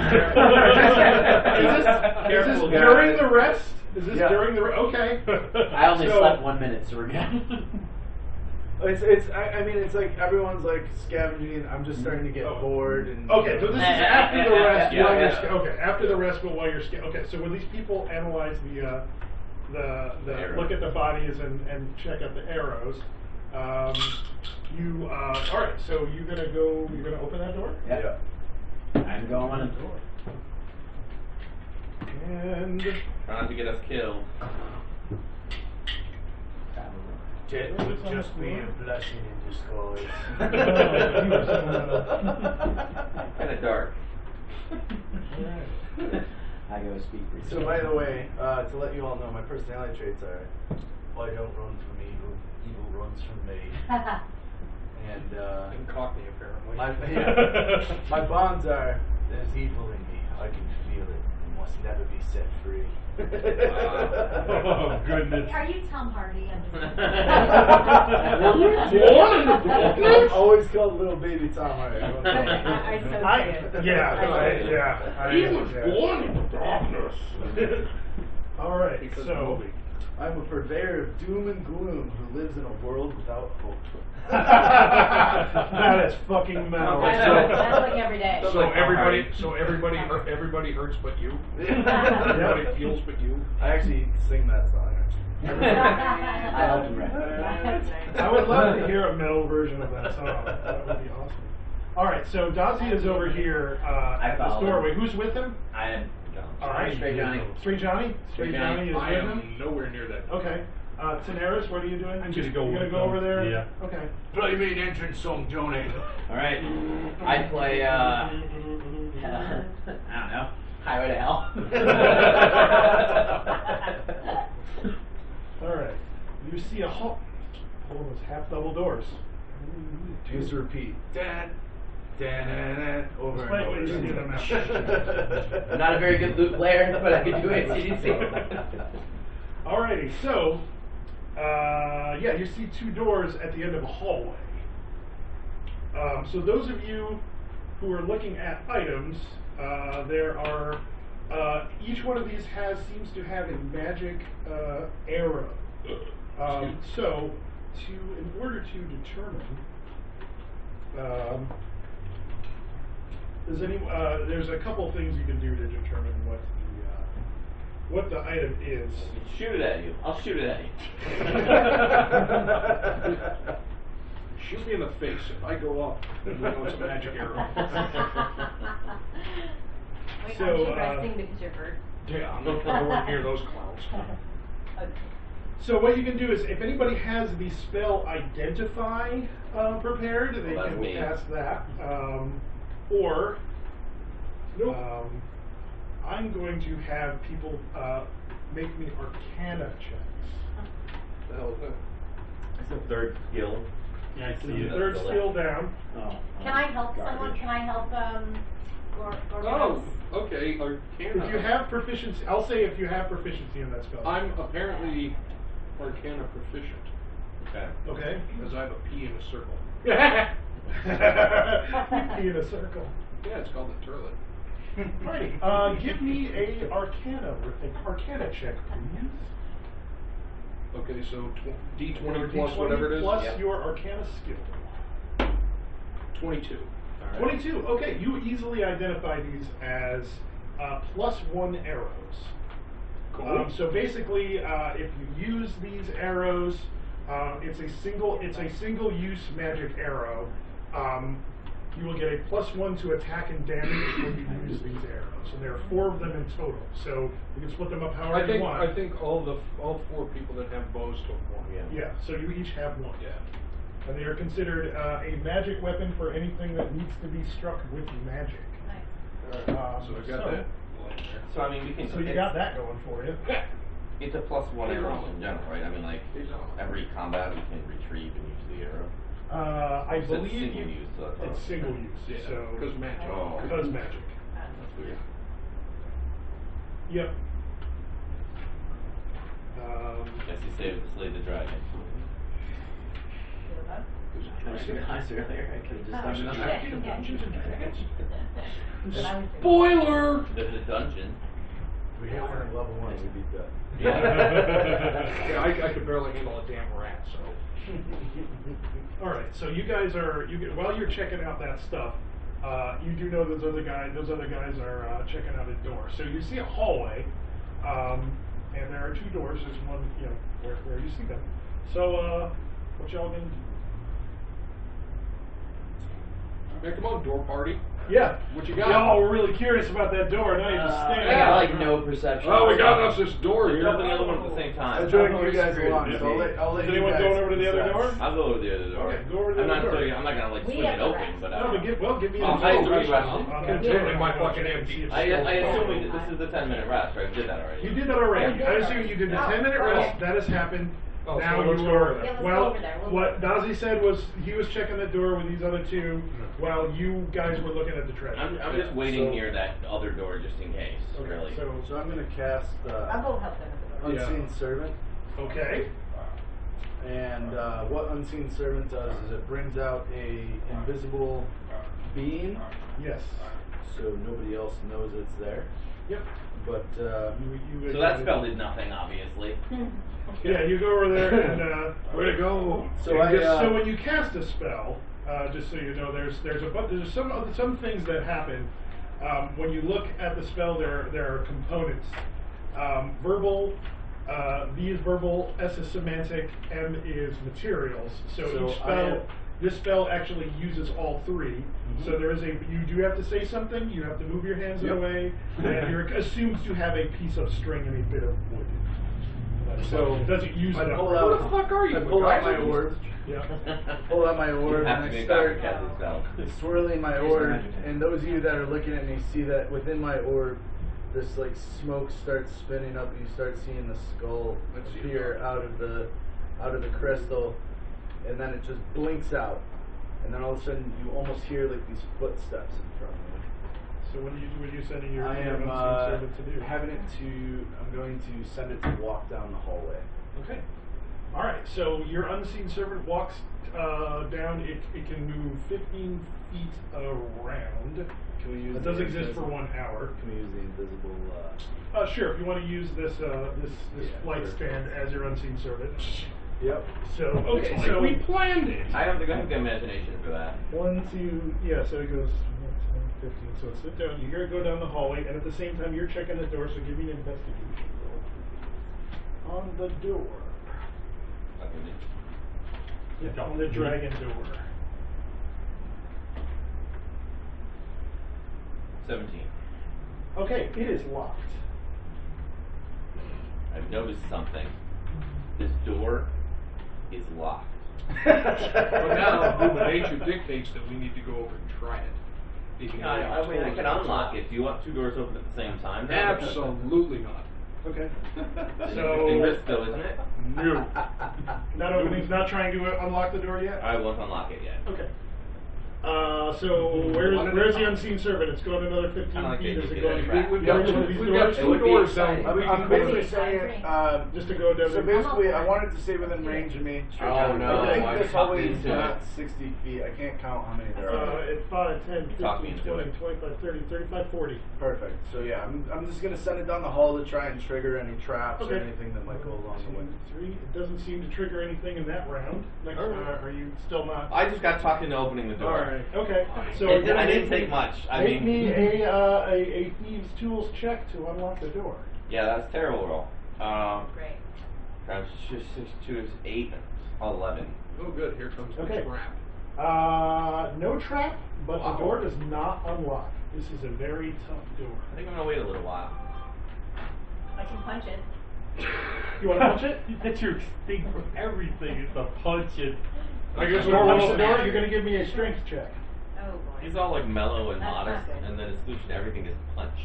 Is this during the rest? Is this Yeah. during the okay? I only So- slept 1 minute, so we're good. I mean, it's like everyone's like scavenging. I'm just starting to get bored and. Okay, so this is after the rest. Yeah, while you're yeah. okay, after the rest, but while you're okay. So when these people analyze the arrow. look at the bodies and check out the arrows, you all right. So you're gonna open that door. Yep. I'm going. And Try not to get us killed. It would just be a blessing in disguise. Kind of dark. I go speak for So by the way, to let you all know, my personality traits are I don't run from evil, evil runs from me. and In Cockney, apparently. my bonds are There's evil in me. I can feel it. It must never be set free. Oh, goodness. Are you Tom Hardy? I'm I'm always called little baby Tom Hardy. I so see it. He was born in the darkness. All right, Because so movie. I'm a purveyor of doom and gloom who lives in a world without hope. that is fucking metal. That's like every day. So everybody hurts but you. Everybody feels but you. I actually sing that song. I helped him write. I would love to hear a metal version of that song. That would be awesome. All right, so Dazzy is over here at the followed doorway. him. Who's with him? I am. All right. Straight Johnny. Straight Johnny? Straight Johnny is I with am him? nowhere near that. Okay. Tenaris, what are you doing? I'm Just- gonna go You gonna with go them. over there? Yeah. Okay. Play me an entrance song, Johnny. Alright. I play, I don't know. Highway to Hell. All right. You see a hall. Oh, it's half double doors. Just repeat. Dan, dan, dan, dan, over Despite and what you see them over. I'm not a very good loot player, but I can do ACDC. Alrighty, so yeah, you see two doors at the end of a hallway. So those of you who are looking at items, there are each one of these seems to have a magic arrow. So in order to determine, there's a couple things you can do to determine what the item is. Shoot it at you. I'll shoot it at you. Shoot me in the face. If I go up, you know it's a magic arrow. Wait, So, aren't you resting because you're hurt? Yeah, I'm nowhere near those clowns. Okay. So what you can do is, if anybody has the spell Identify prepared, they Well, that's can me. cast that. Or, I'm going to have people make me Arcana checks. The hell is that? It's a third skill. Yeah, I see The it. third skill down. Oh, Can I help someone? Can I help, Oh, okay, Arcana. If you have proficiency, I'll say if you have proficiency in that spell. I'm apparently Arcana proficient, Okay. Okay. because I have a P in a circle. Be in a circle. Yeah, it's called the turlet. Alrighty. Give me a Arcana check, please. Okay, so D20 Your plus D20 whatever it is. plus Yep. your Arcana skill. 22. Alright. 22. Okay, you easily identify these as +1 arrows. Cool. So basically, if you use these arrows, it's a single use magic arrow. You will get a +1 to attack and damage when you use these arrows. And there are 4 of them in total. So you can split them up however you want. I think all 4 people that have bows took one. Yeah. So you each have 1. Yeah. And they are considered a magic weapon for anything that needs to be struck with magic. Nice. So I got that. So I mean, we can. So you got that going for you. It's a +1 arrow in general, right? I mean, like every combat we can retrieve and use the arrow. I It's believe single you, use, so I thought- it's single use. Yeah, So because magic. Oh. because magic. That's weird. Yep. Guess you saved to slay the dragon. I was realized earlier I could have just done that. Dungeons and Dragons. Spoiler! Spoiler! There's a dungeon. We hit one at level 1, we beat that. Yeah, I could barely handle a damn rat, so. All right. So you guys are while you're checking out that stuff, you do know those other guys are checking out a door. So you see a hallway, and there are 2 doors. There's one, where you see them. So what y'all gonna do? Man, come on, door party. Yeah. What you got? Y'all were really curious about that door. Now you're just I standing. got like no perception. Oh, we got us this door here. Jump in the other one at the same time. I joined you guys along, so I'll let Is you anyone guys going over to the other decide. door? I'll go over to the other door. Okay, go over to the I'm other not door. I'm not gonna like We swing have it the open, rest. but No, but give me I'll an take roll. 3 rounds. On the Certainly door. my fucking empty. I assume we did, this is the 10-minute rest, right? We did that already. You did that already. Oh, I assume you did the oh, 10-minute oh. rest. That has happened. Oh, Now so let's you go over are. there. Yeah, let's go Well, over there. We'll what go. Dazzy said was he was checking the door with these other 2, while you guys were looking at the treasure. I'm just waiting So- near that other door just in case, Okay, really. So I'm going to cast I'll go help them at the door. Unseen Servant. Okay. And what Unseen Servant does is it brings out a invisible being, Yes. so nobody else knows it's there. Yep. But You So that spell did nothing, obviously. Yeah, you go over there and Way to go. So I, so when you cast a spell, just so you know, there's some things that happen when you look at the spell. There are components. Verbal. V is verbal. S is semantic. M is materials. So each spell. This spell actually uses all 3. So there is you do have to say something. You have to move your hands in a way, and you're assumed to have a piece of string and a bit of wood. So it doesn't use it. pull Where out, the fuck are you? I pull out my MacGyver? orb. Yeah. Pull out my You orb have and to be I a start copycat spell. swirling my Here's orb. the magic. And those of you that are looking at me see that within my orb, this like smoke starts spinning up, and you start seeing the skull appear out of the crystal, and then it just blinks out, and then all of a sudden you almost hear like these footsteps in front of you. So what are you sending your I am unseen servant to do? I'm going to send it to walk down the hallway. Okay. All right. So your unseen servant walks down. It can move 15 feet around. Can we use It does exist for 1 hour. Can we use the invisible? Sure. If you want to use this Yeah, flight sure. stand as your unseen servant. Yep. So okay. It's like So we planned it. I don't think I have the imagination for that. 1, 2, yeah. So it goes 10, 15. So it's sit down. You hear it go down the hallway, and at the same time you're checking the door. So give me an investigation roll on the door. Yeah, on the dragon door. 17. Okay, it is locked. I've noticed something. This door is locked. But now human nature dictates that we need to go over and try it. If you know I how mean, I to can close it. unlock it. Do you want 2 doors open at the same time? Absolutely not. Okay. Interesting So risk though, isn't it? no. Not opening. Not trying to unlock the door yet. I won't unlock it yet. Okay. So where's the unseen servant? It's going another 15 Kinda like feet. they Is did it going that to trap. We've go got into two, one of these we've got doors? It two would be doors exciting. down. I'm basically saying, Just to go down. so basically, I wanted to stay within range of me. Oh, no, I think why this you talk me hallway is into not it? 60 feet. I can't count how many there are. It's 5, 10, Talk me 15, into 20, it. 25, 30, 35, 40. Perfect. So yeah, I'm just gonna send it down the hall to try and trigger any traps or Okay. anything that might go along the way. 3. It doesn't seem to trigger anything in that round. Next, are you still not? I just got talked into opening the door. Alright, okay. So I didn't take much. I Make mean, me a thieves' tools check to unlock the door. yeah, that's a terrible roll. Great. Times 2 is 8, 11. Oh, good. Here comes the Okay. trap. No trap, but Wow. the door does not unlock. This is a very tough door. I think I'm gonna wait a little while. I can punch it. You want to punch it? That's your instinct for everything is to punch it. I guess You we're want to punch all the door? You're going to give me a strength check. Oh boy. He's all like mellow and That's modest, not good. and then his solution to everything is punch.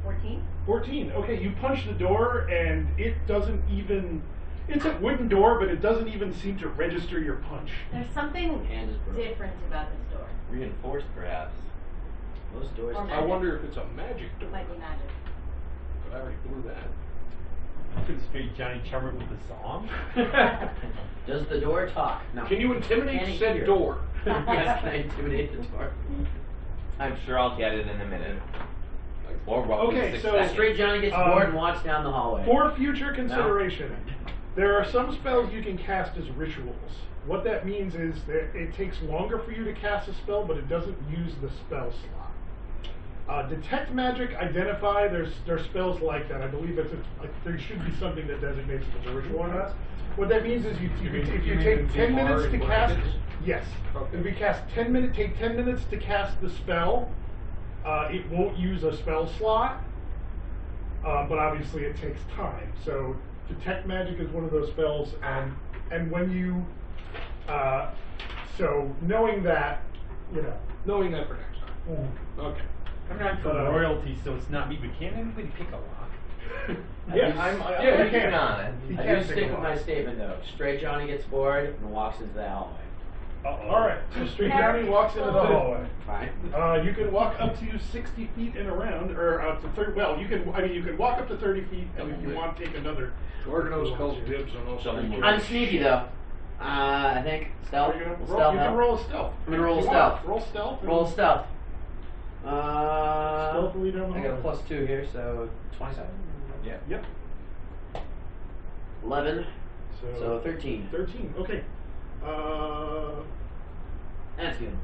14? 14. Okay, you punch the door, and it doesn't even. It's a wooden door, but it doesn't even seem to register your punch. There's something Hand is broken. different about this door. Reinforced, perhaps. Most doors. Or I magic. wonder if it's a magic door. It might be magic. But I already blew that. Could straight Johnny Charmer with a song. Does the door talk? No. Can you intimidate Can it said hear? door? Yes, can I intimidate the door? I'm sure I'll get it in a minute. Or roughly Okay, 6 so- seconds. Straight Johnny gets bored and walks down the hallway. For future consideration, there are some spells you can cast as rituals. What that means is that it takes longer for you to cast a spell, but it doesn't use the spell slot. Detect magic, identify. There's spells like that. I believe there should be something that designates if it's a ritual or not. What that means is if you take 10 minutes to cast, yes, Okay. if you cast 10 minutes, take 10 minutes to cast the spell. It won't use a spell slot, but obviously it takes time. So detect magic is one of those spells, and when you, so knowing that, Knowing that for next time. Okay. I'm not for royalty, so it's not me. But can anybody pick a lock? Yes, Yeah, you can. on it. You I can do pick stick a with my lock. statement though. Straight Johnny gets bored and walks into the hallway. All right, so Straight Johnny walks into the hallway. Fine. You can walk up to 60 feet and around, or up to 30. Well, you can walk up to 30 feet, and if you want, take another. Gorgonos calls dibs on those Double three move. jobs. I'm sneaky though. I think stealth. Are you gonna Will roll, stealth you help? can roll a stealth. I'm gonna roll If you stealth. want, Roll stealth. and- Roll stealth. Stealthily down the I got a hallway. +2 here, so 27. Yeah. Yep. 11. So 13. 13. Okay. That's good.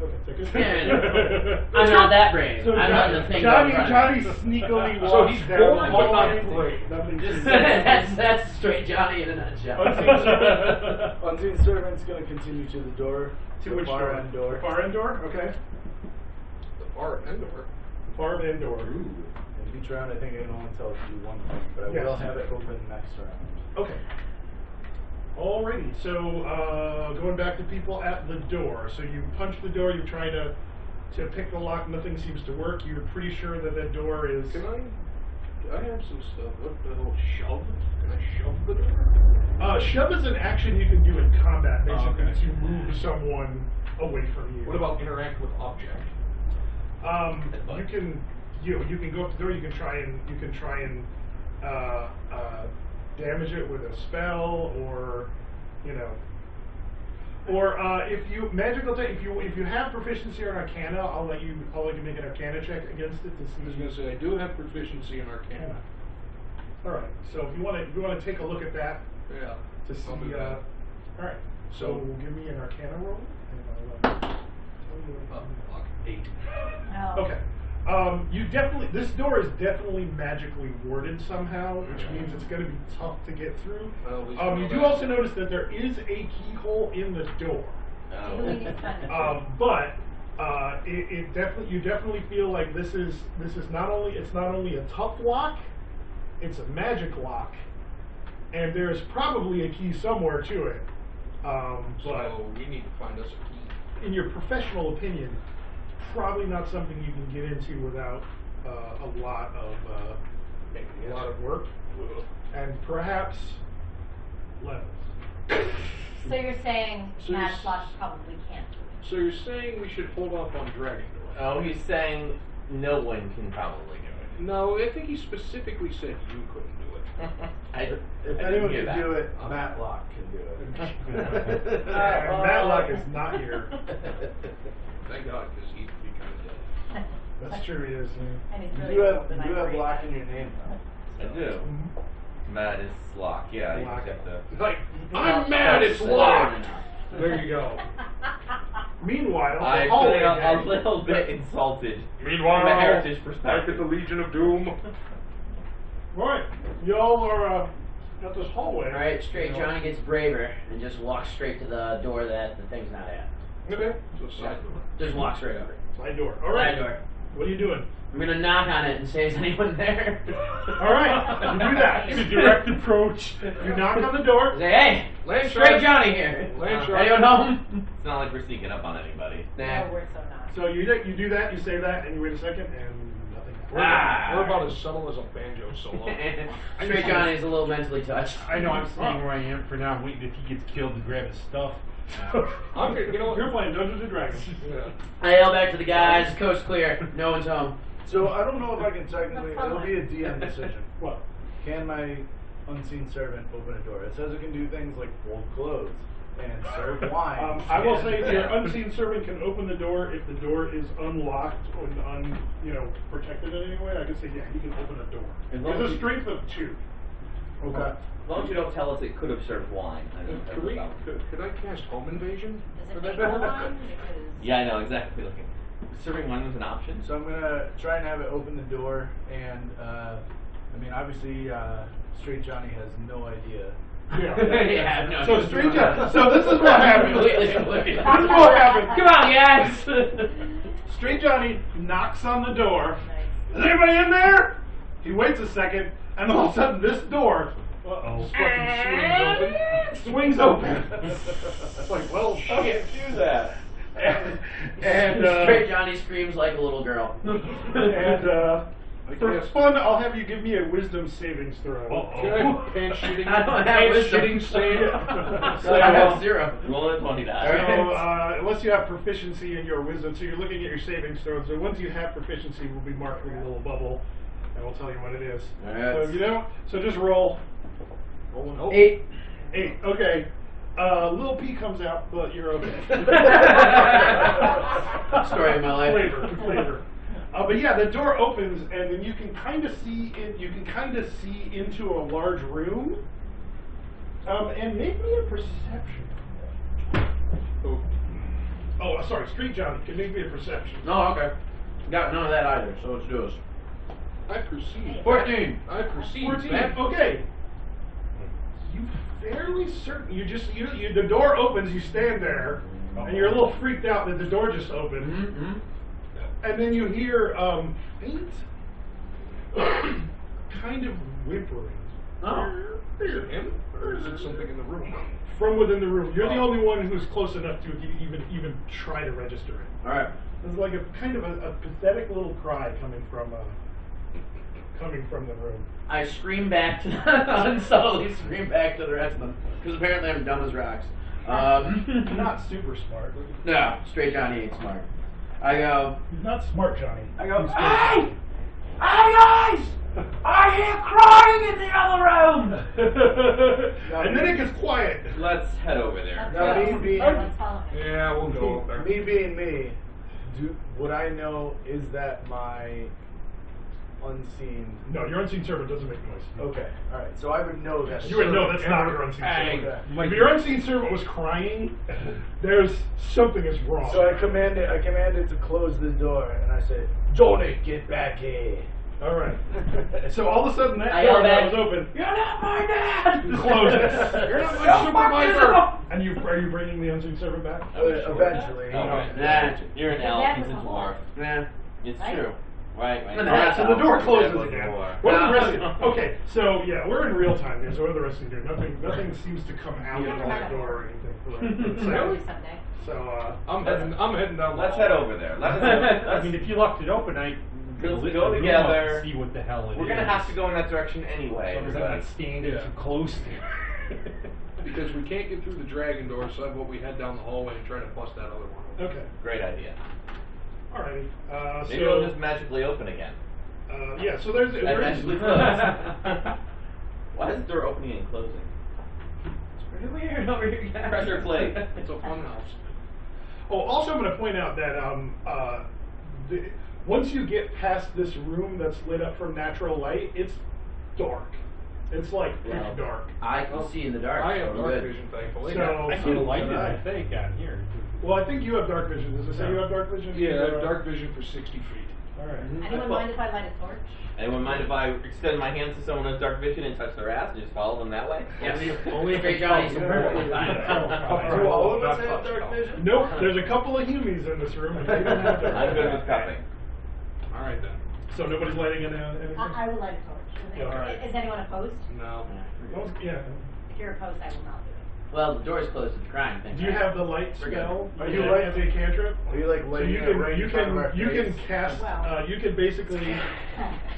Okay, take it. Yeah, I'm not that brave. So I'm not the thing. Johnny that I'm sneakily So walks he's down bored, the but not hallway. brave. Nothing that's straight Johnny in a nutshell. Unseen servant's gonna continue to the door. To the which far door? end door. The far end door. Okay. The far end door. Far end door. In each round, I think I can only tell it to do one thing, but I Yes. will have it open next round. Okay. Alrighty, so going back to people at the door. So you punch the door, you try to pick the lock, nothing seems to work. You're pretty sure that that door is... Can I have some stuff? What the hell? Shove? Can I shove the door? Shove is an action you can do in combat, basically, okay. to move someone away from you. What about interact with object? You can go up the door. You can try and damage it with a spell, or if you magical if you have proficiency in Arcana, I'll let you make an Arcana check against it to see. I was going to say, I do have proficiency in Arcana. All right. So if you want to take a look at that Yeah. to see. I'll do that. All right. So So- give me an Arcana roll. And I'll, tell you what- Lock 8. Oh. Okay. This door is definitely magically warded somehow, which means it's going to be tough to get through. Well, at least we know You do that. also notice that there is a keyhole in the door, I believe it's fun. but you definitely feel like this is not only a tough lock, it's a magic lock, and there's probably a key somewhere to it. But So we need to find us a key. in your professional opinion, probably not something you can get into without a lot of a lot of work, and perhaps levels. So you're saying So you're Matchbox probably can't do it. So you're saying we should hold off on dragging the Oh, he's saying no one can probably do No, I think he specifically said you couldn't do it. it. If I anyone didn't can hear do that. it, Matlock can do it. And Matlock is not here. Thank God, because he'd be kind of dead. That's true, he is. And he's You really do have, open, you I do have worry Lock about in it. your name, though. I do. Matt is Lock. Yeah, you Lock. just have to. Like, I'm mad, it's locked! There you go. Meanwhile, the I'm hallway feeling a gang- little bit insulted Meanwhile, from a heritage back at perspective. the Legion of Doom. Right, y'all are at this hallway. Alright, Straight Johnny gets braver and just walks straight to the door that the thing's not at. Okay. So side door. Just walks right over. Side door. All right. Side door. What are you doing? I'm gonna knock on it and say, is anyone there? All right, you do that. It's a direct approach. You knock on the door. Say, hey, Land Straight shark. Johnny here. Land shark. Anyone home? It's not like we're sneaking up on anybody. Nah. No, we're so not. So you do that. You say that, and you wait a second, and nothing happens. We're about as subtle as a banjo solo. Straight Johnny's a little mentally touched. I know I'm staying where I am for now, waiting if he gets killed to grab his stuff. I'm good, you know what? You're playing Dungeons and Dragons. Yeah. I yell back to the guys, coast clear, no one's home. So I don't know if I can technically, That's it'll fine. be a DM decision. What? Can my unseen servant open a door? It says it can do things like fold clothes and serve wine. I will and- say your unseen servant can open the door if the door is unlocked or protected in any way. I can say, yeah, he can open a door. As long It's as a you- strength of 2. Okay. As long as you don't tell us it could have served wine. I don't Could, we, could I cast Home Invasion? Does for it that make door? one? Because Yeah, I know exactly. Looking, serving wine was an option. So I'm gonna try and have it open the door, and I mean, obviously, Straight Johnny has no idea. Yeah, no. So Straight Johnny. So this is what happens. Completely oblivious. This is what happens. Come on, guys. Straight Johnny knocks on the door. nice. Is anybody in there? He waits a second, and all of a sudden this door fucking swings open. It's like, well, shit. do that. And Straight Johnny screams like a little girl. For fun, I'll have you give me a wisdom savings throw. Uh-oh. Pants shitting, I don't have pants wisdom. shitting save. I have 0. Roll a 20 die. So, unless you have proficiency in your wisdom, so you're looking at your savings throws. So once you have proficiency, we'll be marked with a little bubble, and we'll tell you what it is. Alright. So if you don't, so just roll. Rolling hope. 8. Okay. Little P comes out, but you're okay. Story of my life. Flavor. But yeah, the door opens, and then you can kind of see it. You can kind of see into a large room. And make me a perception. Oh, sorry, Street Johnny. Can make me a perception. No, okay. Got none of that either, so let's do this. I perceive. 14. I perceive 14. that. Okay. You fairly certain. You the door opens. You stand there, and you're a little freaked out that the door just opened. Mm-hmm. And then you hear faint, kind of whimpering. Oh. Is it him? Or is it something in the room? From within the room. You're the only one who's close enough to even try to register it. Alright. There's like a kind of a pathetic little cry coming from the room. I scream back to unsubtly scream back to the rest of them because apparently I'm dumb as rocks. Not super smart. No, Straight Johnny ain't smart. I go. He's not smart, Johnny. I go. He's Hey, hey guys! I hear crying in the other room. And then it gets quiet. Let's head over there. Now, me being Let's follow him. Yeah, we'll go up there. me being me, would I know is that my unseen? No, your unseen servant doesn't make noise. Okay, all right. So I would know that. You would know that's not your unseen Hey, servant. Okay. If your unseen servant was crying, there's something is wrong. So I command it to close the door, and I say, Johnny, get back here. All right. So all of a sudden that I door yell that back, was open "You're not my dad!" closes. You're not my Don't supervisor. fuck this up. And are you bringing the unseen servant back? Eventually. Oh, right. Nah. You're an elf. He's a dwarf. Nah. It's Right. true. Right. And Alright, so the door closes Definitely again. more. What are the rest of Okay, so yeah, we're in real time here, so what are the rest of you doing? Nothing seems to come out of that door or anything for the Maybe sound. someday. So I'm heading down. Let's the head hall. over there. I mean, if you left it open, Let's lit go the room together. up to see what the hell it is. We're gonna have to go in that direction anyway. As long as I'm everybody. not standing too close to it. Because we can't get through the dragon door, so how about we head down the hallway and try to bust that other one open. Okay. Great idea. Alrighty. Maybe it'll just magically open again. Yeah. So there's And magically close. Why is the door opening and closing? It's pretty weird over here, guys. Pressure plate. It's a fun house. Oh, also I'm going to point out that once you get past this room that's lit up from natural light, it's dark. It's like pitch Well, dark. I can see in the dark. I so have we're dark good. vision, thankfully. So- I see the light in I think on here. Well, I think you have dark vision. Does it say you have dark vision? Yeah, I have dark vision for 60 feet. All right. Anyone mind if I light a torch? Anyone mind if I extend my hands to someone who has dark vision and touch their ass and just follow them that way? Only Straight Johnny's perfectly fine. Do all of us have dark vision? Nope. There's a couple of humies in this room. And they don't have dark I'm good vision. with cupping. All right then. So nobody's lighting anything? I will light a torch. Yeah, all right. Is anyone opposed? No. Yeah. If you're opposed, I will not do it. Well, the door's closed to the crime. Thank Do you God. have the light We're good. spell? Are Do you you light- have the cantrip? Are you like So lighting you it can right you in front of our can you can face? cast Well. you can basically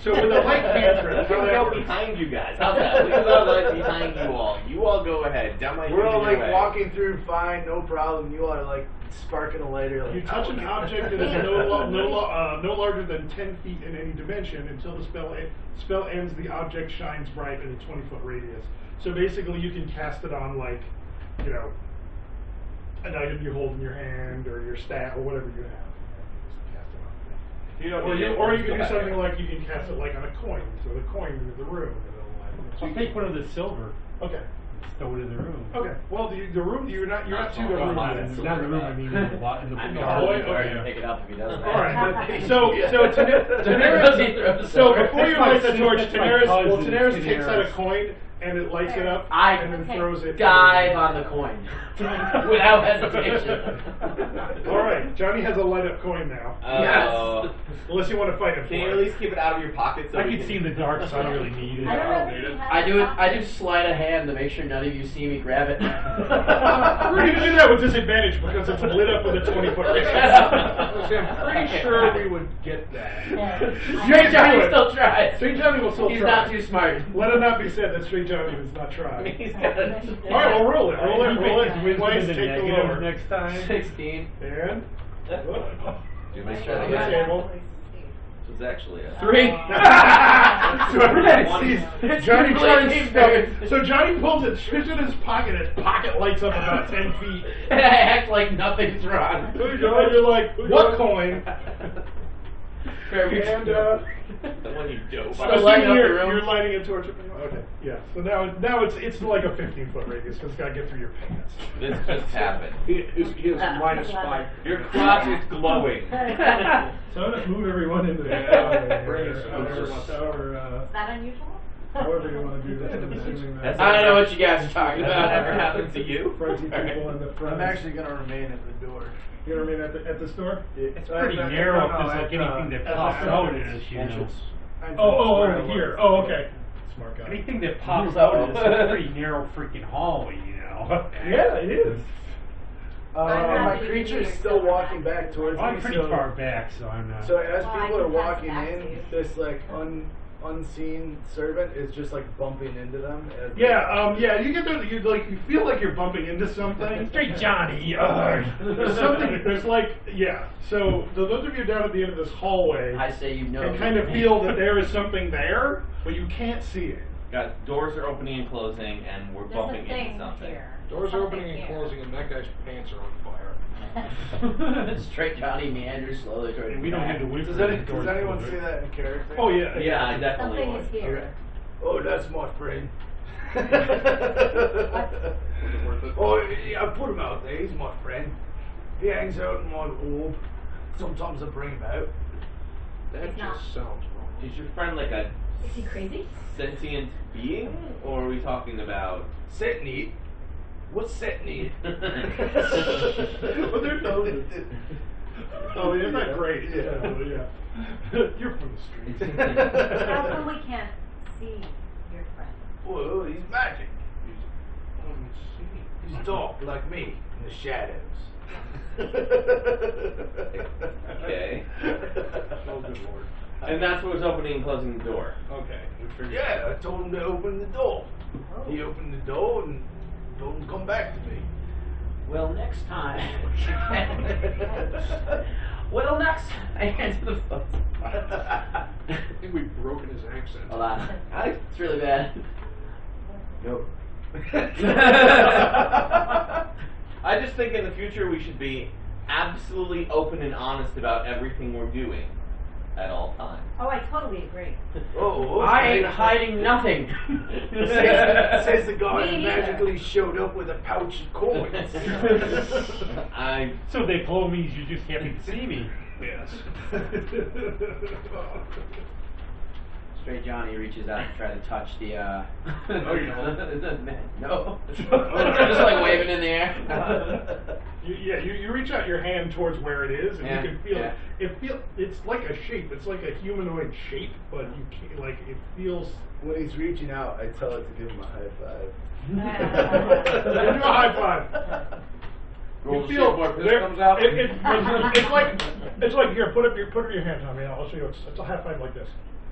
so with a light cantrip. Can how we that go works- behind you guys? How's that? Leave our light behind you all. You all go ahead. Down my We're all your like way. walking through fine, no problem. You are like sparking a lighter. Like, You touch an object that is no larger than 10 feet in any dimension until the spell ends. The object shines bright in a 20-foot radius. So basically, you can cast it on like, you know, an item you hold in your hand or your staff or whatever you have. Just cast it on. You don't Or need you, it. or you can do Go something back. like you can cast it like on a coin. So the coin into the room. And it'll light. I'll take one of the silver. Okay. Stow it in the room. Okay. Well, the room you're not to the Well, room. not yet. in the room. I mean, in the lot in the I'm hallway? probably Okay. going to pick it up if he does that. All right. So Does he throw the So silver? before you light the torch, That's my Tanaris cousin, takes out a Tanaris. coin and it lights it up I and then throws it. dive on the coin without hesitation. All right, Johnny has a light up coin now. Yes. Unless you want to fight him. Can you for at it. least keep it out of your pocket so I we can see in the dark, so I don't really need it. I don't know need if it. you have I do sleight of hand to make sure none of you see me grab it. We're going to do that with disadvantage because it's lit up with a 20-foot radius. I'm pretty sure we would get that. Straight Johnny still tries. Straight Johnny will still He's try. not too smart. Let it not be said that Straight Johnny does not try. He's got a All right, well, roll it. Roll it. Roll it. Wisdom Twice, is a take the negative lower. next time. 16. And Do my on shot the again. table. This is actually a 3. So everybody One. sees Johnny trying to stuff. So Johnny pulls it, shoots it in his pocket. His pocket lights up about 10 feet. And I act like nothing's wrong. And you're like, what coin? Very And the one you dope. So lighting up the you're, room? you're lighting a torch up in your okay. Yeah. So now it's like a 15-foot radius because it's got to get through your pants. This just happened. He is -5. Your crotch is glowing. So I'm gonna move everyone into the Bring us Is that unusual? however you want to do that. I'm assuming That's that I don't know what you guys are talking That about. ever happened to you? frighty people in the front. I'm actually gonna remain at the door. You know what I mean at the store? It's pretty narrow if there's like anything that pops out in this, you know. Oh, here. Oh, okay. Smart guy. Anything that pops out is a pretty narrow freaking hallway, you know. Yeah, it is. My creature's still walking back towards I'm me. pretty so, far back, so I'm not. So as Well, I people are can pass walking it back to in, you. this like unseen servant is just like bumping into them. As Yeah, you get there, you feel like you're bumping into something. Straight Johnny. There's something, there's like, yeah. So those of you down at the end of this hallway I say you know. can kind of feel that there is something there, but you can't see it. Got doors are opening and closing, and we're There's bumping a thing into something. here. Doors are Something opening and here. closing, and that guy's pants are on fire. Straight Johnny meanders slowly toward We don't have to wait Does, for the does doors to anyone close. see that in character? Oh yeah. Yeah, I definitely Something would. is here. Oh, that's my friend. Was it worth it? Oh, yeah, I put him out there. He's my friend. He hangs out in my orb. Sometimes I bring him out. That It's not. just sounds wrong. Is your friend like a Is he crazy? sentient being, or are we talking about? Set neat. What's set neat? Well, they're noses. Oh, isn't that great? Yeah. You're from the streets. How come we can't see your friend? Well, he's magic. He's dark like me in the shadows. Okay. Oh, good lord. And that's what was opening and closing the door. Okay. We figured Yeah, I told him to open the door. He opened the door and told him to come back to me. Well, next time. Well, next. I answer the phone. I think we've broken his accent. Hold on. It's really bad. Nope. I just think in the future we should be absolutely open and honest about everything we're doing at all times. Oh, I totally agree. Oh, I ain't hiding nothing. Says the guy Me who neither. magically showed up with a pouch of coins. So they told me you're just happy to see me. Yes. Straight Johnny reaches out to try to touch the. Oh, you don't? No. Just like waving in the air. You reach out your hand towards where it is, and Yeah, you can feel yeah. it's like a shape. It's like a humanoid shape, but you can't, like, it feels. When he's reaching out, I tell it to give him a high five. Do a high five. Roll You to see feel if more piss there- comes out. it's like here. Put up your hand, Tommy. I'll show you. It's a high five like this.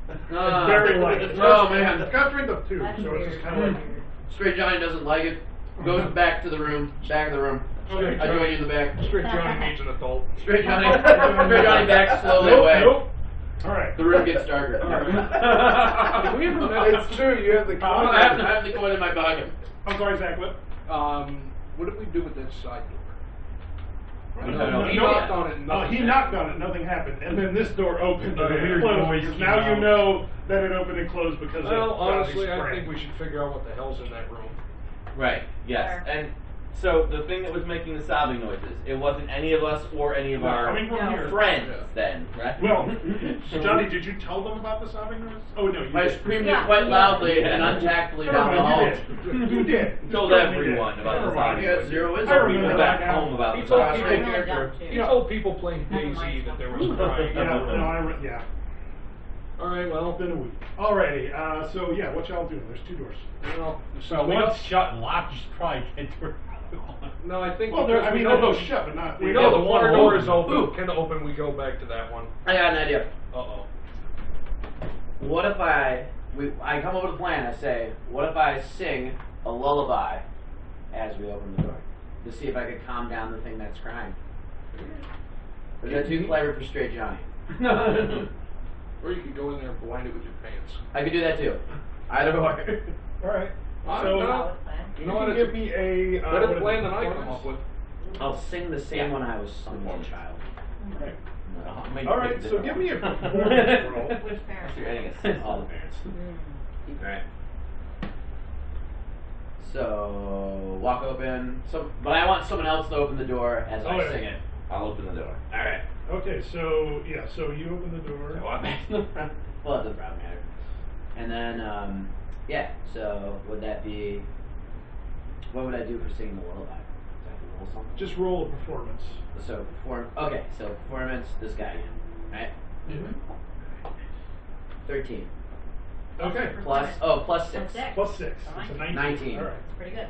It's Ah. very light. It's Oh, man. It's got strength of 2, That's so it's just weird. kind of like. Straight Johnny doesn't like it. Goes back to the room. Back of the room. Okay, I join you in the back. Straight Johnny needs an adult. Straight Johnny backs slowly Nope, away. nope. All right. The room gets darker. Did we ever mention? It's true, you have the I have the coin in my pocket. I'm sorry, Zach. What? What did we do with that side door? No, He No, knocked on it and Oh, nothing he knocked on it. Nothing happened, and then this door opened The and it weird closed. noise Because came now you out. know that it opened and closed because Well, of honestly, Johnny's I friend. think we should figure out what the hell's in that room. Right, yes. Sure. And so the thing that was making the sobbing noises, it wasn't any of us or any of our Coming from No. here. friends Yeah. then, right? Well, Johnny, did you tell them about the sobbing noise? Oh no, you I did. screamed Yeah. it quite loudly and untactfully Never down the hall. mind, you did. You did. You Told certainly everyone did. about the Never mind. sobbing Yeah, noises. zero is I over. remember People that back now. home about He the told sobbing people, I noises. really don't, too. he told people playing Never DayZ mind. that there was crying. Yeah, no, yeah. All right, well, It's been a week. Alrighty, so yeah, what y'all doing? There's 2 doors. so we Once don't. shut and locked, you should probably get to it. No, I think Well, because I mean, we they're know both the shut, but not. we yeah, know the one water door is open. open. Can open. We go back to that one. I got an idea. Uh-oh. What if I come up with a plan? I say, what if I sing a lullaby as we open the door to see if I could calm down the thing that's crying? Or is that too clever for Straight Johnny? Or you could go in there and blind it with your pants. I could do that too. Either or. Alright. I So, don't know. Solid plan. You you know can what? give It's me a a better what is plan it, than I come performance? up with. I'll sing the same one I was sung as a child. Right. Make Alright, it so different. give me a performance roll. Which parent? You're adding a six. All the parents. Alright. So, walk open. But I want someone else to open the door as I Oh, yeah. sing it. I'll open the door. Alright. Okay, so yeah, so you open the door. Well, it doesn't probably matter. And then, yeah, so would that be. What would I do for singing the lullaby? Do I have to roll something? Just roll a performance. So, okay, so performance, this guy again, right? Mm-hmm. 13. Okay. Plus 6. Plus 6. Fine. It's a 19. 19. Alright. It's pretty good.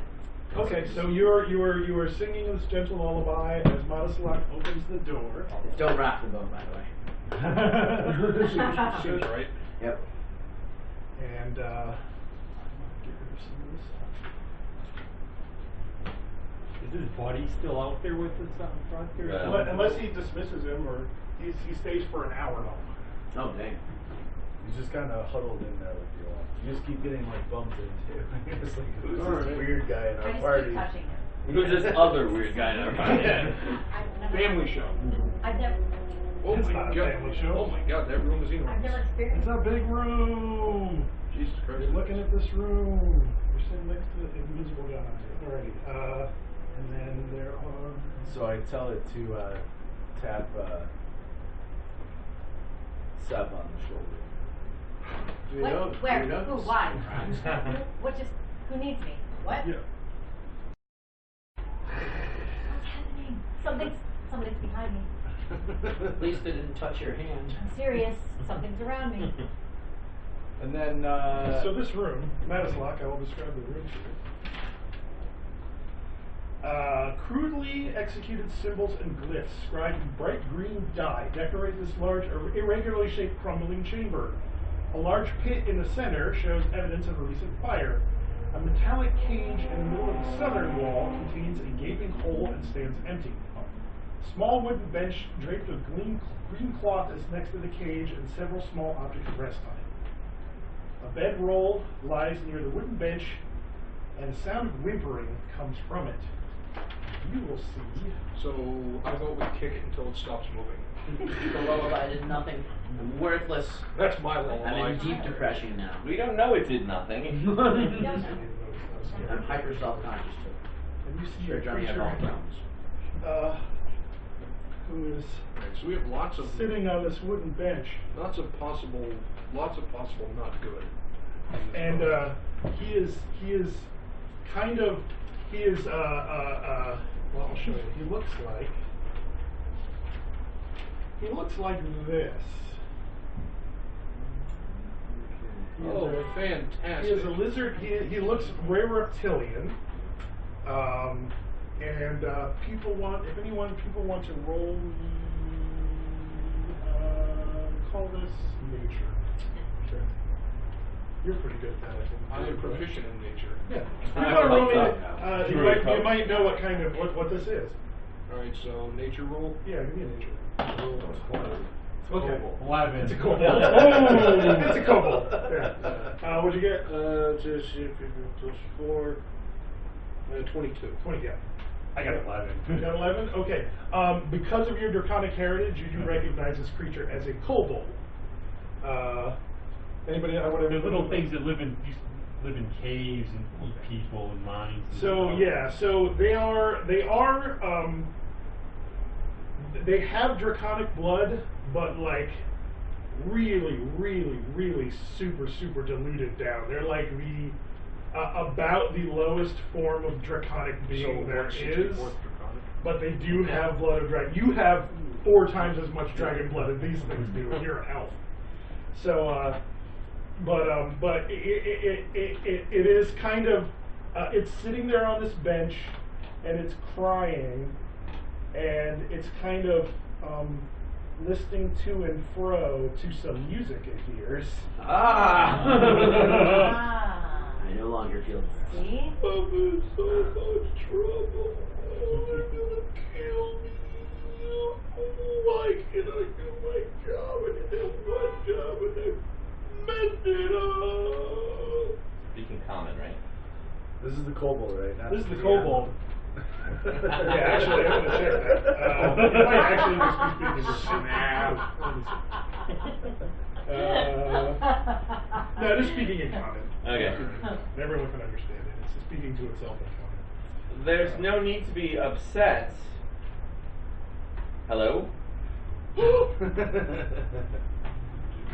Okay, so you are singing this gentle lullaby as Madasalak opens the door. Don't rock the boat, by the way. Seems right. Yep. And get rid of some of this stuff. Is his buddy still out there with us out front there? Yeah. Unless he dismisses him or he stays for an hour though. Oh, dang. He's just kind of huddled in there with you all. You just keep getting like bumped into. It's like, who's Alright. this weird guy in I our just party? keep touching him. Who's this other weird guy in our party? I've never, Family show. I've never, Oh It's my not a god. family show. Oh my god, that room is I've enormous. never It's experienced. a big room. Jesus Christ. You're looking at this room. You're sitting next to the invisible guy. Alrighty. And then there are. So I tell it to tap Seb on the shoulder. What? Where? Who? Why? What just? Who needs me? What? Yeah. What's happening? Something's behind me. At least it didn't touch your hand. I'm serious. Something's around me. And then So this room, Madaslak, I will describe the room to you. Crudely executed symbols and glyphs scribed in bright green dye decorate this large, irregularly shaped crumbling chamber. A large pit in the center shows evidence of a recent fire. A metallic cage in the middle of the southern wall contains a gaping hole and stands empty. A small wooden bench draped with green cloth is next to the cage, and several small objects rest on it. A bedroll lies near the wooden bench, and a sound of whimpering comes from it. You will see. So I vote we kick it until it stops moving. The lullaby did nothing. I'm worthless. That's my lullaby. I'm in deep depression now. We don't know it did nothing. You don't know. I'm hyper self-conscious too. And you see Sure, a Johnny has all creature problems. who is Right, so we have lots of sitting on this wooden bench, possible not good. and he is well, I'll show you. He looks like this. He is Oh, a- fantastic. He is a lizard. He looks very reptilian. And people want to roll. Call this nature. Okay. You're pretty good at that, I think. I am proficient in nature. Yeah. I You wanna roll me? hope so. You might know what kind of what this is. Alright, so nature roll. Yeah, give me a nature. Okay. 11. It's a kobold. Oh, it's a kobold. Yeah. What'd you get? Just plus 4. 22. 20. Yeah. I got 11. You got 11? Okay. Because of your draconic heritage, you do recognize this creature as a kobold. Anybody? I would have The little things that live in caves and eat people and mines. And So stuff. yeah, so they have draconic blood, but like really super diluted down. They're like the about the lowest form of draconic being there is. But they do have blood of dragon. You have 4 times as much dragon blood as these things do. You're an elf. So, but it is kind of it's sitting there on this bench, and it's crying, and it's kind of listening to and fro to some music it hears. Ah! Ah. I no longer feel depressed. See? I'm in so much trouble. They're gonna kill me. Why can't I do my job? I did my job and they messed it up. Speaking common, right? This is the kobold, right? Not This is the kobold. Yeah, actually, I'm gonna check that. It might actually just be speaking to snap. No, it is speaking in common. Okay. Everyone can understand it. It's speaking to itself in common. There's no need to be upset. Hello?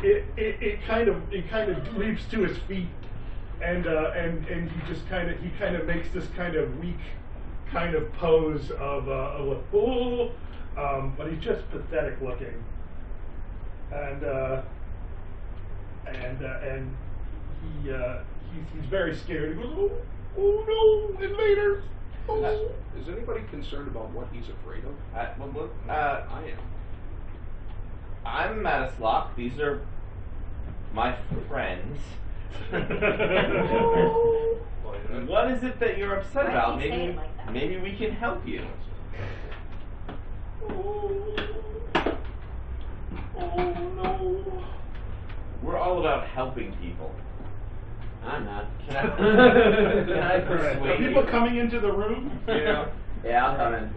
It kind of leaps to his feet, and he just kind of makes this kind of weak kind of pose of but he's just pathetic looking, and he's very scared. He goes, oh no, invaders! Oh. Is anybody concerned about what he's afraid of? I I am. I'm Matislav. These are my friends. What is it that you're upset Why about? do you say it like that? Maybe we can help you. Oh no. We're all about helping people. I'm not. Can I Are persuade people you? coming into the room? Yeah. Yeah, I'll come in.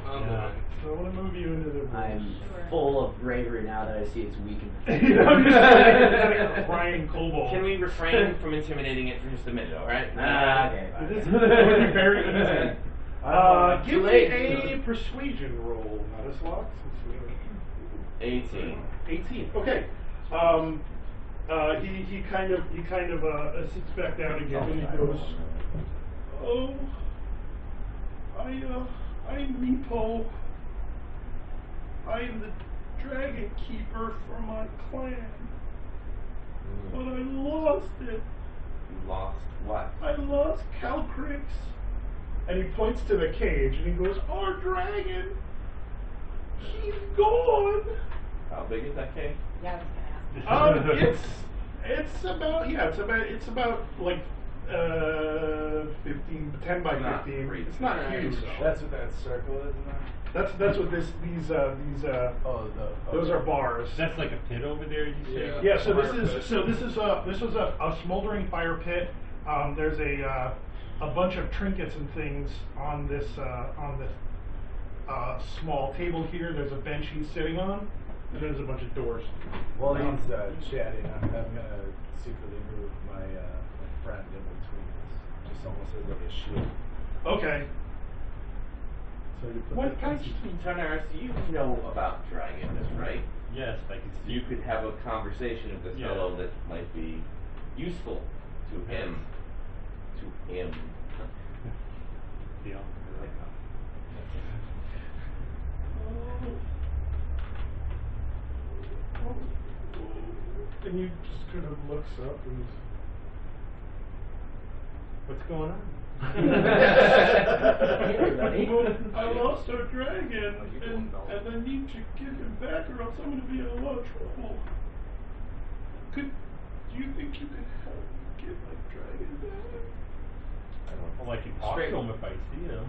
So I want to move you into the room. I'm full of bravery now that I see it's weakened. You know, just like a crying kobold. Can we refrain from intimidating it for just a minute, alright? Okay. This fine. is going to be very easy. Give Too me late. a persuasion roll, Matislav. 18. 18. Okay. He kind of sits back down again and he goes, "Oh, I'm Meepo. I'm the dragon keeper for my clan, but I lost it. You lost what? I lost Calcrix. and he points to the cage and he goes, "Our dragon, he's gone." How big is that cage? Yeah, I was gonna ask. It's about like 10 by Not 15. crazy. It's not Right. huge. That's what that circle is, isn't it? That's what these those are bars. That's like a pit over there, you say? Yeah, so Fire this was a smoldering fire pit. There's a bunch of trinkets and things on this small table here. There's a bench he's sitting on, and there's a bunch of doors. While he's chatting, I'm gonna secretly move my friend in between us, just almost as like a shield. Okay. So you put What the- kind of Tunaris, you know about dragons, right? Yes, I can see. You could have a conversation with this Yeah. fellow that might be useful to him. To him. Yeah. And you just kind of looks up and What's going on? everybody. I lost our dragon, and I need to get him back, or else I'm going to be in a lot of trouble. Do you think you could help me get my dragon back? Well, I can talk to him if I see him.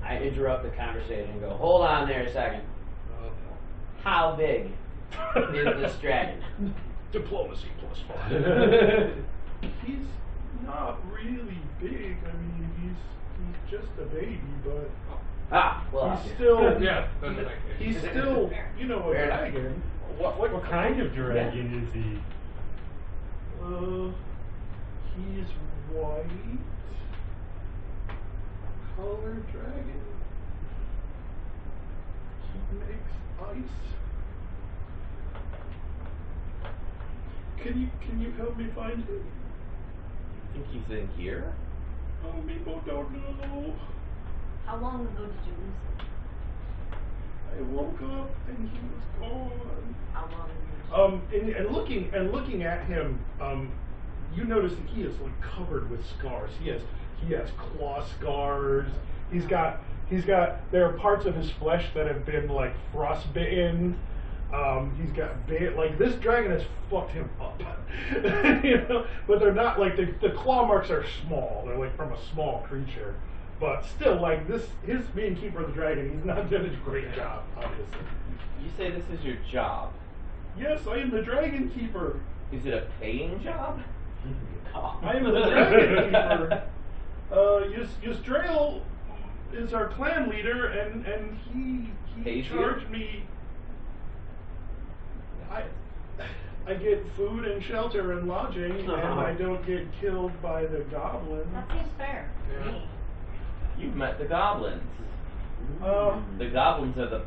I interrupt the conversation and go, "Hold on there a second. How big is this dragon?" Diplomacy +5. He's not really big. I mean, he's just a baby, but Well, he's still Yeah, that's that case. he's still a Fair enough. dragon. What kind of dragon is he? He's white. Color dragon. He makes ice. Can you help me find him? You think he's in here? Oh, people don't know. How long ago did you lose him? I woke up and he was gone. How long did you lose him? And looking at him, you notice that he is like covered with scars. He has claw scars. He's got there are parts of his flesh that have been like frostbitten. He's got like this dragon has fucked him up. You know, but they're not like the claw marks are small. They're like from a small creature. But still, like his being keeper of the dragon, he's not done a great job, obviously. You say this is your job. Yes, I am the dragon keeper. Is it a paying job? I am the dragon keeper. Yusdrael is our clan leader, and he Pays you? charged me. I get food and shelter and lodging, and I don't get killed by the goblins. That seems fair to me. You've met the goblins. The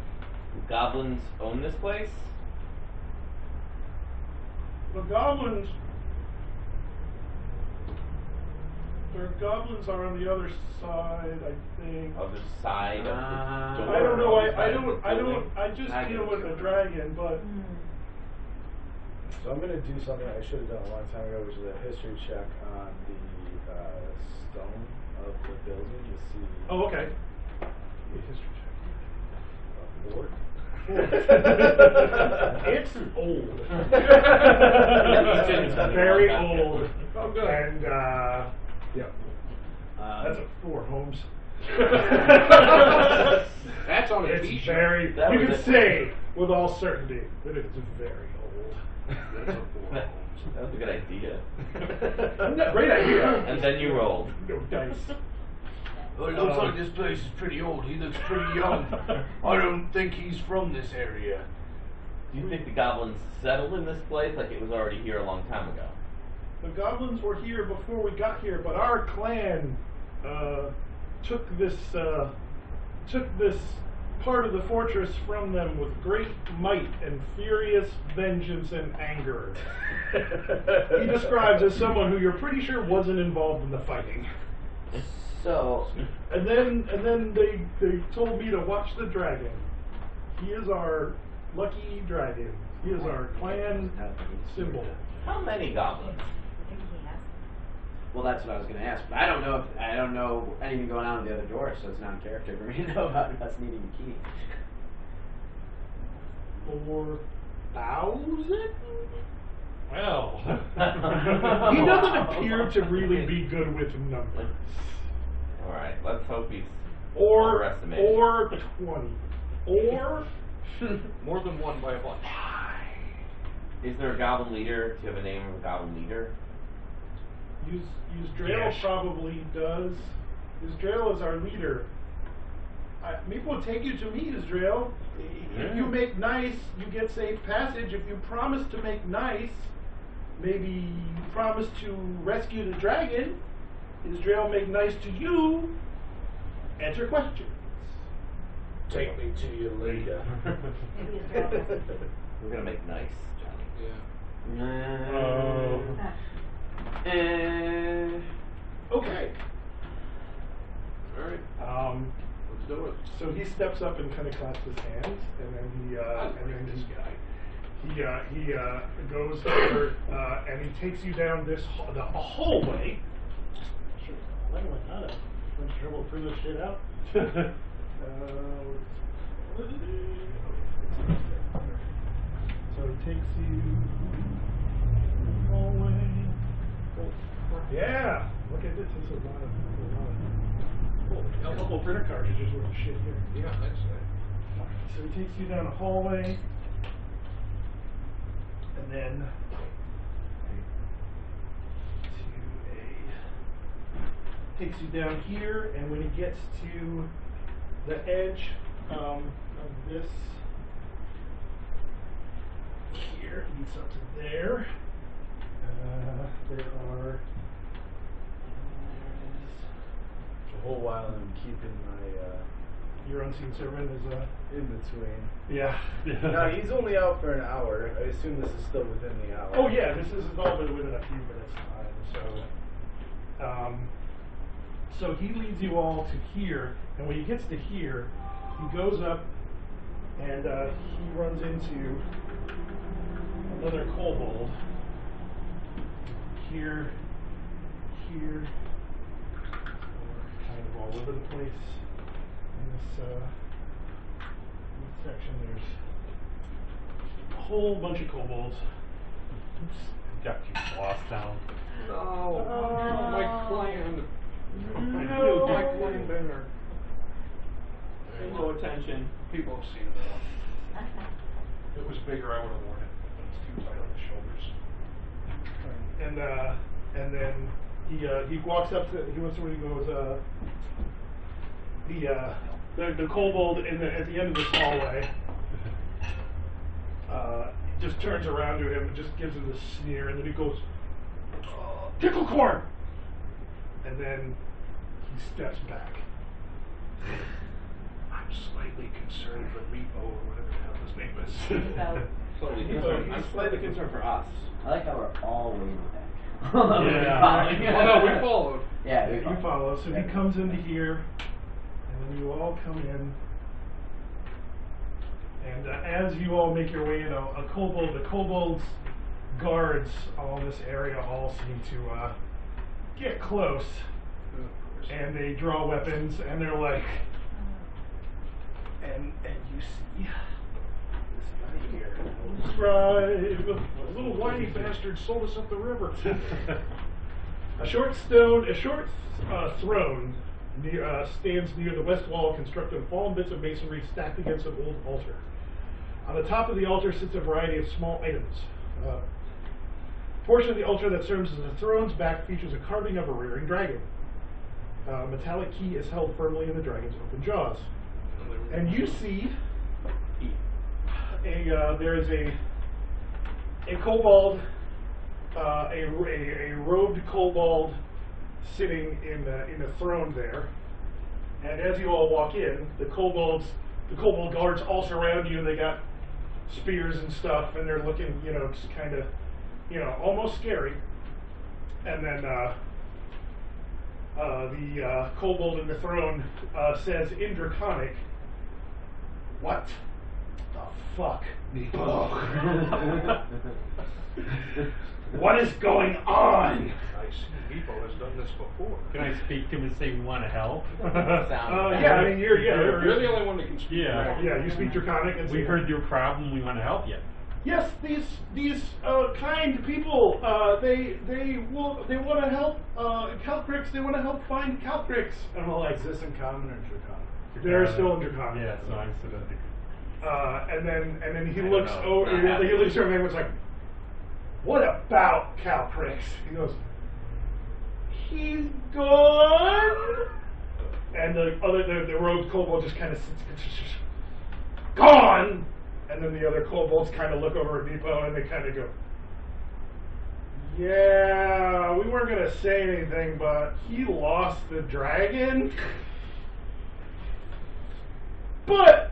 goblins own this place? The goblins. Their goblins are on the other side, I think. Other side of the door? I don't know. Side of the building? I just Dragons. deal with a dragon, but. So I'm gonna do something I should have done a long time ago, which is a history check on the stone of the building to see. Oh, okay. Board. It's old. It's been Very a long time. old. Oh, good. And yeah, that's a 4 homes. That's on a It's t-shirt. very. That You was can it. say with all certainty that it's very old. That's a 4 homes. That was a good idea. No, great idea. And then you rolled. No dice. Well, it looks like this place is pretty old. He looks pretty young. I don't think he's from this area. Do you think the goblins settled in this place like it was already here a long time ago? The goblins were here before we got here, but our clan took this part of the fortress from them with great might and furious vengeance and anger. He describes as someone who you're pretty sure wasn't involved in the fighting. So, And then they told me to watch the dragon. He is our lucky dragon. He is our clan symbol. How many goblins? I think he has. Well, that's what I was going to ask. But I don't know anything going on with the other door, so it's not in character for me to know about us needing a key. 4,000? Well. He doesn't appear to really be good with numbers. All right, let's hope he's Or overestimated. 20. Or More than one by a bunch. Is there a goblin leader? Do you have a name of a goblin leader? Yuzdrael Yes. probably does. Yuzdrael is our leader. Maybe we'll take you to me, Yuzdrael. If you make nice, you get safe passage. If you promise to make nice, maybe you promise to rescue the dragon. Yuzdrael make nice to you. Answer questions. Take me to your leader. Maybe it's wrong. We're gonna make nice, Johnny. Yeah. Okay. Alright, let's do it. So he steps up and kind of clasps his hands, and then he goes over and he takes you down this the hallway. Sure, I went out of bunch of trouble to figure this shit out. So he takes you hallway. Yeah, look at this. This is a lot of. A couple of printer cartridges worth of shit here. Yeah, that's it. So he takes you down a hallway, and then takes you down here, and when he gets to the edge of this here, he gets up to there. There are. The whole while I'm keeping my Your unseen servant is in between. yeah. Now he's only out for an hour. I assume this is still within the hour. Oh yeah, this is all been within a few minutes time. So he leads you all to here, and when he gets to here, he goes up and he runs into another kobold. Here, kind of all over the place. In this section, there's a whole bunch of kobolds. Oops. Got you lost down. No, my clan. No. My clan banner. No attention. People have seen it all. If it was bigger, I would have worn it, but it's too tight on the shoulders. And then he walks up to he wants somebody who goes the kobold at the end of this hallway just turns around to him and just gives him this sneer, and then he goes tickle corn, and then he steps back. I'm slightly concerned for Meepo or whatever the hell his name is. Slightly concerned. I'm slightly concerned for us. I like how we're all waiting back. Yeah. Oh no, we followed. Yeah, You follow. So he comes into here, and then you all come in. And as you all make your way in, the kobold's guards on this area all seem to get close, and they draw weapons, and they're like, and you see this guy here. Scribe, A little whiny bastard sold us up the river. a short throne stands near the west wall, constructed of fallen bits of masonry stacked against an old altar. On the top of the altar sits a variety of small items. A portion of the altar that serves as a throne's back features a carving of a rearing dragon. A metallic key is held firmly in the dragon's open jaws. And you see there is a kobold, a robed kobold sitting in the throne there. And as you all walk in, the kobold guards all surround you, and they got spears and stuff, and they're looking, just kind of, almost scary. And then the kobold in the throne says in Draconic, "What the fuck? What is going on?" I see. Meepo has done this before. Can I speak to him and say we want to help? Yeah, I mean, you're You're the only one that can speak. Yeah. Draconic. Yeah, you speak Draconic and We heard your problem. We want to help you. Yes, these kind people, they want to help Calcrix. They want to help find Calcrix. And I'm like, Is this in common or Draconic? they're still in Draconic. Yeah, so I'm sort of. And then he I don't looks know. over. Not He looks over and was like, "What about Calcrix?" He goes, "He's gone." And the rogue kobold just kind of sits, gone. And then the other kobolds kind of look over at Meepo and they kind of go, "Yeah, we weren't gonna say anything, but he lost the dragon." But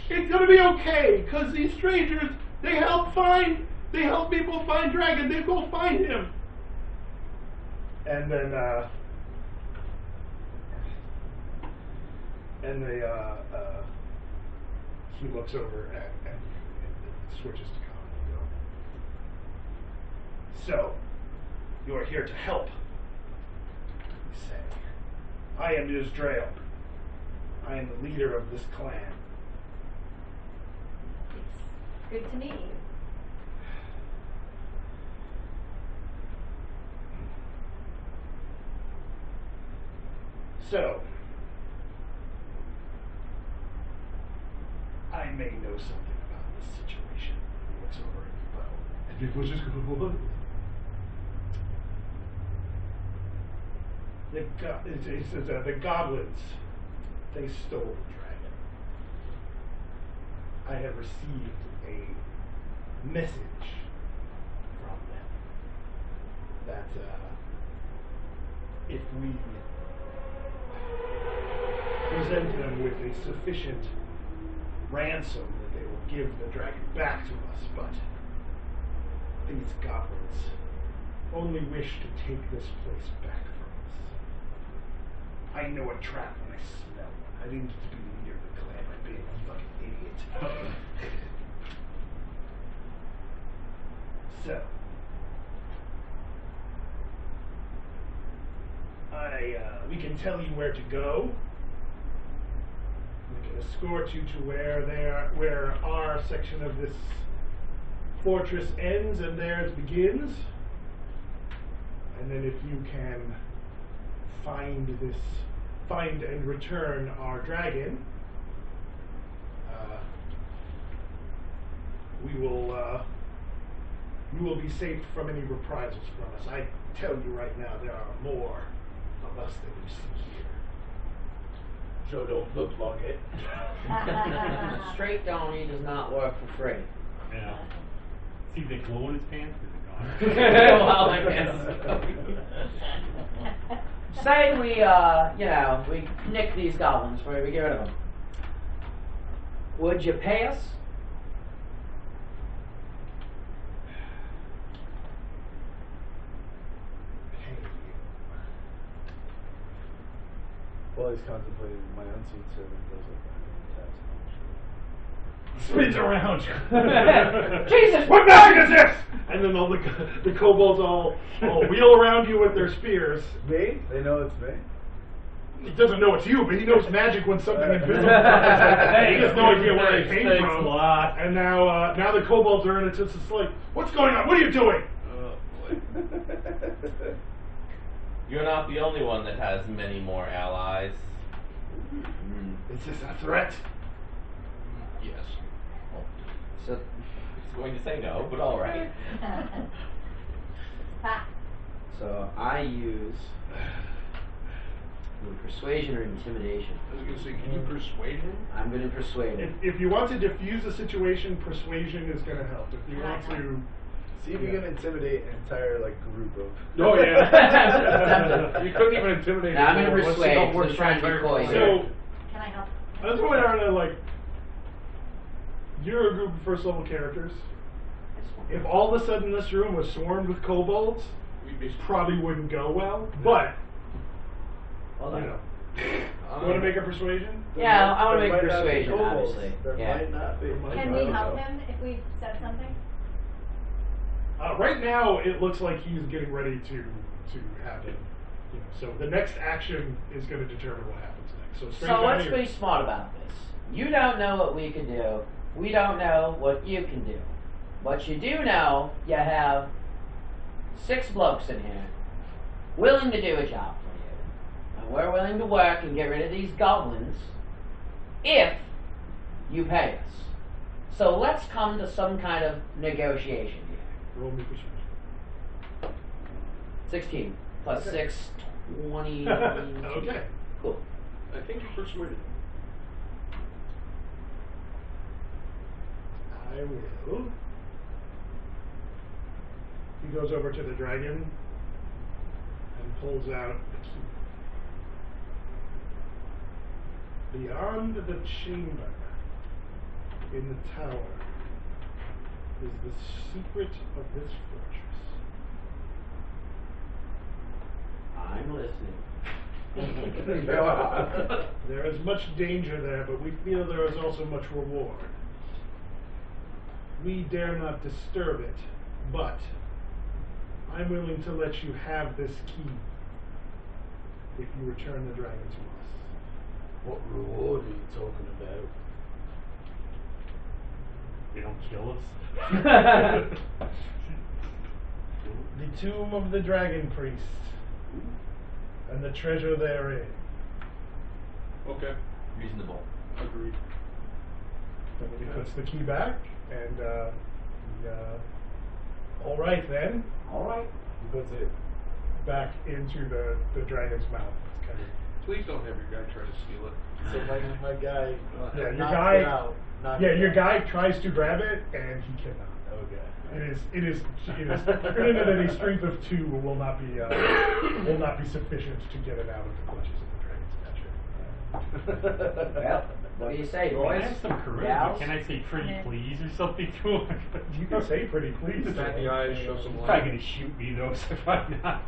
it's gonna be okay, cause these strangers, they help people find dragon. They go find him. And then he looks over and switches to common. So, you are here to help. You say, I am Israel. I am the leader of this clan. It's good to meet you. So, I may know something about this situation. He looks over at Meepo, and Meepo's just going, what? It says the goblins, they stole the dragon. I have received a message from them that if we present them with a sufficient ransom, that they will give the dragon back to us, but these goblins only wish to take this place back from us. I know a trap when I smell one. I didn't get to be the leader of the clan by being a fucking idiot. So, we can tell you where to go. We can escort you to where our section of this fortress ends and theirs begins. And then if you can find and return our dragon, you will be safe from any reprisals from us. I tell you right now, there are more of us than you see here. So don't look like it. Straight Donnie does not work for free. Yeah. See the glow in his pants? Is it gone? Well, I guess. Say we nick these goblins, right? We get rid of them. Would you pay us? While he's contemplating, my unseen servant goes up Spins around. Jesus, What magic is this? And then all the kobolds all wheel around you with their spears. Me? They know it's me. He doesn't know it's you, but he knows magic when something invisible comes. He has no idea where it came Thanks from. a lot. And now the kobolds are in it. It's just like, what's going on? What are you doing? Oh, boy. You're not the only one that has many more allies. Is this a threat? Yes. Well, so, I was going to say no, but all right. Ha. So I use persuasion or intimidation. I was going to say, can you persuade him? I'm going to persuade him. If you want to diffuse the situation, persuasion is going to help. If you want to... See if you can intimidate an entire group of. Oh, yeah. You couldn't even intimidate Nah, I'm him. going to Let's see persuade, how it so works I'm trying to be for coy entire here. So, Can I help? let's go down to you're a group of first level characters. If all of a sudden this room was swarmed with kobolds, it probably wouldn't go well. But, Hold on. you want to make a persuasion? Yeah, I want to There make might not be persuasion, kobolds. obviously. There Yeah. might not be. Can we help him if we said something? Right now, it looks like he's getting ready to have it. You know, so the next action is going to determine what happens next. So, straight So down let's here. be smart about this. You don't know what we can do. We don't know what you can do. But you do know you have 6 blokes in here willing to do a job for you. And we're willing to work and get rid of these goblins if you pay us. So let's come to some kind of negotiation here. Roll me persuasion. 16 plus Okay. 6, 20. Okay. Cool. I think you persuaded him. I will. He goes over to the dragon and pulls out a key. Beyond the chamber in the tower is the secret of this fortress. I'm listening. There is much danger there, but we feel there is also much reward. We dare not disturb it, but I'm willing to let you have this key if you return the dragon to us. What reward are you talking about? They don't kill us. The tomb of the dragon priest and the treasure therein. Okay. Reasonable. Agreed. Then he puts the key back, and all right then. All right. He puts it back into the dragon's mouth. It's kind of, Please don't have your guy try to steal it. So my guy. yeah, your knocks guy. it out, knocks Yeah, it your out. guy tries to grab it, and he cannot. Okay. It is granted that a strength of 2 will not be sufficient to get it out of the clutches of the dragon's stature. Well, what do you say, I boys? have some charisma. Gals? Can I say pretty please or something to him? You can say pretty please. Bat in the eyes, show some He's light. probably gonna shoot me though, so why not?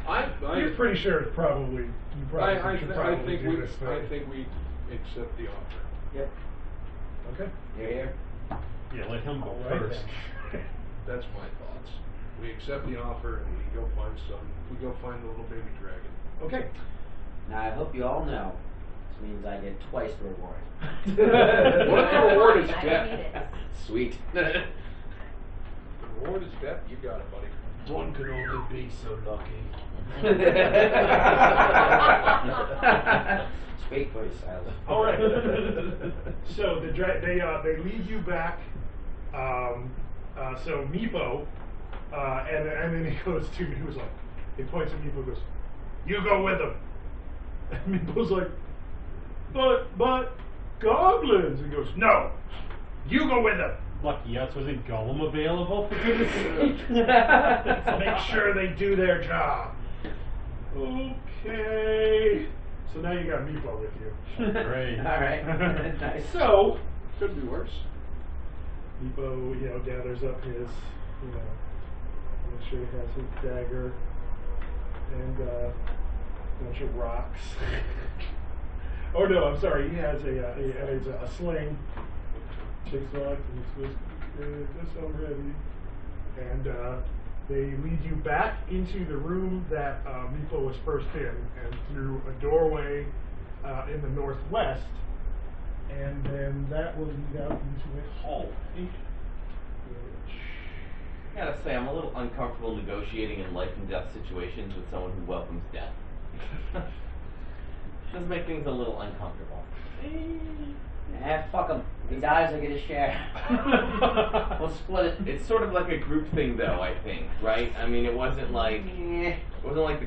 You're pretty sure it's probably you probably I should think probably do we this thing. I think we accept the offer. Yep. Okay. Here. Yeah, let him go All right, first. That's my thoughts. We accept the offer and we go find the little baby dragon. Okay. Now I hope you all know. This means I get twice the reward. What if the reward is I don't death? need it. Sweet. The reward is death. You got it, buddy. One could only be so lucky. Speak for yourself. All right. So they lead you back. So Meepo, and then he goes to he was like, he points at Meepo and goes, "You go with him." And Meepo's like, but goblins. He goes, "No, you go with them. Lucky us, wasn't Gollum available for goodness sake? Make sure they do their job." Okay. So now you got Meepo with you. Great. All right. Nice. So Could be worse. Meepo, gathers up his, make sure he has his dagger and a bunch of rocks. Oh no, I'm sorry. He has a sling. Takes off and he goes, "This already." And they lead you back into the room that Meepo was first in, and through a doorway in the northwest. And then that will lead out into a hallway. I gotta say, I'm a little uncomfortable negotiating in life and death situations with someone who welcomes death. Does make things a little uncomfortable. Fuck him. If he dies, I get his share. We'll split it. It's sort of like a group thing, though. I think, right? I mean, it wasn't like the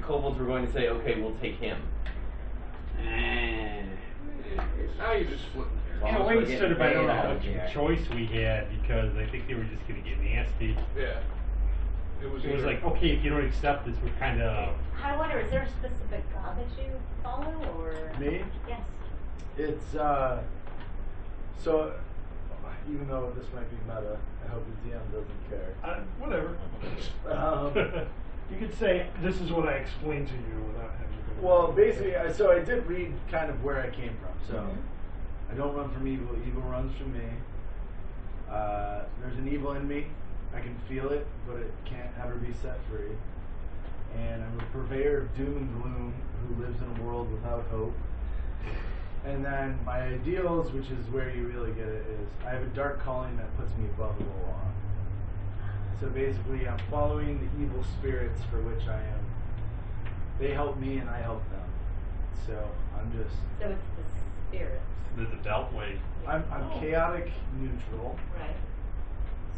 kobolds were going to say, "Okay, we'll take him." Now you're just splitting hairs. Well, In a we're way, it's getting sort of I don't know paid how out much here. choice we had because I think they were just gonna get nasty. Yeah. It was It was either- like, okay, if you don't accept this, we're kind of. I wonder, is there a specific god that you follow, or? Me? Yes. It's so even though this might be meta, I hope the DM doesn't care. Whatever. You could say, "This is what I explained to you," without having to. Well, basically, so I did read kind of where I came from. So Mhm. I don't run from evil; evil runs from me. There's an evil in me. I can feel it, but it can't ever be set free. And I'm a purveyor of doom and gloom who lives in a world without hope. And then my ideals, which is where you really get it, is I have a dark calling that puts me above the law. So basically, I'm following the evil spirits for which I am. They help me and I help them. So I'm just. So it's the spirits. The Beltway. I'm Oh. chaotic neutral. Right.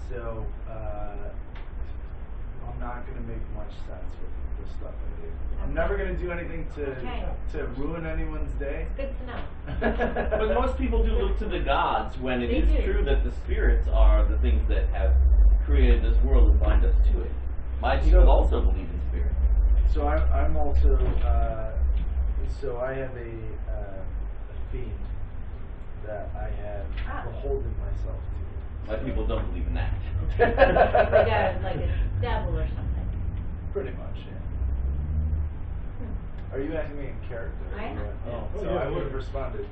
So I'm not going to make much sense with the stuff I do. I'm never going to do anything to ruin anyone's day. Good to know. But most people do look to the gods when it They is do. true that the spirits are the things that have created this world and bind us to it. My people So- also believe in spirits. So I'm also so I have a fiend that I have beholden myself to. My people don't believe in that. Like a devil or something. Pretty much, yeah. Are you asking me in character? I am. Oh, Oh, so yeah, I would yeah. have responded.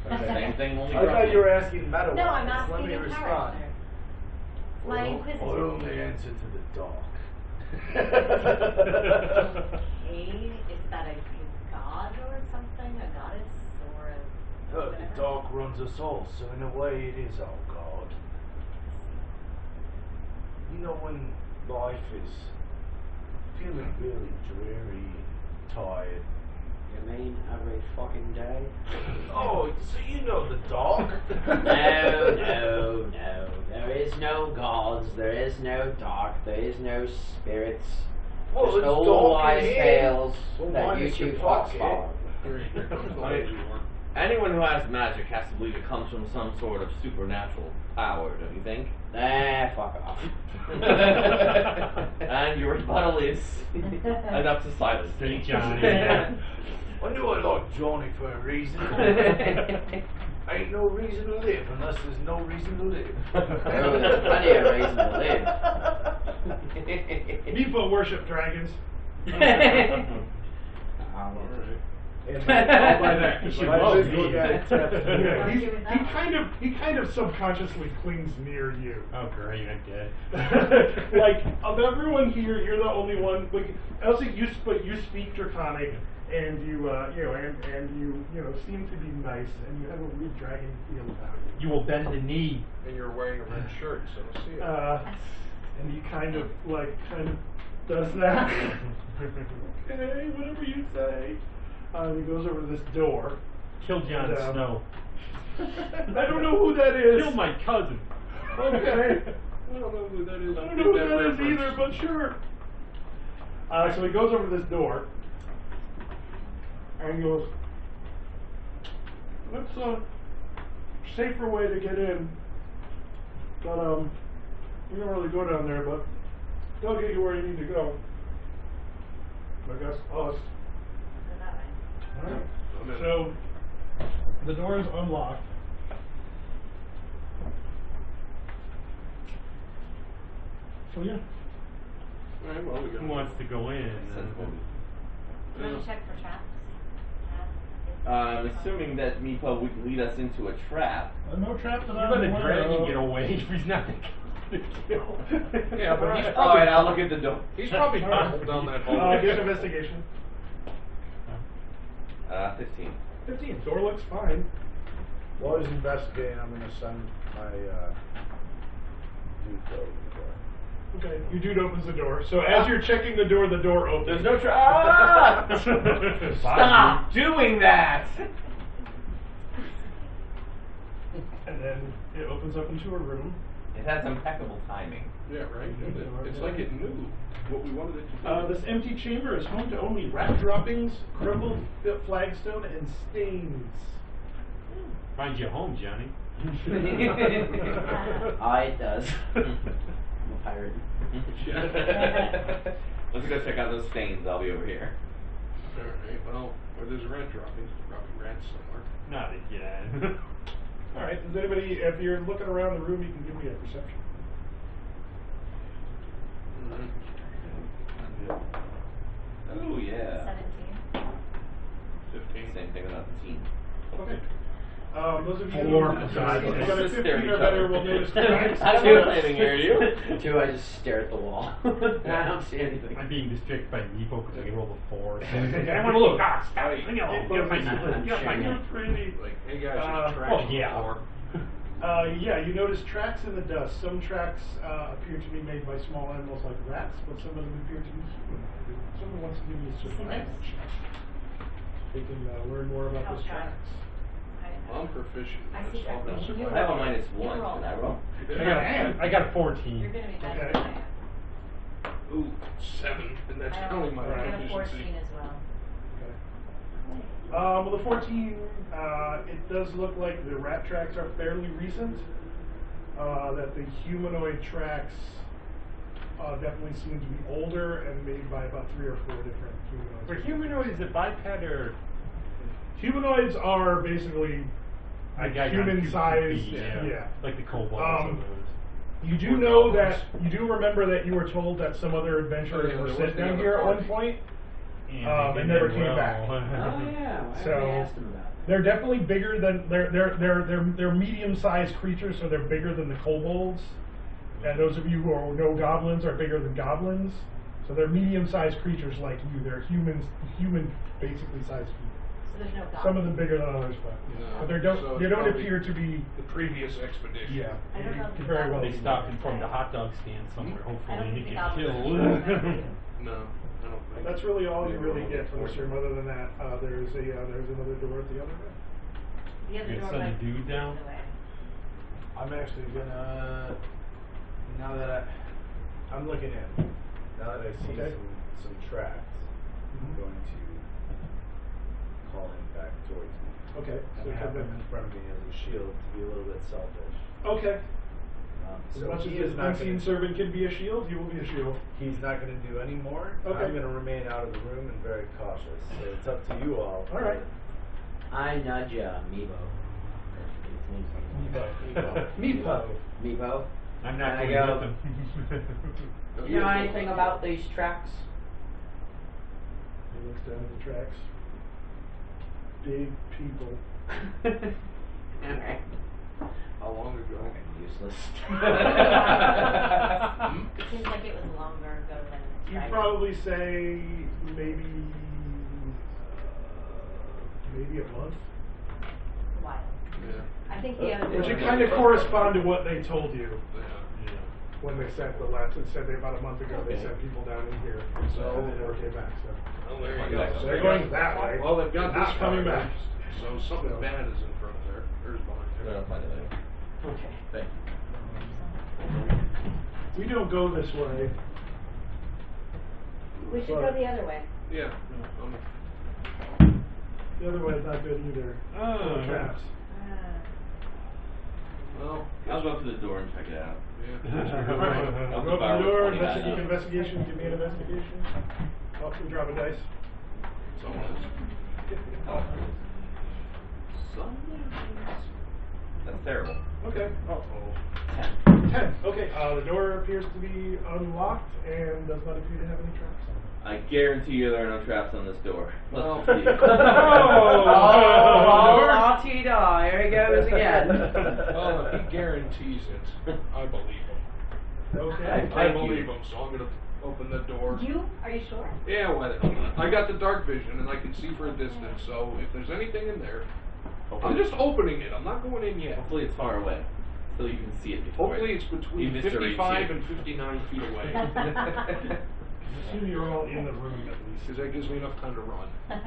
Same thing, only I thought roughly. you were asking meta. No, I'm Let asking me in respond. character. My I inquisitive. only answer to the dark. Okay, is that a god or something? A goddess or a The whatever? dark runs us all, so in a way it is our God. You know when life is feeling really dreary, tired. You mean every fucking day? Oh, so you know the dark? No. There is no gods, there is no dark, there is no spirits. Well, Just it's old dark in wise here. tales Well, that mine you is your two fucks pocket. follow. Anyone who has magic has to believe it comes from some sort of supernatural power, don't you think? Fuck off. And your rebuttal is enough to silence me. St. John. I knew I liked Johnny for a reason. Ain't no reason to live unless there's no reason to live. Oh, there's plenty of reason to live. People worship dragons. And by that, You should my love physical me. guy taps me. Yeah, he kind of subconsciously clings near you. Oh, great, I'm dead. Like of everyone here, you're the only one. Like also, you speak Draconic, and you you seem to be nice, and you have a weird dragon feel about you. You will bend the knee. And you're wearing a red shirt, so I see it. And he kind of does that. Okay, whatever you say. He goes over to this door. Kill Jon And, Snow. I don't know who that is. Kill my cousin. Okay. I don't know who that is. I don't know who that is either, but sure. So he goes over to this door, and he goes, "That's a safer way to get in. But we don't really go down there, but they'll get you where you need to go. I guess us." Go that way. Alright. So the door is unlocked. So yeah. Alright, well, we got Who wants to go in? Sensible. Do you want to check for traps? I'm assuming that Meepo would lead us into a trap. No trap that You I'm let a aware dragon of. get away if he's not the kill. Yeah, but he's Alright, probably I'll look at the door. He's probably crumpled down that hole. Get investigation. 15. 15. Door looks fine. While he's investigating, I'm going to send my dude to open the door. Okay. Your dude opens the door. So as you're checking the door opens. There's no trap. Ah! Stop doing that! And then it opens up into a room. It has impeccable timing. Yeah, right? It's like it knew what we wanted it to do. This empty chamber is home to only rat droppings, crumbled flagstone, and stains. Find you home, Johnny. It does. I'm a pirate. Let's go check out those stains. I'll be over here. Alright, well, where there's rat droppings, there's probably rats somewhere. Not again. All right. Does anybody, if you're looking around the room, you can give me a perception. Oh, yeah. 17. 15. Same thing about the team. Okay. Those of you Four. who got a 15 or better will notice tracks. I don't Two know. landing here, you. Two, I just stare at the wall. I don't see anything. I'm being distracted by Nepo because I rolled a 4. So I want to look. Ah, stop it. Leave me alone. Get my I'm Get my sure. Pretty. Like, hey guys, there's tracks well, on the yeah. floor. Yeah, you notice tracks in the dust. Some tracks appear to be made by small animals like rats, but some of them appear to be human. If someone wants to give me a survival check, they can learn more about those Okay. tracks. I'm proficient. I see so I'll that. survive. I have a -1. You roll. Can I roll? I got a 14. You're going to be better Okay. than I am. Ooh, 7, and that's I counting my got a proficiency. 14 as well. Well, the 14, it does look like the rat tracks are fairly recent. That the humanoid tracks definitely seem to be older and made by about 3 or 4 different humanoids. For humanoids, is it biped or? Humanoids are basically I got human-sized. yeah. Like the kobolds. Um, You do know that, you do remember that you were told that some other adventurers Oh, yeah, were there sent was the down other here at one party. point. And They never came back. Oh yeah, why So- haven't I asked him about that? They're definitely bigger than they're medium-sized creatures, so they're bigger than the kobolds. And those of you who know goblins are bigger than goblins, so they're medium-sized creatures like you. They're human basically sized people. So there's no goblins. Some of them bigger than others, but No, they so don't it's probably appear to be. The previous expedition. Yeah, I don't know if the very well. They stopped in front of the hot dog stand somewhere, I hopefully, don't and think you the get goblins killed. No, I don't think. That's really all you really get from this room. Other than that, there's another door at the other end. The other You door send a went dude down? the other way. I'm actually gonna, now that I'm looking in, now that I see Okay. some tracks, I'm going to call him back towards me. Okay, so And have come him in. in front of me as a shield to be a little bit selfish. Okay. As So much as he this is not unseen gonna, servant can be a shield, he will be a shield. he's not going to do any more. Okay. I'm going to remain out of the room and very cautious. So it's up to you all. All right. I nudge Meebo. Meepo. Meebo. I'm not And going I go, with them. You know anything about these tracks? He looks down at the tracks. Big people. Alright. How long ago? Useless. It seems like it was longer ago than You dragon. probably say maybe a month. A while. Yeah. I think the other Which door. would kind of correspond to what they told you Yeah. when they sent the last. It said they about a month ago they Okay. sent people down in here, so and they never came back. So Well, there you Like go. So they're going that way. Well, they've got Not this coming far, back. So something bad is in front of there. There's behind We're there. gonna find it later. Okay. Thank we don't go this way. We should go the other way. Yeah. The other way is not good either. Oh. Traps. Well, I'll go up to the door and check it out. yeah. All right. I'll Go up borrow the door. 20 back. Investigation. Give me an investigation. Oh, we drop a dice. Someone is. That's terrible. Okay. Uh-oh. 10. Okay. The door appears to be unlocked and does not appear to have any traps on it. I guarantee you there are no traps on this door. Well. Let's see. Oh, naughty dog. Here he goes again. Well, if he guarantees it, I believe him. Okay. I Thank you. believe him, so I'm gonna open the door. Are you sure? Yeah, why the hell not? I got the dark vision and I can see for a distance, so if there's anything in there, I'm just opening it. I'm not going in yet. Hopefully it's far away, so you can see it before. Hopefully it's between He misreads 55 you. and 59 feet away. Assume you're all in the room at least. Because that gives me enough time to run. So,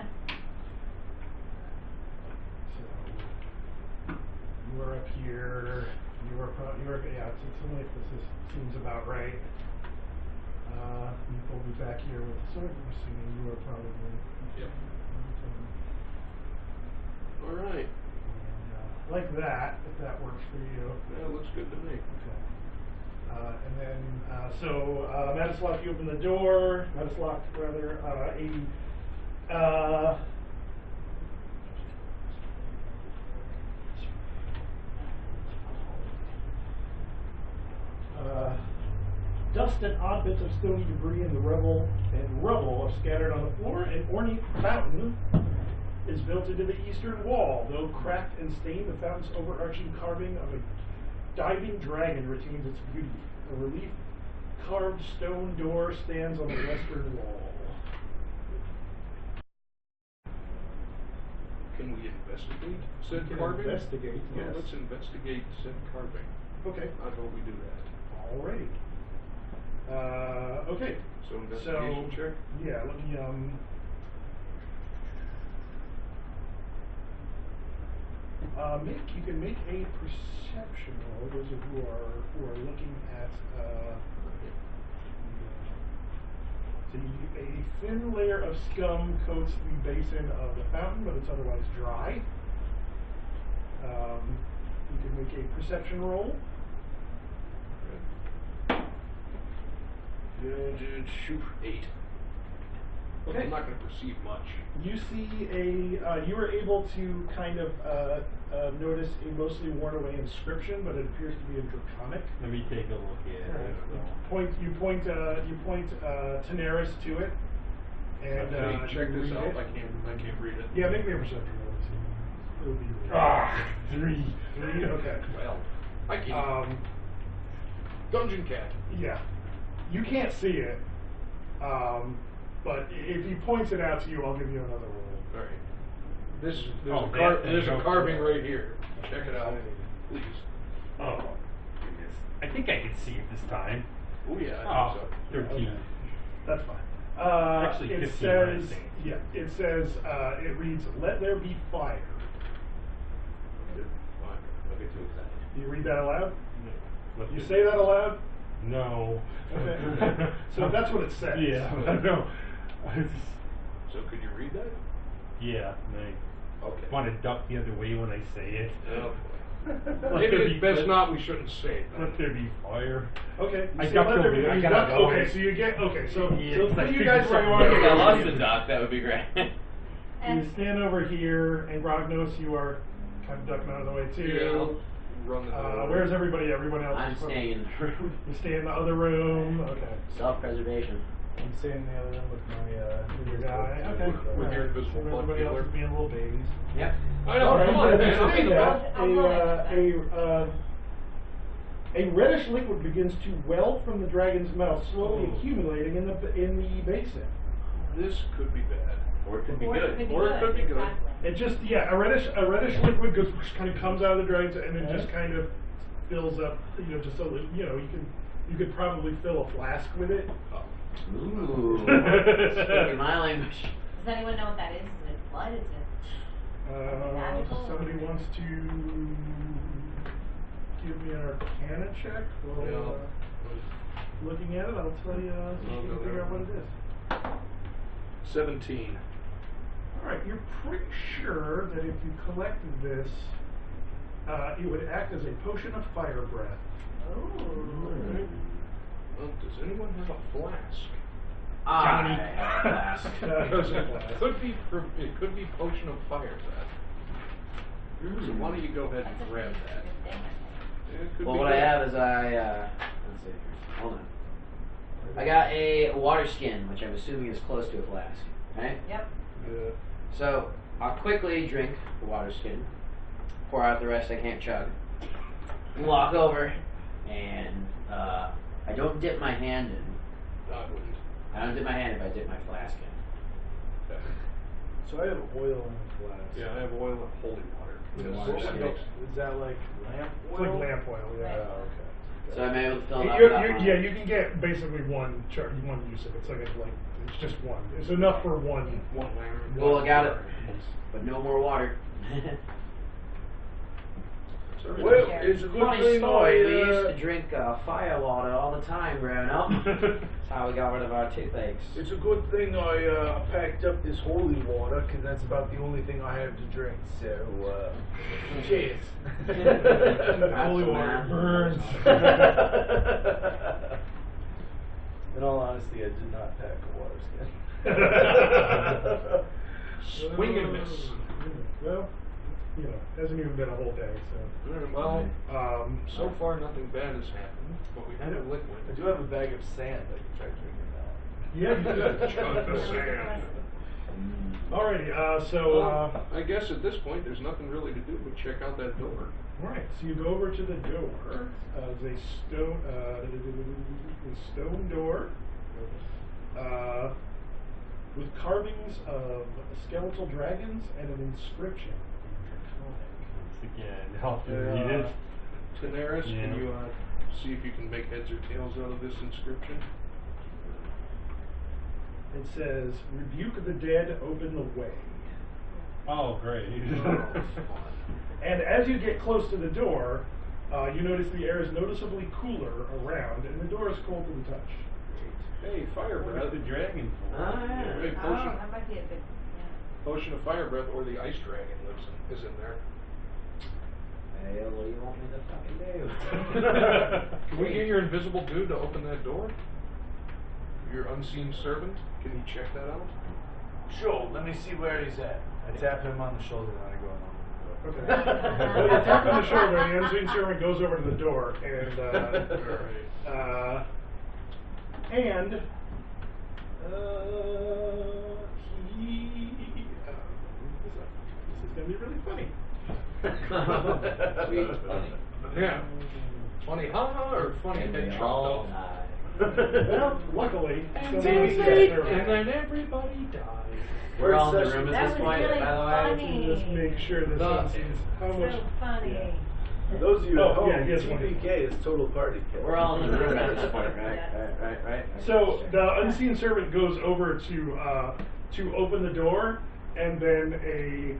you are up here. Yeah, it's something like this seems about right. We'll be back here with the sword. I'm assuming you are probably. Yep. All right. And, like that, if that works for you. That looks good to me. Okay. And then, Matislak, you open the door. Matislak, rather, 80. Dust and odd bits of stony debris and rubble are scattered on the floor. An ornate fountain is built into the eastern wall. Though cracked and stained, the fountain's overarching carving of a diving dragon retains its beauty. A relief carved stone door stands on the western wall. Can we investigate We said can carving? investigate, Well, yes. let's investigate said carving. Okay. I vote we do that. Alrighty. Okay. So investigation check? Yeah, let me you can make a perception roll, those of who are looking at a thin layer of scum coats the basin of the fountain, but it's otherwise dry. You can make a perception roll. Shoot, 8. Okay. I'm not going to perceive much. You see you were able to kind of notice a mostly worn away inscription, but it appears to be in Draconic. Let me take a look at it. You point Tenaris to it, and Okay, check you this read out. it. I can't read it. Yeah, make me a perception roll. It'll be Three. 3. Okay. Well, I can't. Dungeon Cat. Yeah, you can't see it, but if he points it out to you, I'll give you another roll. All right. There's that thing. there's a carving right here. Check it out, please. Oh, goodness. I think I can see it this time. Oh yeah. Oh, I think 13. Okay. That's fine. Actually, it 15 when I says, think. yeah, it says, it reads, "Let there be fire." so. Fine. I'll get too excited. Do you read that aloud? Let You the- say that aloud? No. Okay. So that's what it says. Yeah, I know. So could you read that? Yeah, I Okay. want to duck the other way when I say it. Oh boy. Let Maybe there it's be- best not. We shouldn't say it. Let there be fire. Okay. You I say ducked let there over be- there. I you got duck- out of the Okay, way. so you get, okay, so, Yeah, so it's like put you figure guys where you something are. If out. I lost the dock, that would be great. You And stand over here, and Rognos, you are kind of ducking out of the way too. Yeah, I'll run the door. Where's everybody? Everyone else? I'm is from- staying in the room. You stay in the other room. Okay. Self-preservation. I'm staying in the other room with my With your guy. Okay. With your Alright. invisible So blood everybody else dealer. is being little babies. Yep. I know. Alright, Come on, but man. as I'm you in say the that, I'll roll a reddish liquid begins to well from the dragon's mouth, slowly Oh. accumulating in the basin. This could be bad. Or it could be Or it good. could be Or it good, could be good. exactly. It just a reddish liquid goes kind of comes out of the dragon's and it just kind of fills up. Just so that, you could probably fill a flask with it. Ooh. Speaking my language. Does anyone know what that is? Is it blood? Is it magical? Somebody wants to give me an Arcana check. Well, looking at it, I'll tell you. So you can figure out what it is. 17. All right, you're pretty sure that if you collected this, it would act as a potion of fire breath. Alright. Well, does anyone have a flask? I have a flask. Because it could be potion of fire breath. So why don't you go ahead That's and a grab pretty that? good thing, I It could Well, be what I good. have is let's see, hold on. I got a water skin, which I'm assuming is close to a flask. Okay? think. Yep. Yeah. So I'll quickly drink the water skin, pour out the rest I can't chug, walk over, and I don't dip my hand in. I wouldn't. I don't dip my hand if I dip my flask in. Okay. So I have oil in the flask. Yeah, I have oil and holy water. Water Yes. skin. Is that like lamp It's oil? like lamp oil. Yeah. Oh, okay. So I'm able to fill it up without my- You can get basically one use of it. It's it's just one. It's enough for one lamp. Cool, I got it. use. But no more water. Well, it's a good Funny thing story, we used I, to drink fire water all the time growing up. That's how we got rid of our toothaches. it's a good thing I packed up this holy water, because that's about the only thing I have to drink. So, cheers. Holy water burns. In all honesty, I did not pack a water skin. Swing and miss. Well, hasn't even been a whole day, so. Well, so far nothing bad has happened, but we have a liquid. I do have a bag of sand I can try drinking now. Yeah, you could. Chug the sand. Alrighty, I guess at this point there's nothing really to do but check out that door. Alright, so you go over to the door. There's a stone door with carvings of skeletal dragons and an inscription. Once again, help you read it. Daenerys, Yeah. can you see if you can make heads or tails out of this inscription? It says, "Rebuke the dead, open the way." Oh, great. And as you get close to the door, you notice the air is noticeably cooler around, and the door is cold to the touch. Hey, fire What breath. is the dragon for? Hey, Oh, potion, that might be a good, yeah. potion of fire breath, or the ice dragon is in there. Hey, what do you want me to fucking do? Can we get your invisible dude to open that door? Your unseen servant? Can you check that out? Sure, let me see where he's at. I tap him on the shoulder and I go along. Okay. Well, you tap on the shoulder, and the unseen servant goes over to the door, and he. This is gonna be really funny. Sweet, funny. Yeah. Funny haha or funny And head they chopped all off? die. Well, luckily, And somebody then everybody dies. We're all in the Session. room That at this was point, really by the way. funny. just make sure this The- unseen. How much? So funny. Yeah. For those of you Oh, at home, yeah, he has one. TPK is total party kill. We're all in the room at this point, right? Yeah. Right. So the unseen servant goes over to open the door, and then a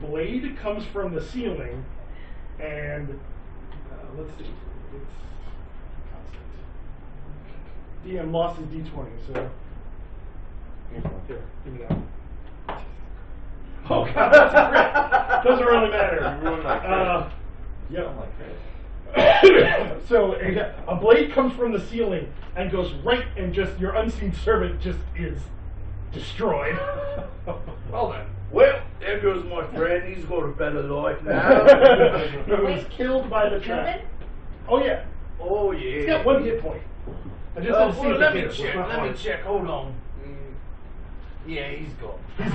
blade comes from the ceiling, and let's see, it's constant. DM lost his D20, so here, give me that. Oh god, that's a crit. Doesn't really matter. You ruined my crit. Yep. So a blade comes from the ceiling and goes right, and just your unseen servant just is destroyed. Well then. Well, there goes my friend. He's got a better life now. He was killed by the trap. Killed? Oh yeah, Oh yeah. he's got 1 hit point. I just had to see well, if let it me hit. check. Let me check. Hold on. Mm, Yeah, he's gone. He's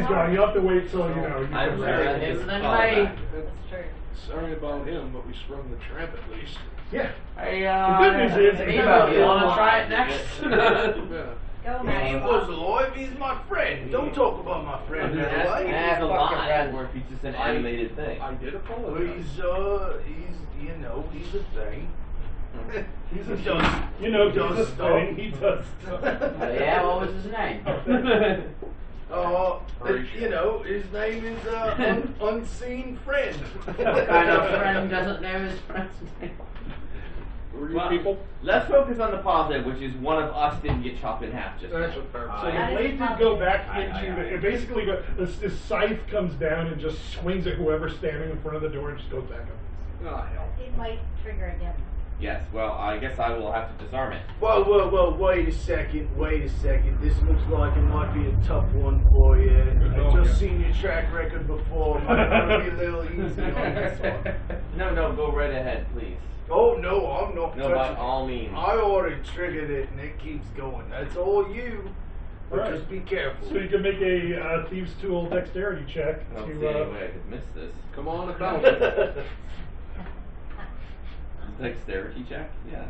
gone. You have to wait till you know. You I'm can- sorry. Him It's and called May. back. That's true. Sorry about him, but we sprung the trap at least. Yeah. Hey, The good news is, Evo, you want to try it next? Yeah. Go, He man. was alive. He's my friend. Don't talk about my friend that way. That's It's a fucking lie. red. Or if it's just an animated thing. I did Well, apologize. he's he's a thing. He's He a does. You know, he does he's a stuff. thing. He does. Yeah, what was his name? His name is Unseen Friend. What kind of friend doesn't know his friend's name? Who are you Well, people? Let's focus on the positive, which is one of us didn't get chopped in half just That's now. what So I'm the That is blade did probably- go back Aye, into aye, the. aye. It basically this scythe comes down and just swings at whoever's standing in front of the door and just goes back up. Oh, hell. It might trigger again. Yes, well, I guess I will have to disarm it. Wait a second. This looks like it might be a tough one for you. I've just seen your track record before. Might want to be a little easy on this one. No, go right ahead, please. Oh, no, I'm not No, by touching it. all means. I already triggered it and it keeps going. That's all you. But Alright. just be careful. So you can make a thieves' tool dexterity check I don't to. see any way I could miss this. Come on, 1,000. Dexterity check? Yeah.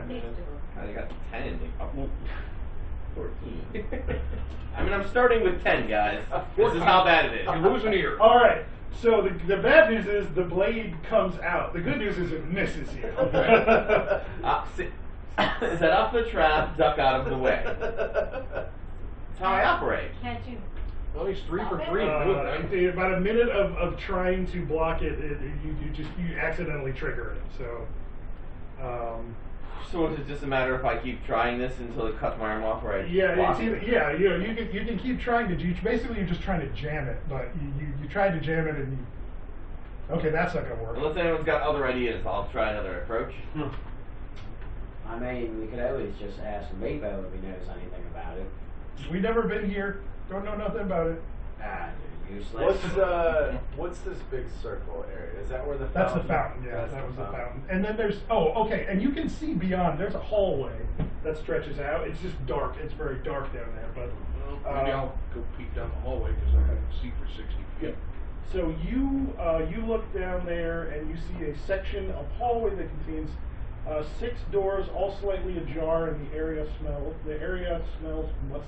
Please do. I got 10. 14. I mean, I'm starting with 10, guys. This is how bad it is. You lose an ear. All right. So the bad news is the blade comes out. The good news is it misses you. Set up the trap, duck out of the way. That's how I operate. Can't you? Well, he's 3 for 3 in doing that. About a minute of trying to block it, you accidentally trigger it. So. So is it just a matter if I keep trying this until it cuts my arm off, or I Yeah, block it's either, it? you can keep trying to. Basically, you're just trying to jam it, but you tried to jam it and you. Okay, that's not gonna work. Unless anyone's got other ideas, I'll try another approach. I mean, we could always just ask Mabo if he knows anything about it. We've never been here. Don't know nothing about it. Ah, you're useless. What's this big circle area? Is that where the That's the fountain. Yeah, That's that was the fountain. fountain. And then there's and you can see beyond. There's a hallway that stretches out. It's just dark. It's very dark down there. But Well, maybe I'll go peek down the hallway because I can see for 60 feet. yeah. So you look down there and you see a section of hallway that contains 6 doors, all slightly ajar, and the area smells musty.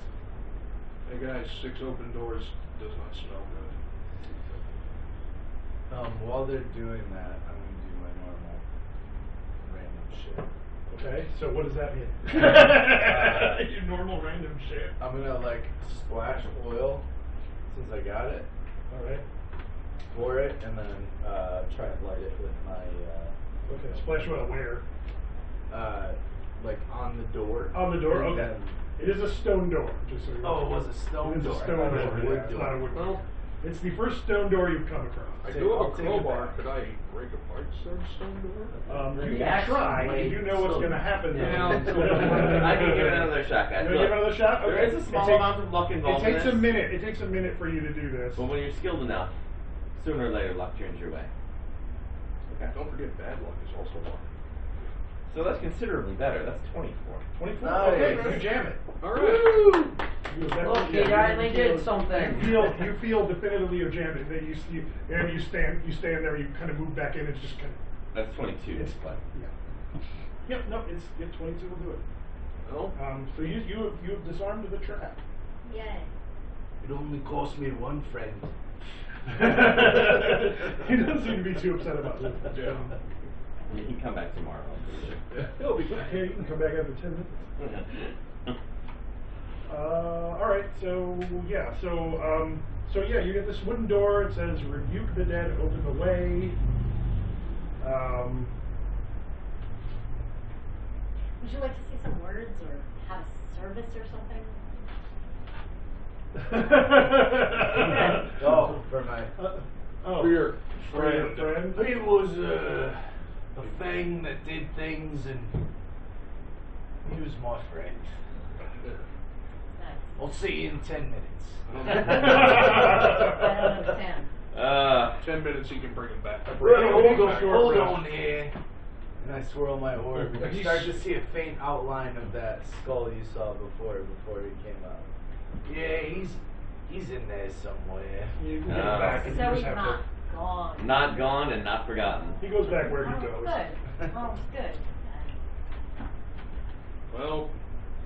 Hey guys, 6 open doors does not smell good. While they're doing that, I'm gonna do my normal random shit. Okay, so what does that mean? Your normal random shit. I'm gonna like splash oil since I got it. All right. Pour it and then try and light it with my Okay. Splash oil where? like on the door. On the door. And Okay. then- It is a stone door. Just so you know. Oh, it was a stone It is door. a stone I thought door. it was a Yeah, wood it's door. not a wood door. Well, It's the first stone door you've come across. I Take- do have I'll a take it crowbar. back. Could I break apart said stone door? You The can axe try. blade You know what's still- going to happen. Yeah. I can give it another shot, guys. You want to give it another shot? There Okay. is a small It takes- amount of luck involved It takes in a this. minute. It takes a minute for you to do this. But when you're skilled enough, sooner or later luck turns your way. Okay. Don't forget bad luck is also luck. So that's considerably better. That's 24. 24. Nice. Okay, you jam it. All right. Look, he finally did something. You feel definitively you jammed it. Then you stand there. You kind of move back in. It's just kind of. That's 22. It's but yeah. Yep. No. It's 22 will do it. Well, So you've disarmed the trap. Yay. It only cost me one friend. He doesn't seem to be too upset about it. yeah. you can come back tomorrow. I'm Yeah, he'll be back. Okay, you can come back after 10 minutes. pretty sure. All right. So yeah. So yeah, you get this wooden door. It says "Rebuke the dead, open the way." Would you like to see some words or have a service or something? Oh, for my Oh, For your for your friend. friend. It was a thing that did things, and he was my friend. Nice. I'll see you in 10 minutes. I don't understand. 10 minutes, he can bring him back. Well, Hold hold on. on here. and I swirl my orb. And you start to see a faint outline of that skull you saw before he came out. Yeah, he's in there somewhere. You can Oh. get back and you So just he's have not to. gone. Not gone and not forgotten. He goes back where he Oh, goes. good. Oh, good. Well,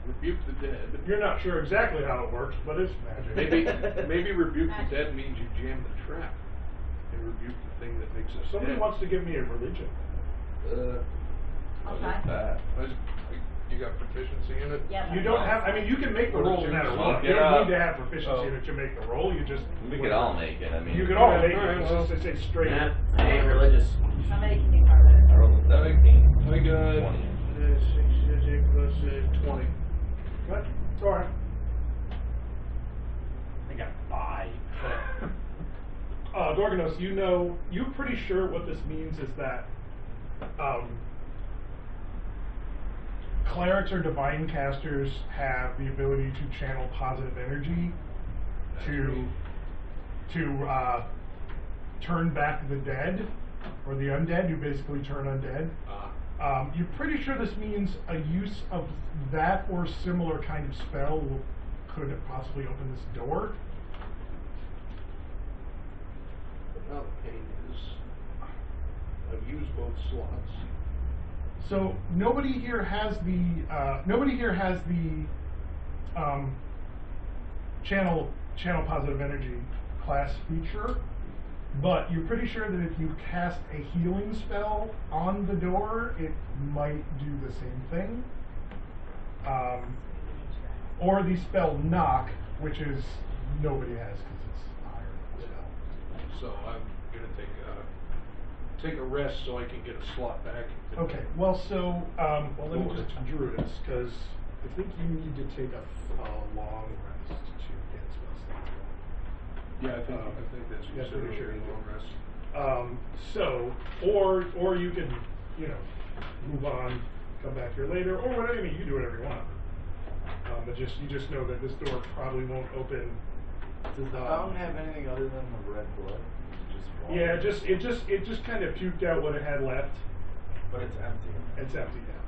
rebuke the dead. You're not sure exactly how it works, but it's magic. Maybe rebuke the dead means you jam the trap. And rebuke the thing that makes us Somebody dead. wants to give me a religion. What is Okay. that? You got proficiency in it? Yeah. You don't have. I mean, you can make the roll no matter what. You Look it don't up. need to have proficiency in it to make the roll. You just. We could all make it. I mean, You could all Yeah, make alright, it. well. It's a straight. Yeah, I ain't religious. Somebody can be part of I it. rolled a 17. I got 20. 6 plus 20. What? It's alright. I got 5. Dorganos, you're pretty sure what this means is that clerics or divine casters have the ability to channel positive energy to turn back the dead or the undead. You basically turn undead. You're pretty sure this means a use of that or similar kind of spell could have possibly opened this door. But now the pain is I've used both slots. So nobody here has the channel positive energy class feature, but you're pretty sure that if you cast a healing spell on the door, it might do the same thing. Or the spell knock, which is nobody has because it's a higher level spell. So I'm gonna take a rest so I can get a slot back. Okay, well, so, let me just drew this, because I think you need to take a long rest to get spell slots. Yeah, I think that's Yeah, considered pretty sure a you long do. rest. So, or you can, move on, come back here later, or whatever, I mean, you can do whatever you want. But you just know that this door probably won't open. Does the fountain have anything other than the red blood? Just water? Yeah, it just kind of puked out what it had left. But it's empty. It's empty now.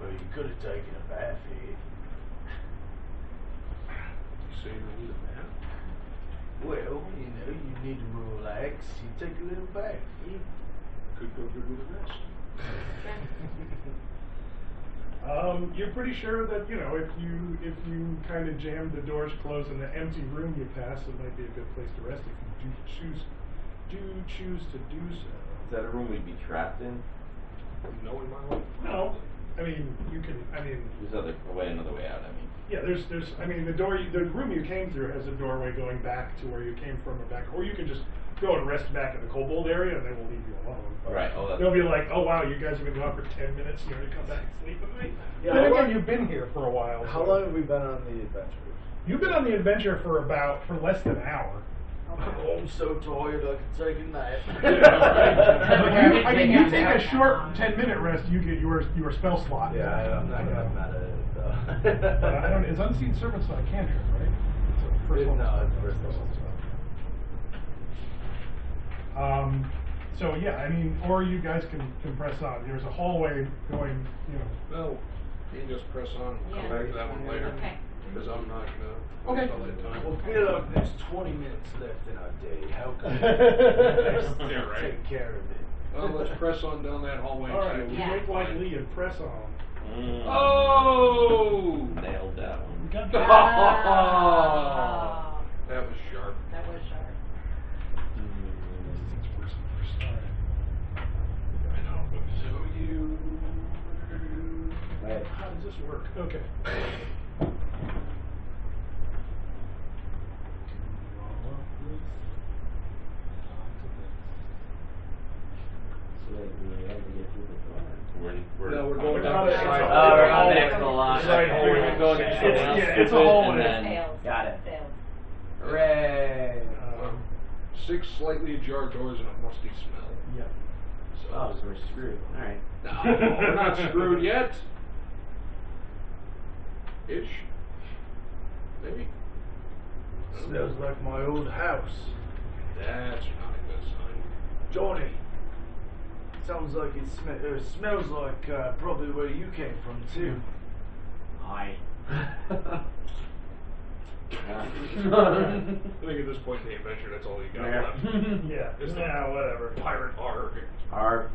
But you could have taken a bath here. You say you need a bath? Well, you know, you need to relax. You take a little bath. Yeah. Could go good with a rest. You're pretty sure that, you know, if you kind of jam the doors closed in the empty room you pass, it might be a good place to rest if you choose to do so. Is that a room we'd be trapped in? No, in my life. No, I mean you can. I mean, There's another way out. I mean. yeah. There's. I mean, the room you came through has a doorway going back to where you came from or back, or you can just go and rest back in the kobold area, and they will leave you alone. But Right. Oh, that's. they'll be like, oh wow, you guys have been gone for 10 minutes. You already come back and sleep at night. Yeah, Then how again, long- you've been here for a while. How so- long have we been on the adventures? You've been on the adventure for less than an hour. Oh, I'm so tired I can take a nap. You take a short 10-minute rest, you get your spell slot. Yeah, I'm not mad at it though. But I don't. Is Unseen Servant's not a cantrip, right? It's a first level No, spell. it's first level spell. So yeah, I mean, or you guys can press on. There's a hallway going, you know. Well, you can just press on. Come Yeah. back to that one later. Okay. Because I'm not gonna. Okay. All that time. Well, get up. There's 20 minutes left in our day. How can we Yeah, right. take care of it? Well, let's press on down that hallway. All and right, see you what Yeah. make like Lee and press on. Oh! Nailed that one. You got Oh. That was sharp. That was sharp. I know, but so you. How does this work? Okay. No, we're going We're down not- the it's side. a- Oh, we're on the It's extra line. Right, Okay. we're going to it's, something else yeah, it's a stupid, hallway. and then- Failed. Got it. Failed. Hooray! 6 slightly ajar doors and a musty smell. Yeah. Oh, so we're screwed. Alright. No, we're not screwed yet. Ish. Maybe. Smells like my old house. That's not a good sign. Johnny. Sounds like it smells like probably where you came from too. Hi. I think at this point in the adventure, that's all you got Yeah. left. Yeah. Is the Yeah, whatever. pirate arg. Arg.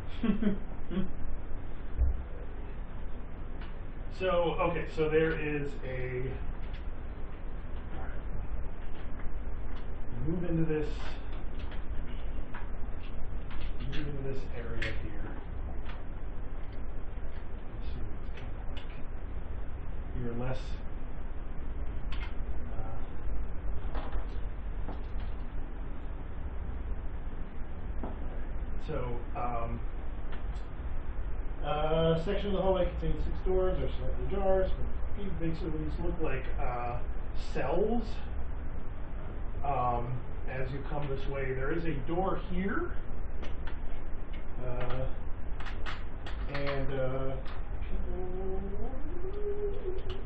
So, okay, so there is a. Alright. Move into this. Move into this area here. Let's see what it's kind of like. You're less. So, section of the hallway contains 6 doors or slightly jars. Basically, these look like cells. As you come this way, there is a door here, and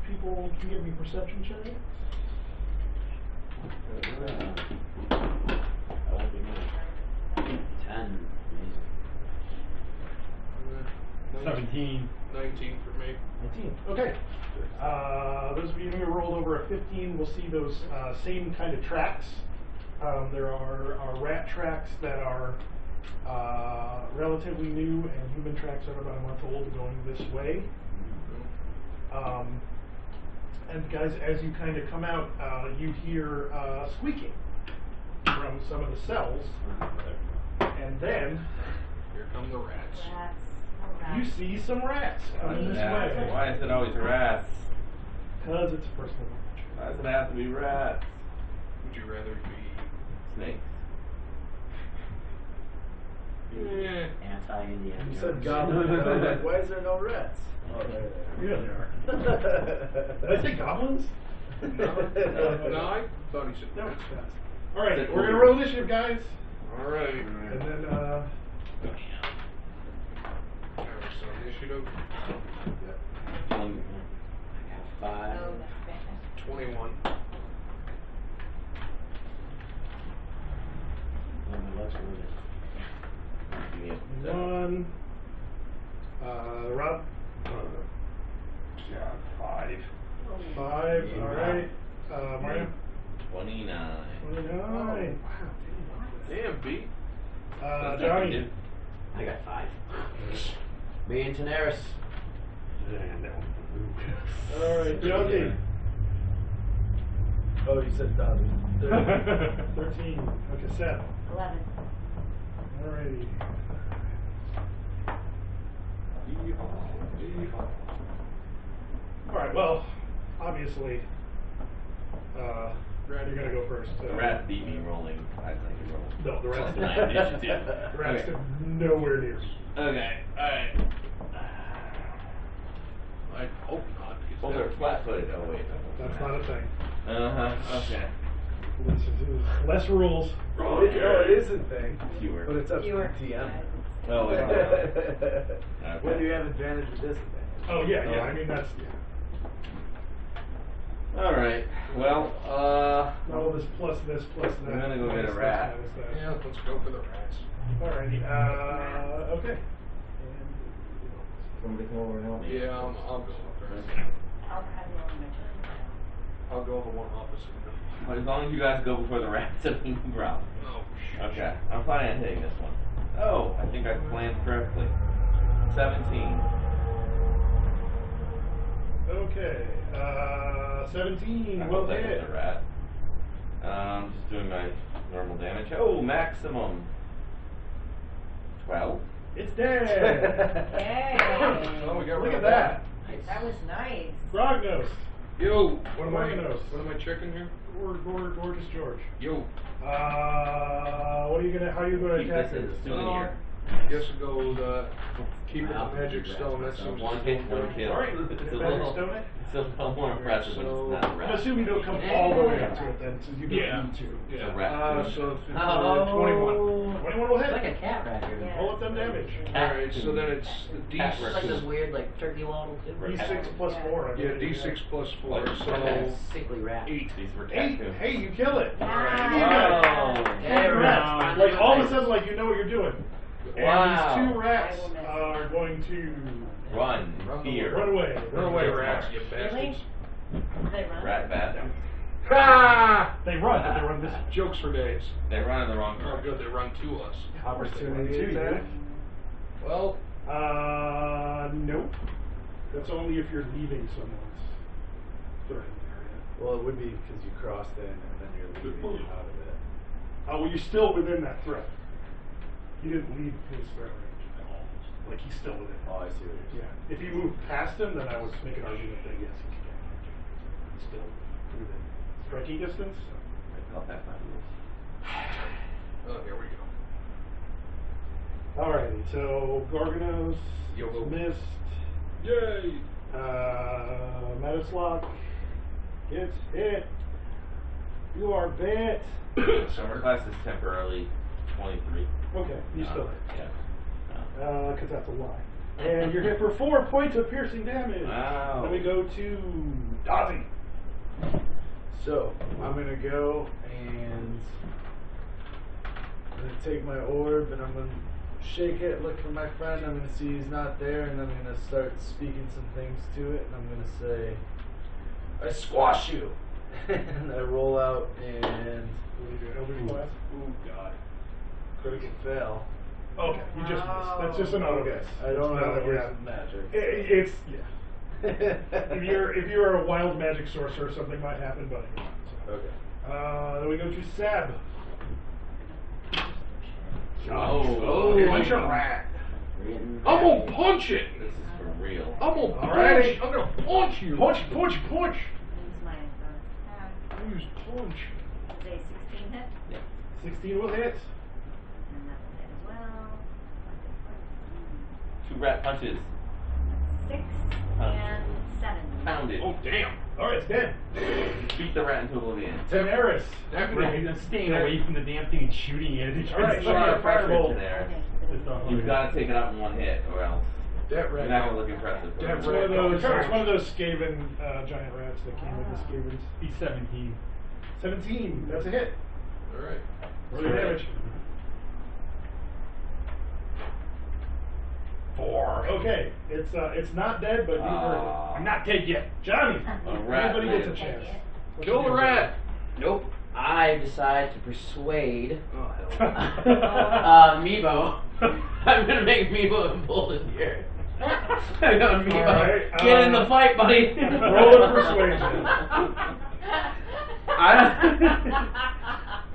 people can give me perception checks. That won't be me. 10. 17. 19 for me. 19. Okay. Those of you who rolled over a 15 will see those same kind of tracks. There are rat tracks that are relatively new, and human tracks that are about a month old going this way. And guys, as you kind of come out, you hear squeaking from some of the cells, and then Here come the rats. Rats. Oh, rats. you see some rats coming this way. Why is it always rats? Because it's a personal adventure. Why does it have to be rats? Would you rather be. Snakes. Yeah. Anti-Indian. You said goblins. I was like, why is there no rats? Oh, there they Yeah, they are. are. Did I say goblins? No, I thought he said No, rats. it's fast. All right, we're gonna roll initiative, guys, All right. and then So initiative I got 5. Oh, that's fantastic. 21. Oh, my luck's really Give me a- one. Rob. Yeah, 5. 5. All right. Mario. 29. 29. Damn, B. Johnny. I got 5. Me and Daenerys. And that one. All right, Johnny. Oh, you said Dobby. 13. Okay, Seth. 11. Alrighty. Alright, well, obviously, Brad, you're gonna go first. The rat beat me rolling. I think he rolled. No, the rat's Plus 9 initiative. The rat's Okay. nowhere near. Okay, alright. I hope not. because Well, they're that- flat-footed. Oh, wait. That's not a thing. Uh-huh, okay. Less rules. Oh, it is a thing. Fewer. But it's up to Fewer. the TM. Oh, wait. When do you have advantage or disadvantage? Oh, yeah, I mean, that's, yeah. Alright, well, All this plus that. I'm gonna go get a minus rat. this, minus that. Yeah, let's go for the rats. Alrighty, okay. somebody come over and help me. Yeah, I'll go up there. I'll have you on my turn. I'll go the one opposite. But as long as you guys go before the rats, I mean, growl. Oh, Okay, I'm planning on hitting this one. Oh, I think I planned correctly. 17. Okay, 17 I will hope that hit. hits a rat. Just doing my normal damage. Oh, maximum 12. It's dead. Yay! Oh, we got Look rid at of that. That was nice. Prognos. Yo, What am I checking here? Gorgeous George. Yo, What are you gonna? How are you gonna Keep attack this as a this? souvenir. guess we'll go keep it the magic stone. That seems One hit, one kill. All right, It's a magic little, stone it? it's a little more impressive when it's not a I'm rat. assuming you don't come all the way up to it then, since you don't Yeah. need to. It's a rat. So it's 21. 21 will It's hit. like a cat right here. Yeah. Roll up them damage. Alright, so then it's the Cat It's like this D6. weird, like, turkey waddle, too. D6 plus 4. I Yeah, believe. D6 plus 4. Like So Sickly rat. 8. These were 8. cat Hey, you kill it. Oh. Hey, rats. Like all of a sudden, like you know what you're doing. And Wow. these 2 rats I will miss. are going to Run, fear. run away. Run away, Run rats, you Really? bastards. Do they run? Rat bastard. Ah! They run, but they run this way. Jokes for days. They run in the wrong Oh, direction. good, they run to us. Opportunity attack. Well, Nope. That's only if you're leaving someone's threatened area. Well, it would be because you crossed in and then you're leaving out of it. Oh, well, you're still within that threat. He didn't leave his threat range at all. Like, he's still within. Oh, I see what you're saying. Yeah. If you move past him, then I would make an argument that yes, he can. He's still within striking distance. I thought that might be. oh, here we go. Alrighty, so Gorgonos Yo-ho. missed. Yay! Metaslock gets hit. You are bit. Summer class is temporarily 23. Okay, you still hit. Yeah. Because that's a lie. And you're hit for 4 points of piercing damage. Wow. Then we go to Dozzy. So, I'm gonna go and I'm gonna take my orb and I'm gonna shake it, look for my friend, I'm gonna see he's not there, and I'm gonna start speaking some things to it, and I'm gonna say, I squash you! And I roll out and What do you do? Eldritch Blast? Oh, God. critical fail. Okay, you just missed. That's just an auto guess. I don't have a yeah. word of magic. It's yeah. if you're a wild magic sorcerer, something might happen, but you're not. So. Okay. Then we go to Seb. Oh. Punch a rat. I'm gonna punch it. This is for real. I'm gonna punch. Alrighty. I'm gonna punch you. Punch! Use my attack. Use punch. Is a 16 hit? Yeah. 16 will hit. And that will hit as well. 2 rat punches. 6 and 7. Pounded. Oh, damn. Alright, it's dead. Beat the rat into oblivion. Daenerys. Definitely. I'm staying away from the damn thing and shooting at it. Alright, There's a lot of pressure Firebolt. to there. Okay. You've got to take it out in one hit, or else That you're rat. not going to look impressive. That It's rat. one of those Skaven giant rats that came with the Skavens. He's 17. 17. That's a hit. Alright. Roll your damage. 4. Okay, it's not dead, but you heard it. I'm not dead yet. Johnny, A rat everybody gets a lives. chance. Kill the rat. Nope. I decide to persuade Oh, hell. Meebo. I'm gonna make Meebo emboldened here. I'm going, Meebo, Alright, get in the fight, buddy. Roll a persuasion.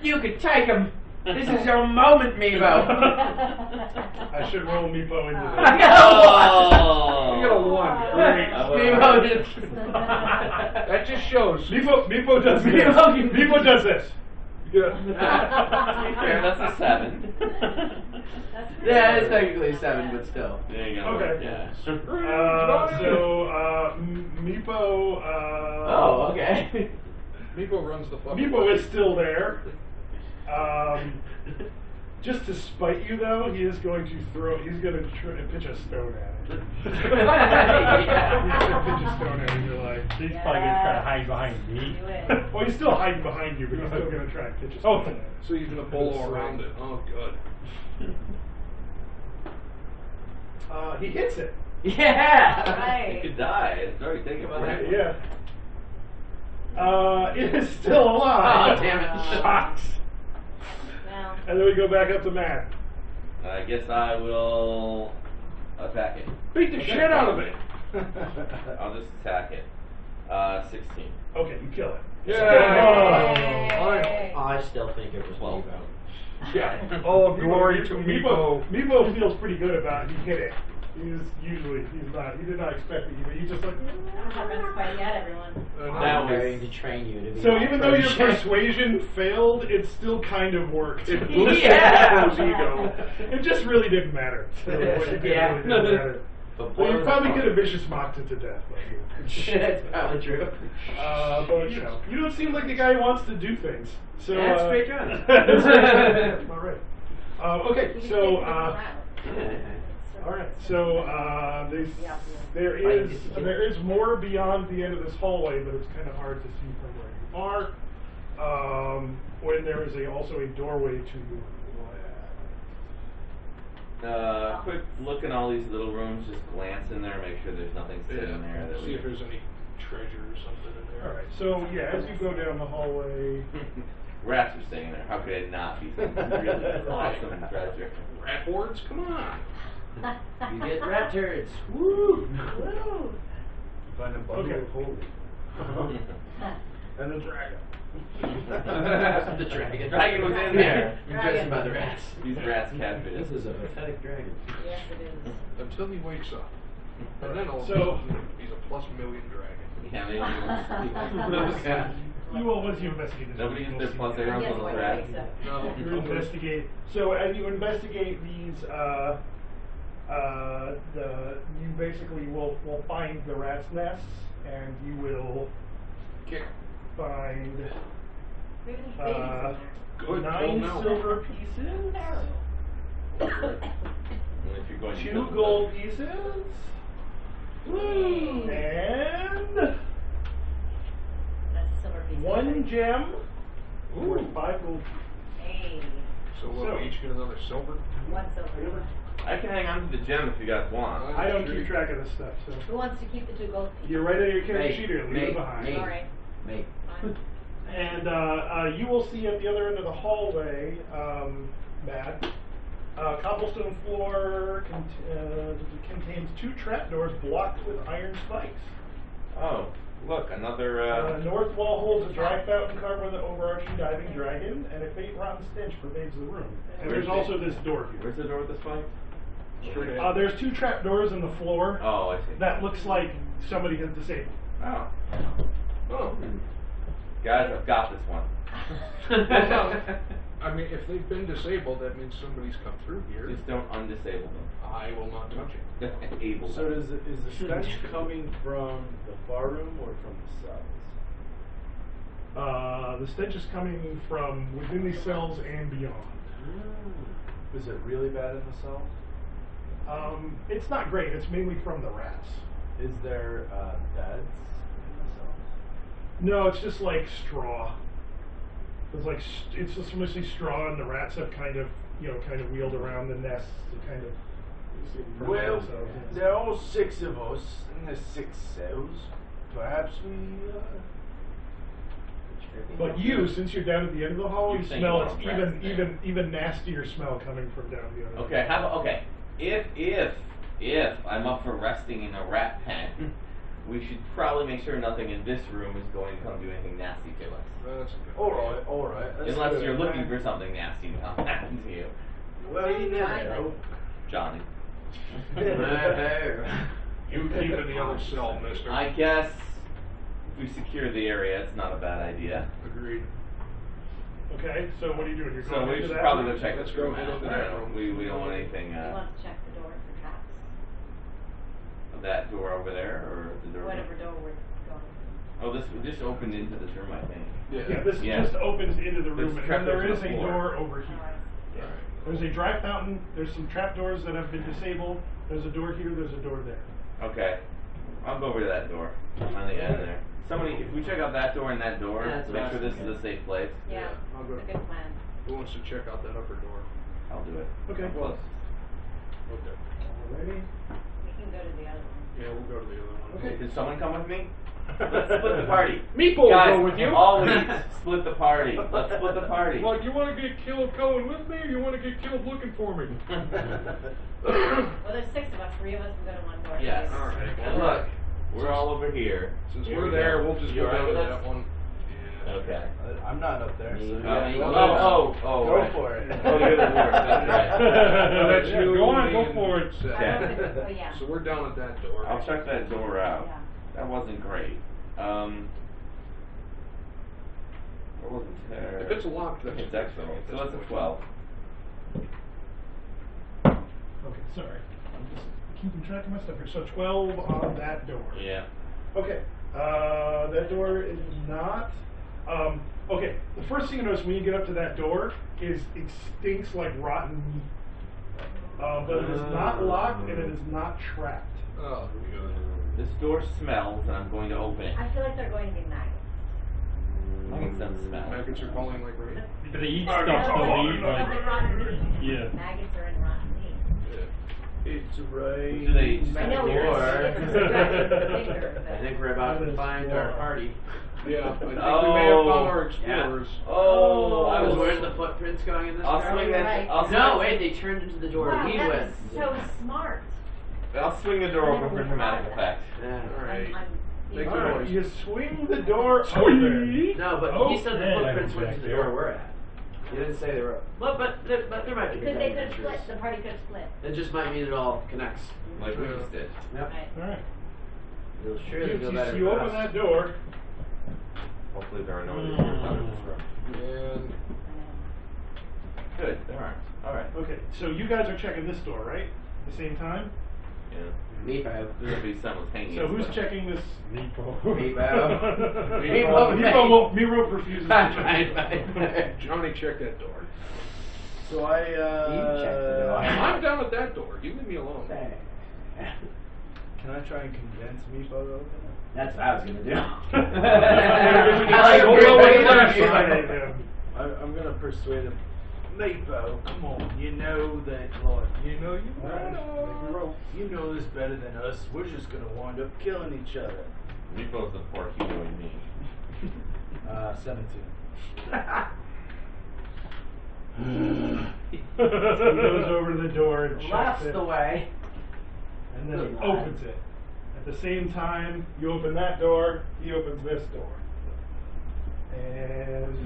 You can take him. This is your moment, Meebo. I should roll Meepo into I this. got You got a 1. Great. Meebo just. That just shows. Meepo does this. Meepo- Meepo does this. Yeah. Fair, that's a 7. Yeah, it's technically 7, but still. There you go. Okay. Yeah. Meepo. Oh, okay. Meepo runs the fucking. Meepo is still there. Just to spite you, though, he is going to he's going to try and pitch a stone at it. He's going to pitch a stone at it, you're like. He's probably gonna try to hide behind me. Well, he's still hiding behind you, but he's still going to try and pitch a stone at it. So he's gonna bolo around it. Oh, good. He hits it. Yeah. You could die. Sorry, think about that. Yeah. It is still alive. Oh, damn it. Shocks. Well, And then we go back up to Matt. I guess I will attack it. Beat the shit out of it. I'll just attack it. 16. Okay, you kill it. Yeah. I still think it was Meebo. Yeah. All glory to Meepo. Meepo feels pretty good about it. He hit it. He did not expect it, but he's just like. I'm not quite yet, everyone. I'm going to train you to be So my even though your protege. persuasion failed, it still kind of worked. It boosted Yeah. Meepo's ego. It just really didn't matter. So what you did Yeah. really didn't matter. But Well, you probably could have vicious mocked it to death. That's probably true. But you don't seem like the guy who wants to do things. So That's straight gun. That's about right. Okay, You can so take it all right, so there is more beyond the end of this hallway, but it's kind of hard to see from where you are. When there is also a doorway to quick look in all these little rooms, just glance in there, make sure there's nothing sitting there. That See if there's any treasure or something in there. All right, so yeah, as you go down the hallway. Rats are staying there. How could it not be something really awesome treasure? Rat hordes? Come on. You get rat turds. Woo! Woo! Find a bundle Okay. of holy. And a dragon. The dragon. Dragon was in there. You're dressed by the rats. These rats catfish. This is a pathetic dragon. Yes, it is. Until he wakes up. And then all of a So- sudden, he's a +1 million dragon. Yeah, maybe. You will, once you investigate this. Nobody you gets will their see plus that. arrows Yes, on what the do you rats. think No, You investigate. So as you investigate these, you basically will find the rat's nests, and you will Kick. find Maybe there's babies in there. Good. 9 no. silver pieces, And if you're going to 2 kill them, gold pieces, and That's a silver piece. 1 gem Ooh. worth 5 gold. Hey, So we'll So- each get another silver. one silver. I can hang on to the gem if you guys want. I don't keep track of this stuff, so Who wants to keep the 2 gold pieces? you're right on your character Me. sheet here. Leave Me. it behind. Me. All right. Mate. Fine. And you will see at the other end of the hallway, Matt, cobblestone floor contains 2 trapdoors blocked with iron spikes. Oh, look, another. North wall holds a dry fountain carved with an overarching diving dragon, and a faint rotten stench pervades the room. And there's also this door here. Where's the door with the spike? Straight ahead. There's 2 trapdoors in the floor Oh, I see. that looks like somebody has disabled. Oh. Oh. Guys, I've got this one. I mean, if they've been disabled, that means somebody's come through here. Just don't undisable them. I will not touch it. Able. So is the stench coming from the bar room or from the cells? The stench is coming from within these cells and beyond. Is it really bad in the cells? It's not great. It's mainly from the rats. Is there beds in the cells? No, it's just like straw. It's like it's just mostly straw, and the rats have kind of wheeled around the nests to kind of Well, there are all 6 of us, and there's 6 cells. Perhaps we, But you, since you're down at the end of the hall, You're you saying smell you it's want rest there. even nastier smell coming from down the other. Okay, okay. If I'm up for resting in a rat pen, we should probably make sure nothing in this room is going to come do anything nasty to us. That's good. alright. that's Unless good. you're looking for something nasty to come happen to you, Well, you never know. Johnny. You keep in the other cell, mister. I guess if we secure the area, it's not a bad idea. Agreed. Okay, so what are you doing? You're So going we into should that probably room? go check Let's this go room head out. into I that don't know. room. We don't want anything. You want to check the door for traps. That door over there, or the door? Whatever door we're going through. Oh, this we just opened into this room, I think. Yeah, this Yeah. just opens into the room, There's and then there trapdoors is on a the floor. door over Oh, here. I see. Alright. There's a dry fountain. There's some trapdoors that have been disabled. There's a door here. There's a door there. Okay, I'll go over to that door on the end there. Somebody, if we check out that door and that door, Yeah, that's what I make sure was this is a safe place. Yeah, I'll go. it's a good plan. Who wants to check out that upper door? I'll do it. Okay. I'm close. Okay. Alrighty. We can go to the other one. Yeah, we'll go to the other one. Okay. Did someone come with me? Let's split the party. Meatball will Guys, go with you. always split the party. Let's split the party. Well, you want to get killed going with me, or you want to get killed looking for me? Well, there's 6 of us. 3 of us will go to one door. Yes. All right. And look, we're all over here. Since Here we're we there, go. we'll just You go all right down to with that us? one. Okay. I'm not up there, so Oh, Go right. for it. Oh, you're the dwarf. That's right. That's Yeah, you. go on, me, go and for it. Seth. Oh, yeah. So we're down at that door. I'll check that door out. Yeah. That wasn't great. What wasn't there? If it's locked, that's It's excellent. So that's a 12. Okay, sorry. I'm just keeping track of my stuff here. So 12 on that door. Yeah. Okay. That door is not. Okay. The first thing you notice when you get up to that door is it stinks like rotten meat. But it is not locked and it is not trapped. Oh, good. This door smells, and I'm going to open it. I feel like they're going to be maggots. Maggots don't smell. Maggots are calling like rain. But they eat Maggots stuff, are so they eat It's probably like, rotten meat. yeah. Maggots are in rotten meat. Yeah. It's right. Do they just I know we Or- I I think we're about to find our party. Yeah, I think we may have found our explorers. Oh, I was Where's the footprints going in this I'll direction? swing that. Right. I'll swing, No, wait, they turned into the door Wow, he that went. is so smart. I'll swing the door open for dramatic effect. Yeah. Alright. I'm Take All the right, noise. you swing the door Swing. open. No, but Oh, he said the yeah, footprints like went to the back door there. we're at. You didn't say they were. Well, but there might be. Because they could have adventures. split. The party could have split. It just might mean it all connects. Like we just did. Yep. Right. All right. It'll surely feel better. You for open us. that door. Hopefully there are no other doors out of this room. And Good, there aren't. Alright. Okay, so you guys are checking this door, right? At the same time. Yeah. Me, Bob. This will be simultaneous. So who's but- checking this? Meatball. Meatball. Meatball refuses to check. Johnny, check that door. So I, You check the door. I'm down at that door. You leave me alone. can I try and convince Meepo to open it? That's what I was gonna do. Like, we'll go with it last time. I'm gonna persuade him. Meepo, come on, you know that, like, you know this better than us. We're just gonna wind up killing each other. Meatball's the pork, you and me. 17. He goes over to the door and checks Laughs it, the way. and then he Good lad. opens it. At the same time, you open that door. He opens this door. And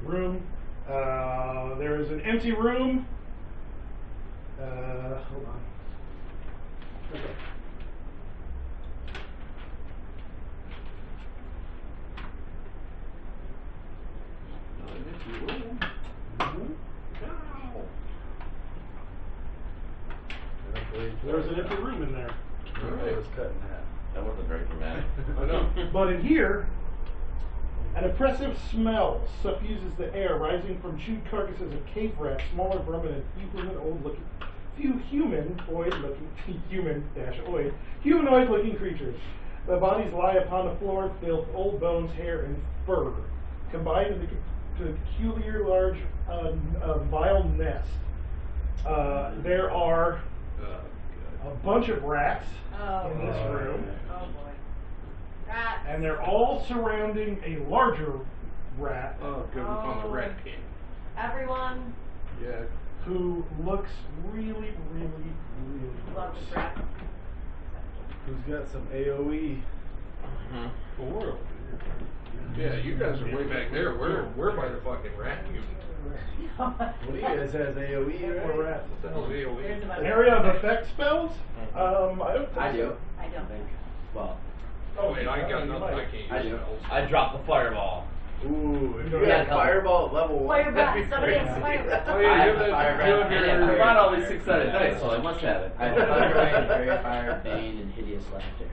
room. There is an empty room. Hold on. Okay. There's an empty room in there. I was cut in half. That wasn't very dramatic. I know. But in here, an oppressive smell suffuses the air, rising from chewed carcasses of cave rats, smaller vermin, and humanoid-looking creatures. The bodies lie upon the floor, filled with old bones, hair, and fur, combined into a peculiar, large, vile nest. There are a bunch of rats Oh, in this boy. room, Oh boy. Rats. and they're all surrounding a larger rat Oh, good. We found the Rat King. Everyone Yeah. who looks really, really, really loves gross. rats. Who's got some AOE? Four. Yeah, you guys are way back there. We're by the fucking rat mutant. One of you guys has AOE, More right? rats. What the hell's There's AOE? about Area of effect spells? I don't think I do. so. I don't think. Well, Oh wait, I got you nothing. might. I can't use I do. spells. I dropped the fireball. Ooh, if You you don't had have help. fireball at level 1, Fire that'd be breath. Somebody has crazy. fire breath. Oh I yeah, have you the have fire that. breath You have and your. I I brought all these 6-sided dice, so I must have it. I have Fire Breath, Fairy Fire, Bane, and Hideous Laughter.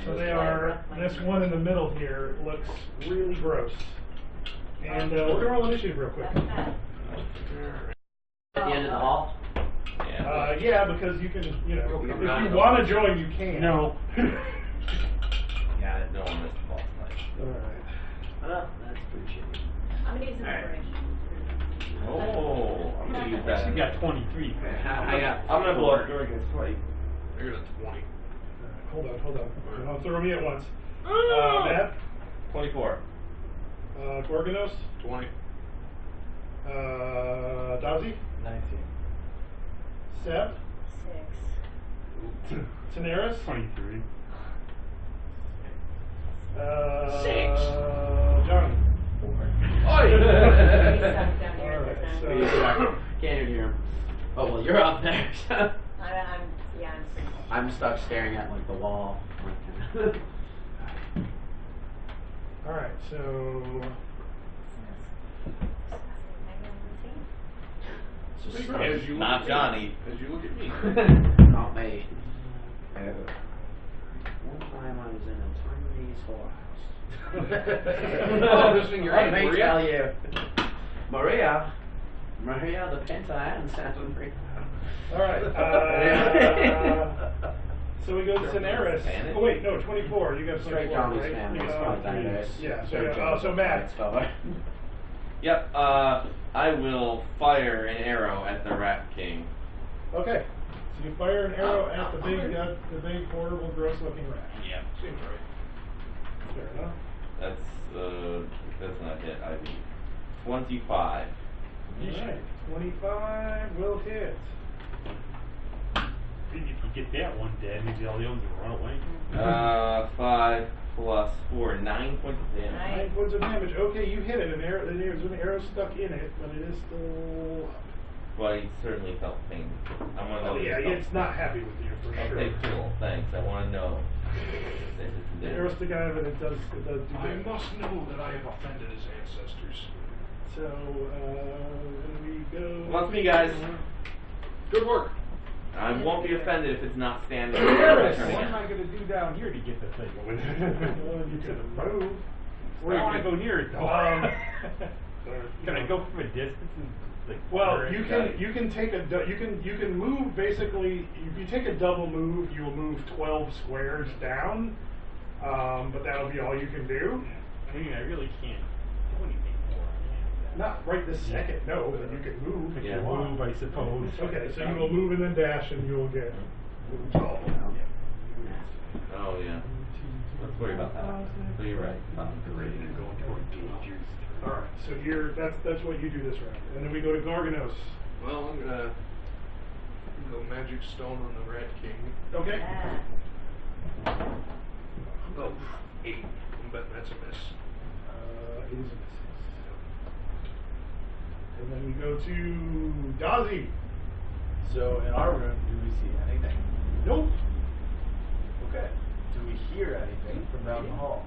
So they are, this one in the middle here looks really gross. And we're gonna roll initiative real quick. That's bad. At the end of the hall? Yeah. Yeah, because you can, you know, Okay. if you want to join, you can. No. Got it. No one missed the false light. Alright. Well, that's pretty shitty. I'm gonna use some Alright. inspiration. Oh, I'm gonna use that. You got 23. I'm gonna blow it during his fight. I got a 20. Hold on. Don't throw me at once. Ah! Matt, 24. Gorgonos, 20. Dazi, 19. Seb, 6. Tanaris, 23. Johnny. Stuck down here. Alright, It's so- not- Can't even hear him. Oh, well, you're up there. I'm pretty. I'm stuck staring at, like, the wall. Alright, so It's just As you Not look at Johnny. me. As you look at me. not me. One time I was in a Chinese whorehouse. Oh, this thing you're Let in, me Maria? tell you. Maria the Pinta and Santa Maria. alright. So we go to Tanaris. Spanish? Oh wait, no, 24. You got Straight 24, Johnny's right? family. Yeah, so Matt. Yep. I will fire an arrow at the Rat King. Okay. So you fire an arrow at the big, horrible, gross-looking rat. Yep. Seems right. Fair enough. That's not hit. I beat 25. Alright, 25 will hit. If you get that one dead, maybe all the others will run away. 5 plus 4, 9 points of damage. 9 points of damage. Okay, you hit it. There's an arrow stuck in it, but it is still up. But he certainly felt pain. I want to know. Oh, yeah, if he felt it's not happy with you for sure. Okay, cool. Thanks. I want to know. The arrow stick out of it, it does do I damage. must know that I have offended his ancestors. So, then we go. Well, that's me, guys. Good work. I won't be offended if it's not standing. What Yes. am I going to do down here to get the thing? Well, you could move. I don't want to go near it though. Can I go from a distance and like? Well, fire you it? can take you can move basically. If you take a double move, you will move 12 squares down. But that'll be all you can do. I mean, I really can't do anything more. Not right this second, no, but you can move if Yeah. you want. Move, I suppose. Okay, so you will move and then dash, and you'll get. Oh, yeah. Let's worry about that. So you're right. All right, so that's what you do this round, and then we go to Garganos. Well, I'm gonna go magic stone on the Rat King. Okay. Yeah. Oh, 8. I'm betting that's a miss. It is a miss. And then we go to Dazi. So in our room, do we see anything? Nope. Okay. Do we hear anything from down the hall?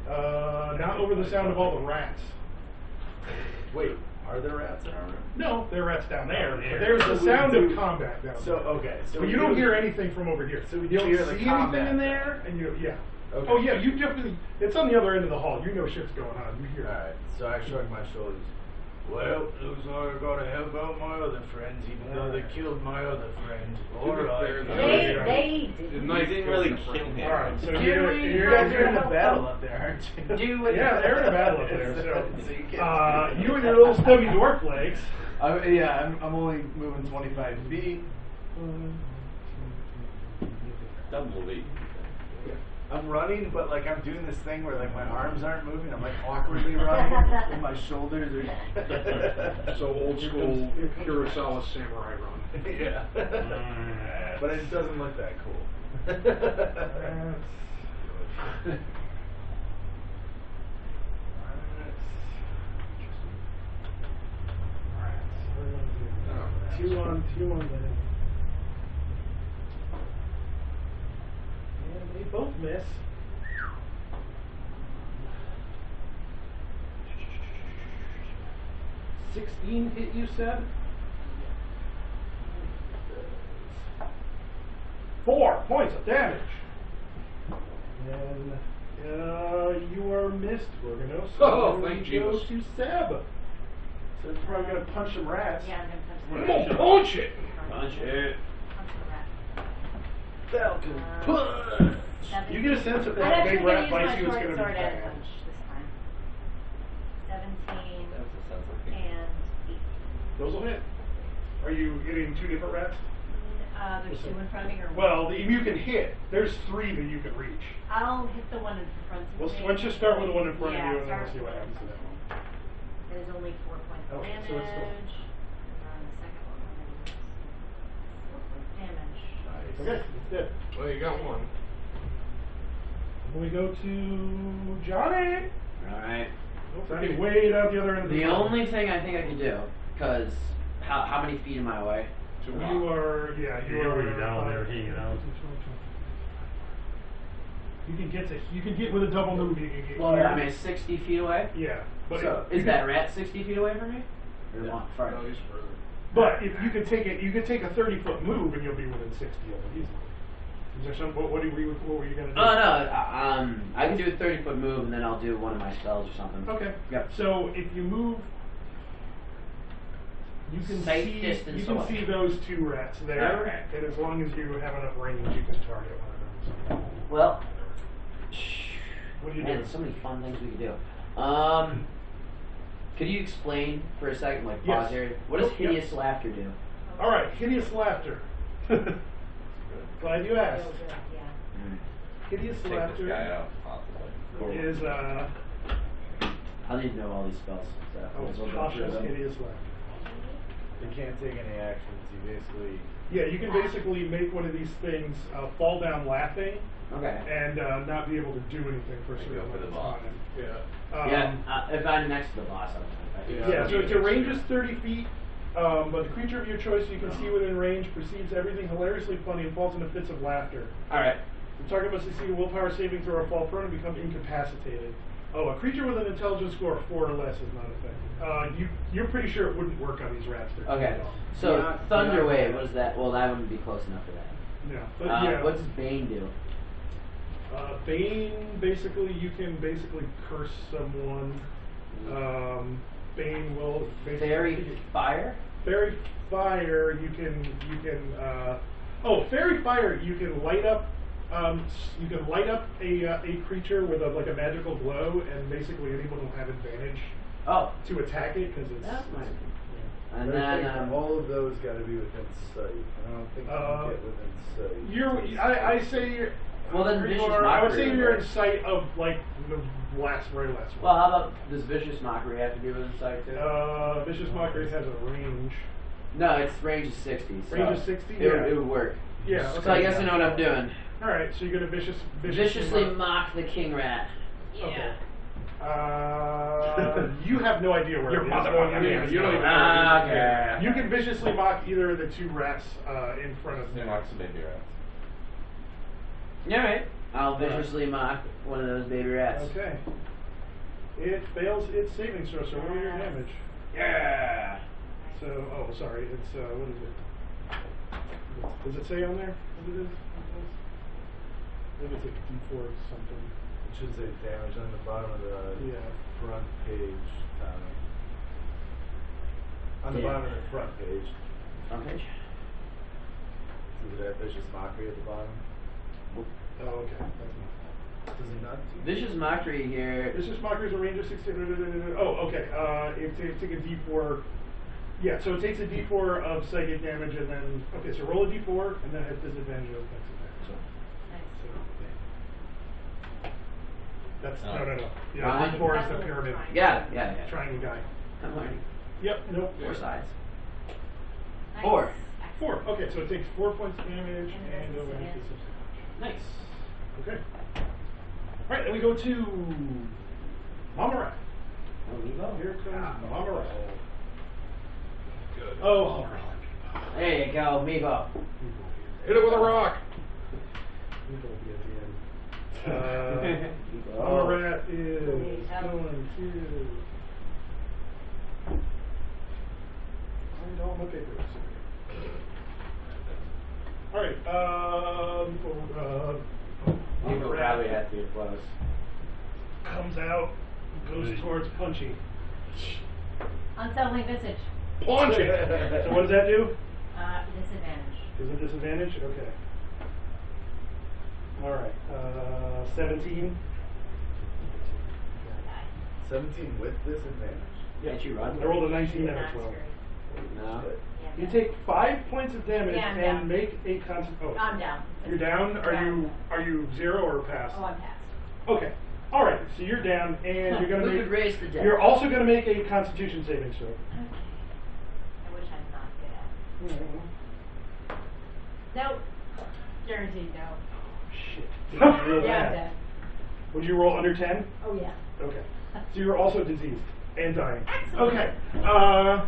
Not over the sound of all the rats. Wait, are there rats in our room? No, there are rats down there. There. But there's So the we sound do- of combat down So there. okay, so But we you don't do- hear anything from over here. So we you don't hear the see combat anything in there, and yeah. Okay. Oh yeah, you definitely. It's on the other end of the hall. You know shit's going on. You hear. Alright, so I shrug my shoulders. Well, looks like I gotta help out my other friends, even though they killed my other friend. Alright. They The didn't. knife didn't killed really your kill friend. him. All right, so Do you're, we- You guys are in a battle up there, aren't you? Do what yeah, you- they're in a battle up there. So you So, can't- you and your little stubby dwarf legs I'm only moving 25 feet. Double V. I'm running, but like I'm doing this thing where like my arms aren't moving. I'm like awkwardly running, and my shoulders are. So old school Kurosawa samurai run. Yeah. But it doesn't look that cool. Two on then. And they both miss. $16 hit you, Seb? 4 points of damage. And you are missed, Gorgonos. Oh, thank Go Jesus. to Seb. So it's probably gonna punch some rats. Yeah, I'm I'm gonna gonna punch it. Punch it. Falcon Uh, punch. You get a sense if I'm that actually big gonna rat use bites my you, it's short gonna be sword and bad. punch this time. 17 That's a sense of humor. and 18. Those will hit. Are you hitting 2 different rats? There's 2 in front of me, or one? Well, you can hit. There's 3 that you can reach. I'll hit the one in front of Why me. don't you start with the one in front Yeah, of you, and then we'll start see what with happens to that one. There's only 4 points of Okay, damage. so it's still- And then the second one is 4 points of damage. Okay, it's dead. Well, you got one. We go to Johnny. Alright. Johnny way down the other end of the The room. only thing I think I can do, because how many feet am I away? Two You are, yeah, you You're are way down there hanging out. You can get with a double move. You can get. Well, I mean, 60 feet away? Yeah, but So, if, is that rat 60 feet away from me? Or Yeah. one farther? No, he's further. But if you could take it, you could take a 30-foot move, and you'll be within 60 of it easily. Is there some? What were you gonna do? Oh, no, I can do a 30-foot move, and then I'll do one of my spells or something. Okay. Yep. So if you move, you can Safe see distance you can away. see those 2 rats there, Alright. and as long as you have enough range, you can target one of them. Well, What do you man, do? so many fun things we could do. Could you explain for a second, like Yes. pause here? What does Yep. hideous laughter do? All right, hideous laughter. Glad you asked. Real good, yeah. Hideous Take laughter this guy out, possibly. is I need to know all these spells. So I might as well go through cautious them. hideous laughter. You can't take any actions. You basically. Yeah, you can basically make one of these things fall down laughing Okay. and not be able to do anything for a And certain go for amount the of boss. time. Yeah. Yeah, if I'm next to the boss, I think. Yeah, so its range is 30 feet, but the creature of your choice you can see within range perceives everything hilariously funny and falls into fits of laughter. Alright. The target must succeed a willpower saving throw or fall prone and become incapacitated. Oh, a creature with an intelligence score of 4 or less is not affected. You're pretty sure it wouldn't work on these rats. They're Okay. too So, Yeah, Thunder yeah. Wave, what is that? Well, that wouldn't be close enough for that. dumb. Yeah, but yeah. What does Bane do? Bane, basically, you can basically curse someone. Bane will basically. Fairy Fire? Fairy fire, you can fairy fire, you can light up a creature with like a magical glow, and basically anyone will have advantage Oh. to attack it because it's. That might yeah. And But I then, think all of those got to be within sight. I don't think you can get within sight. I say you're. Well, then you vicious are- I would mockery say would you're work. in sight of like the very last well, one. how about does Vicious Mockery have to be within sight too? Vicious Mockery has a range. No, its range is 60. So Range is 60? It, Yeah. it would work. Yeah. So I guess I know what I'm doing. All right, so you get a Viciously mock the king rat. Yeah. Okay. You have no idea where Your it is. motherfucking Yeah, hands. you don't even know. Ah, where it is. okay. You can viciously mock either of the 2 rats in front of He them. knocks the baby rats. Alright. I'll viciously mock one of those baby rats. Okay. It fails its saving throw, so roll your damage. Yeah. So, oh, sorry, it's, what is it? Does it say on there what it is? I think it's like D4 or something. It should say damage on the bottom of the Yeah. front page, Tommy. On the Yeah. bottom of the front page. Front page. Does it have vicious mockery at the bottom? Oh, okay. That's not. Does it not? Vicious Mockery here. Vicious Mockery is a range of 60. Oh, okay. Take a D4 Yeah, so it takes a d4 of psychic damage and then, okay, so roll a d4 and then hit disadvantage of next attack. So, that's, no. Yeah, Right. d4 is That's the a pyramid. triangle. Yeah. Triangle guy. I'm learning. Yep, nope. 4 sides. Nice. 4. 4, okay, so it takes 4 points of damage And and then over hit disadvantage. disadvantage. Nice. Okay. Alright, then we go to Mama Rat. Oh, Meebo? Here comes Mama Rat. Good. Oh, all right. There you go, Meebo. Hit it with a rock. We will be at the end. Meebo. Mama Rat is Yep. going to. Find all my papers. Alright, Meebo probably has to be close. comes out, goes towards Punchy. Unsettling visage. Punch it. So what does that do? Disadvantage. Is it disadvantage? Okay. Alright, 17. 17 with disadvantage. Can't you run? I rolled a 19 and a Not 12. scary. No. Yeah, You I'm take 5 points of damage Yeah, I'm and down. make a concentration. I'm down. You're down? Are you 0 or past? Oh, I'm past. Okay. All right. So you're down, and you're gonna Who make. could raise the dead? You're also gonna make a Constitution saving throw. Okay. I wish I'm not good at it. Nope. Guaranteed no. Shit. Yeah, I'm dead. Would you roll under 10? Oh, yeah. Okay. So you're also diseased and dying. Excellent. Okay.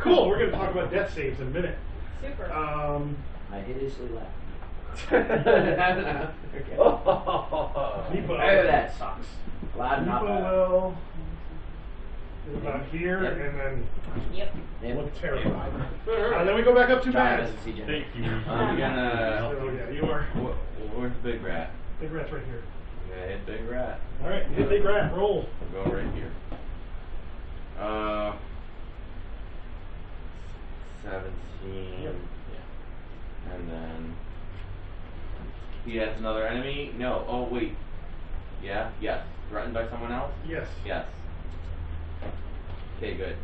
Cool. We're gonna talk about death saves in a minute. Super. I hideously laughed. Meepo. Oh, that sucks. Loud enough. Meepo will is about here, Yep. and then Yep. look terrified. Then we go back up to John Matt. doesn't see Jen. Thank you. I'm gonna. So yeah, you are. Where's the big rat? Big rat's right here. I'm gonna hit big rat. All right, hit big rat. Roll. I'm going right here. 17. Yep. Yeah. And then he has another enemy. No. Oh wait. Yeah. Yes. Threatened by someone else. Yes. Yes. Okay. Good.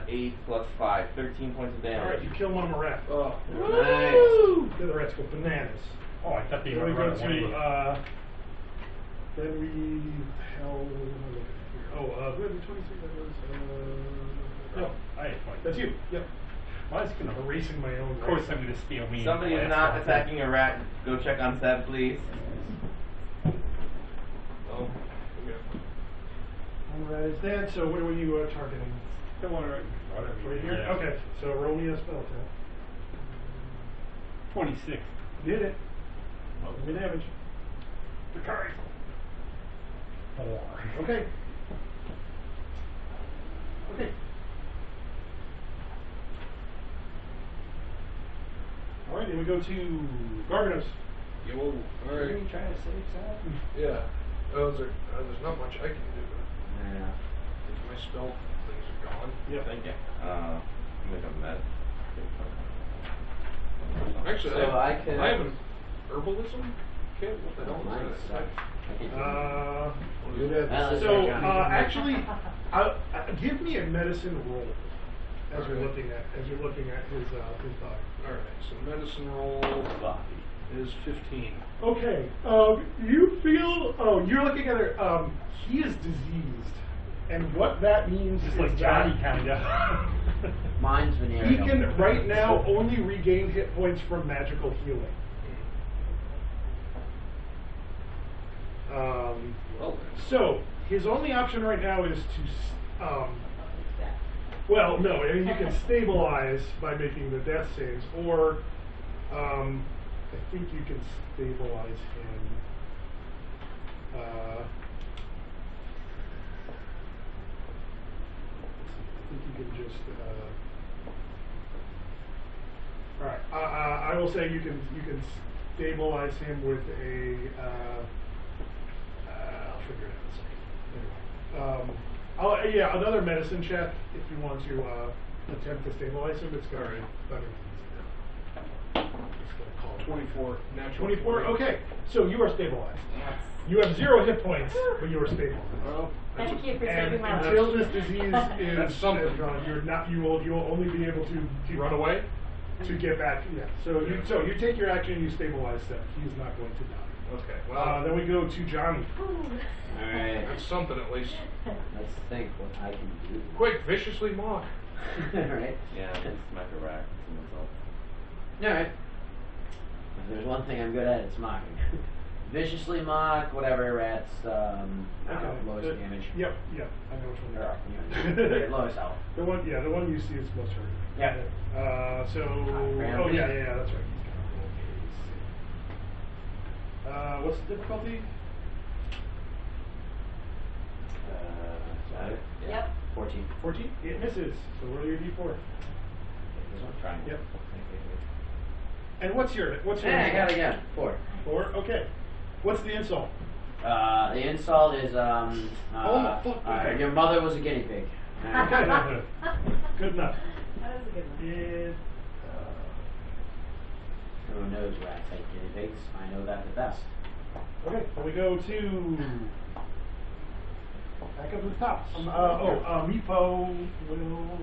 8 plus 5, 13 points of All right, damage. you kill Mama Rat. Oh, Woo! The other rats go bananas. Oh, I thought they Then were we go running away. to, then we, hell, what am I looking at here? Oh, who had the 26? That was, no, I had 20. that's you. Yep. I was kind of erasing my own. Of course, I'm going to steal me. Somebody is not attacking a rat. Go check on Seb, please. Oh, okay. Mama Rat is dead, so what are you targeting? The one right Right here? Yeah. Okay, so roll me a spell attack. 26. Did it. Give me damage. The card. 4. Okay. Okay. All right, then we go to Garganos. Yo, all right. Are you trying to save Seb? Yeah. There's not much I can do. Yeah. My spell things are gone. Yep. Thank you. Make a med. Actually, So I could- I have an herbalism kit. What the hell Mine is sucks. that? I can do you'd have Well, to it's say- So, Johnny. actually, give me a medicine roll as you're looking at his body. All right. So medicine roll is 15. Okay. You feel? Oh, you're looking at her. He is diseased, and what that means Just is like Johnny, that kind of. Mine's he venereal. can right now only regain hit points from magical healing. Well then. So his only option right now is to, well, no, I mean you can stabilize by making the death saves, or I think you can stabilize him. I think you can just. All right, I will say you can stabilize him with a. I'll figure it out in a second. Anyway, yeah, another medicine check if you want to attempt to stabilize him. It's going to be better. It's going to call it 24. Natural 24. 20. Okay, so you are stabilized. Yes. You have 0 hit points, but you are stabilized. Well, Thank you for And saving my until life. this disease That's is something. gone, you will only be able to Run away? to get back. Yeah. So you take your action and you stabilize Seth. He is not going to die. Okay, well, Then we go to Johnny. Alright. that's something at least. Let's think what I can do. Quick, viciously mock. Alright. Yeah, it's smack a rack. It's an insult. Alright. If there's one thing I'm good at, it's mocking. Viciously mock, whatever, at lowest damage. Yep. I know which one Or, you're yeah, lowest health. The one you see is most hurt. Yeah. So. Random. Oh yeah, that's right. He's gonna roll. What's the difficulty? Is that it? Yeah. Yep. 14. 14. It misses. So roll your d4. This one, triangle. Yep. And what's your Hey, I got it again. 4. 4. Okay. What's the insult? The insult is your mother was a guinea pig. Okay. Good enough. That was a good one. It, Who knows rats hate guinea pigs? I know that the best. okay. So we go to back up to the top. Meepo will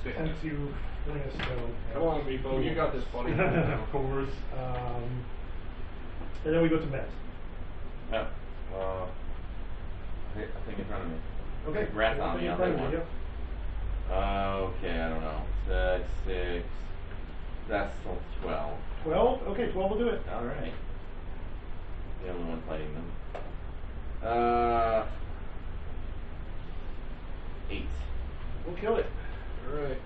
Stick. attempt to bring a stone. Come on, Meepo, you got this, buddy. Of course. And then we go to Matt. Oh, I think in front of me. Okay. Rat's on the In other front of you, one. yep. Okay, I don't know. 6. That's still 12. 12? Okay, 12 will do it. Alright. The only one fighting them. 8. We'll kill it. Alright.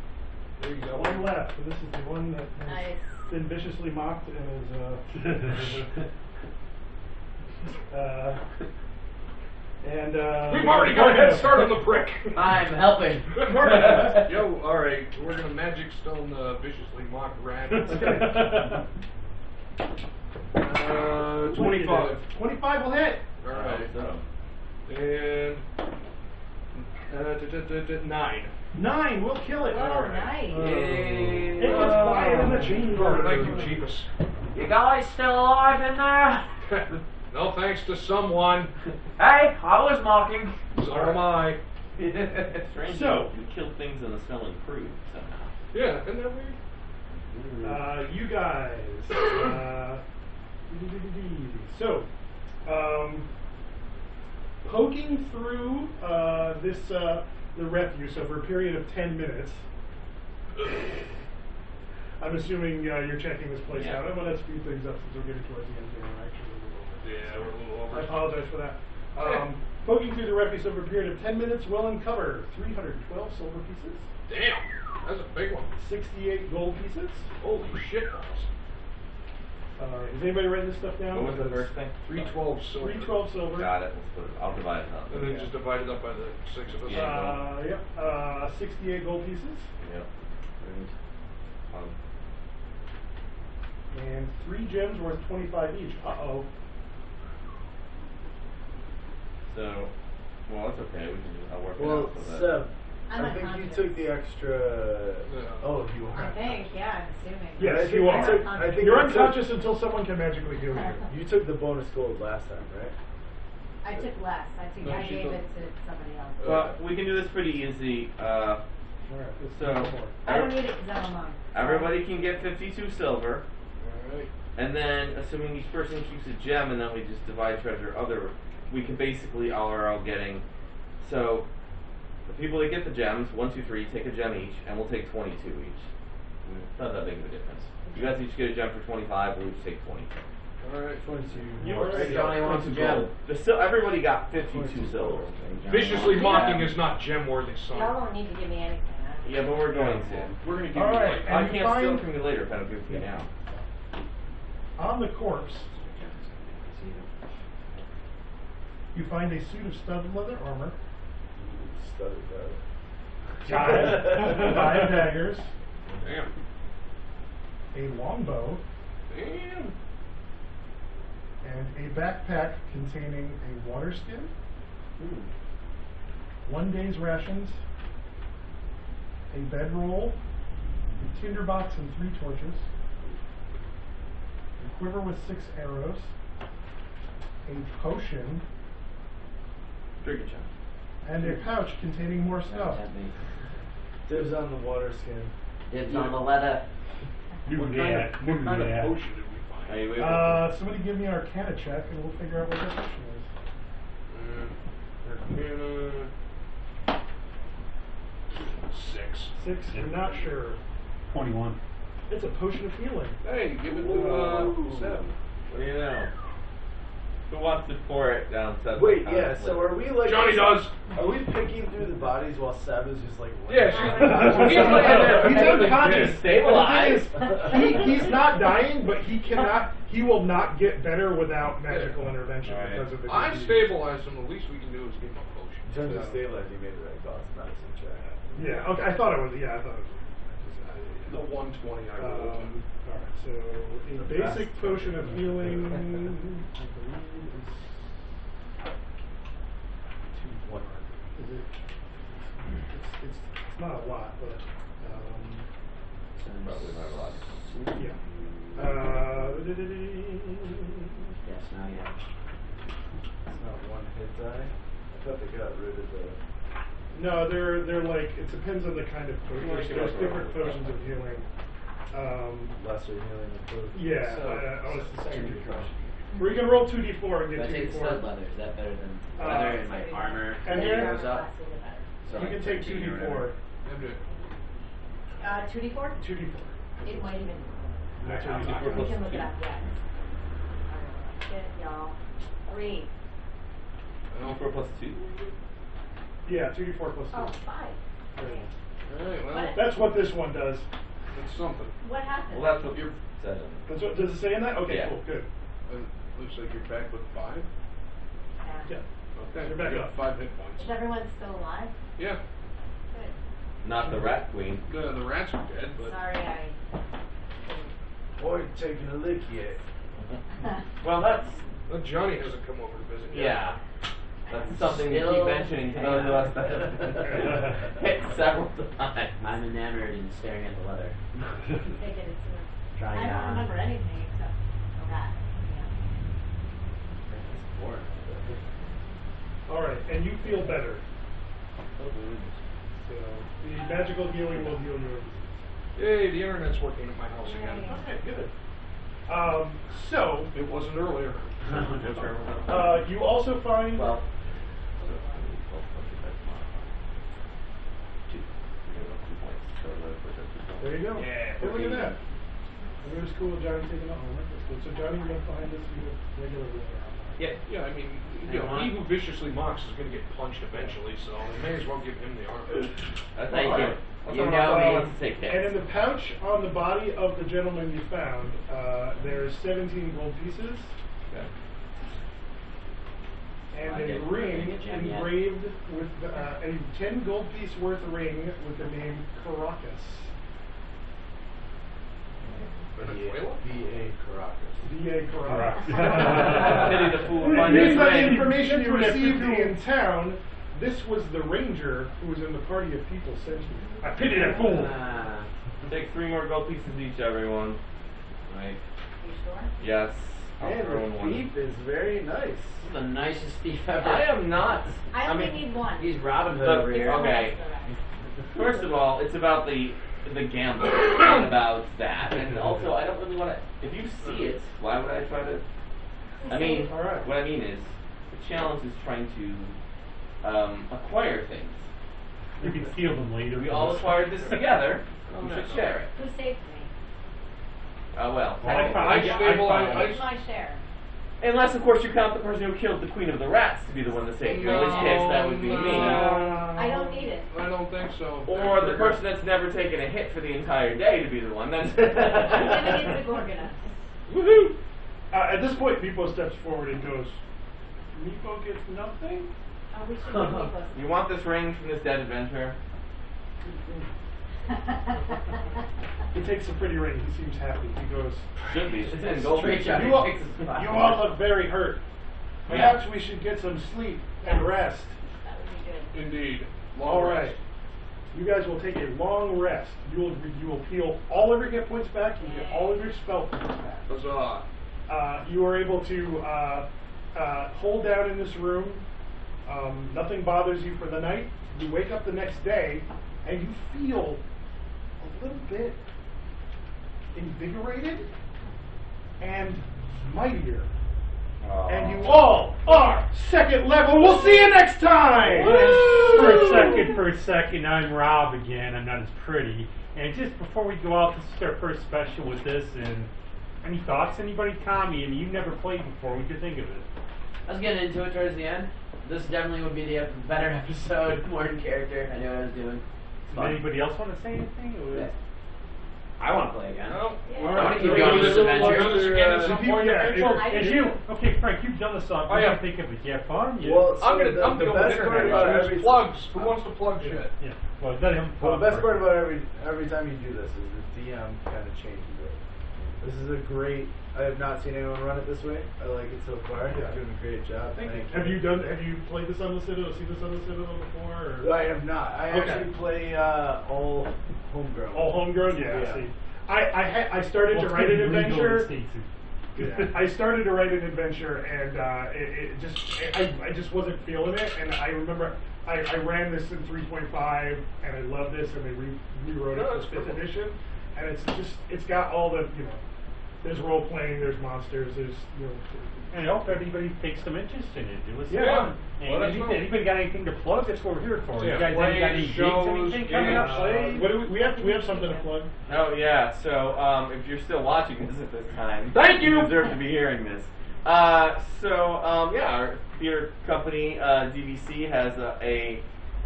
There you go. One left. So this is the one that has Nice. been viciously mocked and is We've already got a head start on the prick. I'm helping. Yo, alright, we're gonna magic stone the viciously mocked rat. 25. 25 will hit. Alright. So. And 9. 9 will kill it. Oh, nice. It gets quiet in the chamber. Thank you, Jeebus. You guys still alive in there? No thanks to someone. Hey, I was mocking. So am I. Strange. So- you kill things and the smell improved somehow. Yeah, isn't that weird? You guys. So, poking through the refuse over a period of 10 minutes. I'm assuming you're checking this place Yeah. out. I'm going to speed things up since we're getting towards the end here. We're actually a little over. Yeah, we're a little over. I apologize for that. Poking through the refuse over a period of 10 minutes will uncover 312 silver pieces, Damn, that's a big one. 68 gold pieces. Holy shit balls. Is anybody writing this stuff down? What was the first thing? 312 silver. 312 silver. Got it. Let's put it. I'll divide it up. And then just divide it up by the 6 of us. Yeah. Yep. 68 gold pieces. Yep. And 3 gems worth 25 each. Uh-oh. So, well, that's okay. We can I'll work it Well, out. So that. Seb, I'm I think you unconscious. took the extra. Oh, you are. I think, yeah, I'm assuming. Yes, I think you you are. took- I think You're you took- unconscious until someone can magically heal you. You took the bonus gold last time, right? I took less. I No, she gave took- it to somebody else. But we can do this pretty easy. Alright, let's So- do more. I don't need it because I'm a monk. Everybody can get 52 silver, Alright. and then assuming each person keeps a gem, and then we just divide treasure. We can basically all are all getting. So the people that get the gems, 1, 2, 3, take a gem each, and we'll take 22 each. It's not that big of a difference. You guys each get a gem for 25. We'll each take 20. Alright. 22. You more. already Johnny wants a gem. Everybody got 52 silver. Viciously mocking is not gem worthy, son. Y'all don't need to give me anything. Huh? Yeah, but we're going to. We're gonna give All you right, like. and I you can't steal find- from you later if I don't give it to you now. On the corpse, you find a suit of studded leather armor, Studied that. 5 daggers, Damn. a longbow, Damn. and a backpack containing a water skin, 1 day's rations, a bedroll, a tinderbox and 3 torches, a quiver with 6 arrows, a potion, Drink it, John. And a pouch containing more stuff. Dibs on the water skin. Dibs on the leather. What kind of potion did we find? Are you able to- Somebody give me Arcana check and we'll figure out what that potion is. Arcana. 6. 6, you're not sure. 21. It's a potion of healing. Hey, give it to Seb. What do you know? Who wants to pour it down Seb's Wait, account? yeah, so are we like... Johnny does. Are we picking through the bodies while Seb is just like... Yeah, He's unconscious. He's stabilized. He's not dying, but he will not get better without magical intervention Right. because of the I disease. stabilized him. The least we can do is give him a potion. In terms of stabilizing, you made the right boss medicine check. Yeah, okay, I thought it was, The 120 I rolled. Alright, so a basic potion of healing, I believe is it's not a lot, but Probably not a lot. yeah. Yes, now you have. It's not one hit die. I thought they got rid of the... No, they're like, it depends on the kind of potion. Well, There's different potions of healing. lesser healing approach. Yeah, So, it's the secondary same. potion. Or you can roll 2d4 and If get I take the 2d4. stud leather, is that better than leather and my armor? and then here- goes up. So You like can take 13 or 2d4. whatever. 2d4? 2d4. It might even. That's Alright, what you We can look it up, yeah. Shit, y'all. 3. Oh, 4 plus 2? Yeah, 2d4 plus 2. Oh, 5. Okay. Alright, well, What? That's what this one does. that's something. What happened? Well, that's what you said. That's what, does it say in that? Okay, Yeah. cool, good. Looks like you're back with 5. Yeah. Okay, You're back you got up. 5 hit points. Is everyone still alive? Yeah, Good. Not the rat queen. the rats are dead, but Sorry, Boy, taking a lick yet. Well, that's Johnny hasn't come over to visit yet. yeah. That's something you Still keep mentioning to those of us that have hit several times. I'm enamored in staring at the leather. Take it, it's Trying I don't on. remember anything except that. Alright, and you feel better. So, the magical healing will heal your disease. Yay, the internet's working at my house again. Okay, good. So, It wasn't earlier. you also find... Well, There you go. Yeah, Hey, look at that. It was cool, Johnny taking it home. That's cool. So Johnny, you're gonna find this in your regular room. Yeah, I mean, you know, he who viciously mocks is going to get punched eventually, so we may as well give him the armor. Thank you. You know me. Let's take And in hits. the pouch on the body of the gentleman you found, there's 17 gold pieces Okay. and I a didn't ring bring a gem yet. engraved with a 10 gold piece worth ring with the name Caracas. Venezuela? B.A. Caracas. V.A. Caracas. Pity the fool who finds Based his on the ring. information you received in town, this was the ranger who was in the party of people sent you. I pity that fool. Take 3 more gold pieces each, everyone. Right. You sure? Yes. I'll throw in And the one. thief is very nice. this is the nicest thief ever. I am not. I only mean, need one. He's Robin Hood Look, over here. okay. First of all, it's about the gamble, not about that. And also, I don't really want to. If you see it, why would I try to? I mean, All right. what I mean is, the challenge is trying to acquire things. You can steal them later. We all acquired this together. We should share it. Who saved me? Well, I Where's my share? unless of course you count the person who killed the queen of the rats to be the one to save you, in which case that would be me. I don't need it. I don't think so. Or the person that's never taken a hit for the entire day to be the one. That's I'm gonna get the Gorgona. woohoo! At this point, Meepo steps forward and goes, Meepo gets nothing? Oh, we should get Nicholas. You want this ring from this dead adventurer? He takes a pretty ring. He seems happy. He goes, Should be. It's in gold. Straight shot. you all look very hurt. Perhaps we should get some sleep and rest. That would be good. Indeed. All right. You guys will take a long rest. You will heal all of your hit points back. You get all of your spell points back. Huzzah. You are able to hold down in this room Nothing bothers you for the night. You wake up the next day and you feel a little bit invigorated and mightier. And you all are second level. We'll see you next time. For a second, I'm Rob again. I'm not as pretty. And just before we go out, this is our first special with this. And any thoughts? Anybody? Tommy, and you've never played before. What'd you think of it? I was getting into it towards the end. This definitely would be the better episode, more in character. I knew what I was doing. It's fun. Anybody else want to say anything? Or Yeah. I want to play again. No, Yeah. we're I wanna keep we're going gonna this do adventure. this again at some point. As you, okay, Frank, you've done this song. What do you think of it? Yeah, fun? Yeah. Well, I'm so gonna the go best with part it. about There's every plugs. Who wants to plug shit? Yeah. Well, let him. Well, the best part about every time you do this is the DM kind of changes it. This is a great. I have not seen anyone run it this way. I like it so far. You're doing a great job. Thank you. Have you played this on the Citadel? Seen this on the Citadel before? Or? I have not. I Okay. actually play all homegrown. All homegrown? Yeah. See, I started to write an adventure. I started to write an adventure, and I just wasn't feeling it. And I remember I ran this in 3.5, and I love this, and they rewrote it for 5th edition, and it's got all the there's role playing, there's monsters, there's And I hope everybody takes some interest in it. It was Yeah. fun. Well, And that's anybody got anything to plug? That's what we're here for. Yeah, You guys plays, got any gigs, shows, anything coming up? games. Plays? What do we have something to plug. Oh yeah, so if you're still watching this at this time, Thank you! deserve to be hearing this. Our theater company DVC has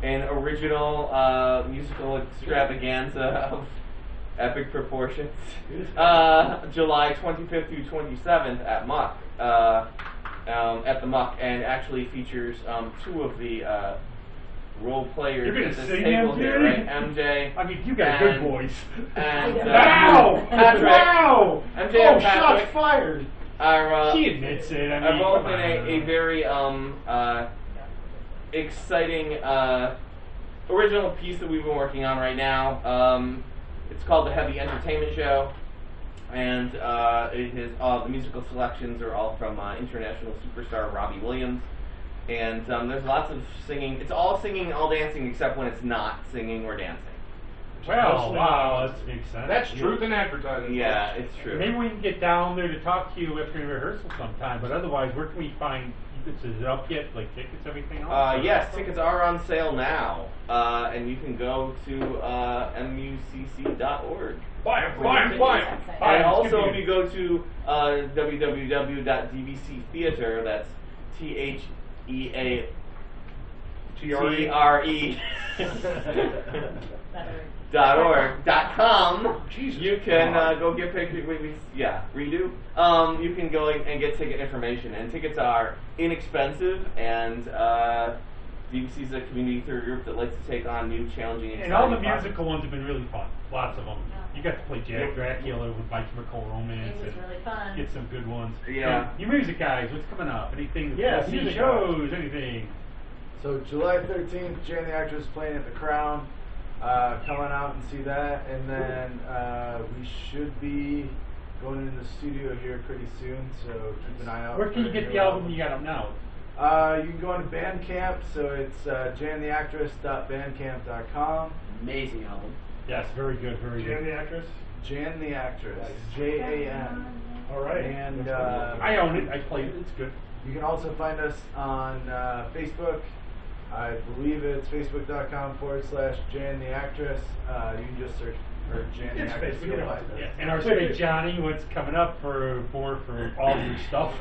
an original musical extravaganza of epic proportions. July 25th through 27th at MuCCC. At the MuCCC, and actually features two of the role players You're gonna at this sing, table MJ? here, right? MJ. I mean, you got a and- good voice. And Wow! Patrick. Wow! MJ and Oh, shots Patrick fired! are She admits it. I mean, are both come in a on. very exciting original piece that we've been working on right now. It's called the Heavy Entertainment Show, and the musical selections are all from international superstar Robbie Williams. And there's lots of singing. It's all singing, all dancing, except when it's not singing or dancing. Well, wow, that makes sense. That's truth in advertising. Yeah, folks. it's true. Maybe we can get down there to talk to you after rehearsal sometime. But otherwise, where can we find? Is it up yet? Like tickets, everything else? Yes, tickets are on sale now, and you can go to MuCCC.org. Buy 'em, buy 'em, buy 'em. And also, if you go to www.dvctheater, that's THEATRE .org.com, Jesus. you can go get pictures. Redo. You can go and get ticket information, and tickets are inexpensive. And DVC is a community theater group that likes to take on new, challenging, And all the exciting projects. musical ones have been really fun. Lots of them. You got to play Jack Dracula with My Chemical Romance. It was and really fun. Get some good ones. Yeah. You music guys, what's coming up? Anything? Yeah, see music shows, anything? So July 13th, Jan the Actress playing at the Crown. Come on out and see that, and then we should be going into the studio here pretty soon. So keep an eye out. Where can for you get new the album you got up now? You can go into Bandcamp. So it's jantheactress.bandcamp.com. Amazing album. Yes, very good, very Jan good. the actress. Jan the Actress. JAN. All right. And I own it. I played it. It's good. you can also find us on Facebook. I believe it's facebook.com/Jan the Actress. You can just search for Jan the It's Actress. Facebook, You'll you know. find us. Yeah. And our Straight Johnny, what's coming up for all your stuff?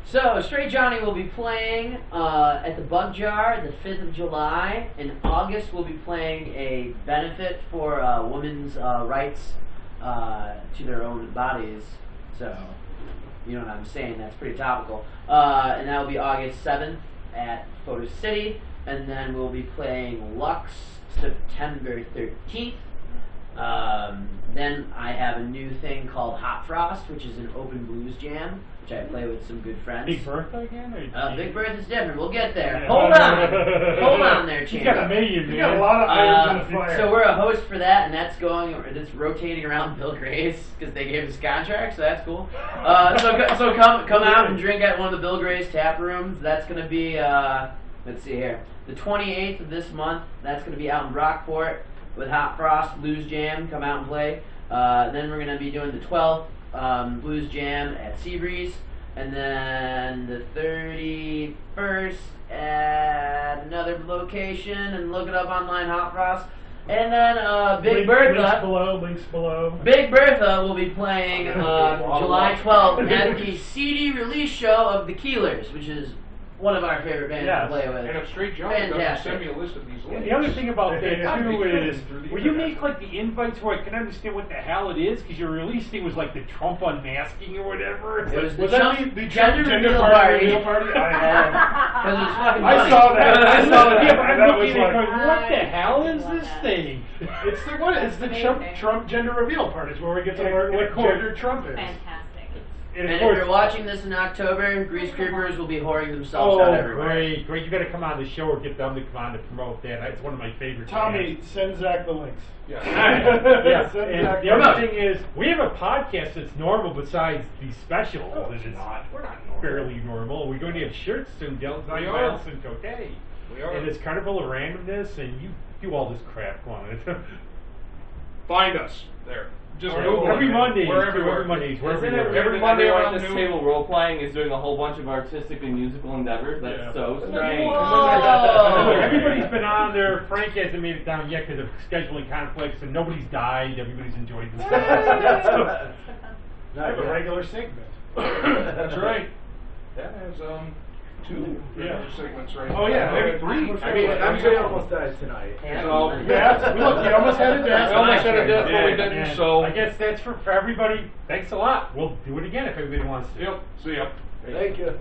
So, Straight Johnny will be playing at the Bug Jar the 5th of July. In August, we'll be playing a benefit for women's rights to their own bodies. So, you know what I'm saying, that's pretty topical. And that will be August 7th at Photo City. And then we'll be playing Lux September 13th. Then I have a new thing called Hot Frost, which is an open blues jam, which I play with some good friends. Big Bertha again? Or Big Birth is different. We'll get there. Yeah. Hold on there, He's got a Chamber. million, You man. got a lot of irons in the fire. So we're a host for that, and that's rotating around Bill Gray's because they gave us contract, so that's cool. So come out and drink at one of the Bill Gray's tap rooms. That's gonna be let's see here. The 28th of this month, that's going to be out in Rockport with Hot Frost Blues Jam. Come out and play. Then we're going to be doing the 12th Blues Jam at Seabreeze. And then the 31st at another location, and look it up online, Hot Frost. And then Big Bertha. Links below. Big Bertha will be playing July 12th at the CD release show of the Keelers, which is one of our favorite bands to play with. And if Straight John doesn't Fantastic. send me a list of these links. The other thing about that I'd be too is, clicking through the will you internet. make like the invites where I can understand what the hell it is? Because your release thing was like the Trump unmasking or whatever. It was the Was that Trump the gender gender reveal party? party. Reveal party? Because it was fucking I funny. saw that. I saw that. Yeah, but I'm That was looking at it like, going, what the hell is love this that. thing? it's the what? It's the Trump gender reveal parties where we get to learn what gender Trump is. Fantastic. And And of if course, you're watching this in October, Grease Creepers will be whoring themselves oh out everywhere. great, great! You got to come on the show or get them to come on to promote that. That's one of my favorite. Tommy, bands. send Zach the links. Yeah. Yeah, Send and Zach the the other links. thing is, we have a podcast that's normal besides the special. Oh, that is we're not normal. fairly normal. We're going to have shirts soon, Dylan, We are. Miles and Cote. We are. And it's Carnival of Randomness, and you do all this crap on it. Find us there. Just Every Google every it. Monday, We're everywhere. every Mondays, we're Isn't it everywhere. weird Every that Monday everyone around at this noon. table role playing is doing a whole bunch of artistic and musical endeavors? That's Yeah. so Isn't that strange. Whoa. Everybody's been on there. Frank hasn't made it down yet because of scheduling conflicts, and nobody's died. Everybody's enjoyed the stuff. I have a regular segment. That's right. That has two segments right Oh, yeah, now. maybe three. I mean, MJ almost died tonight. So, Death? Look, you almost had a death. We almost had a death, but we Yeah, didn't, and so. I guess that's for everybody. Thanks a lot. We'll do it again if everybody wants to. Yep, see ya. Thank you.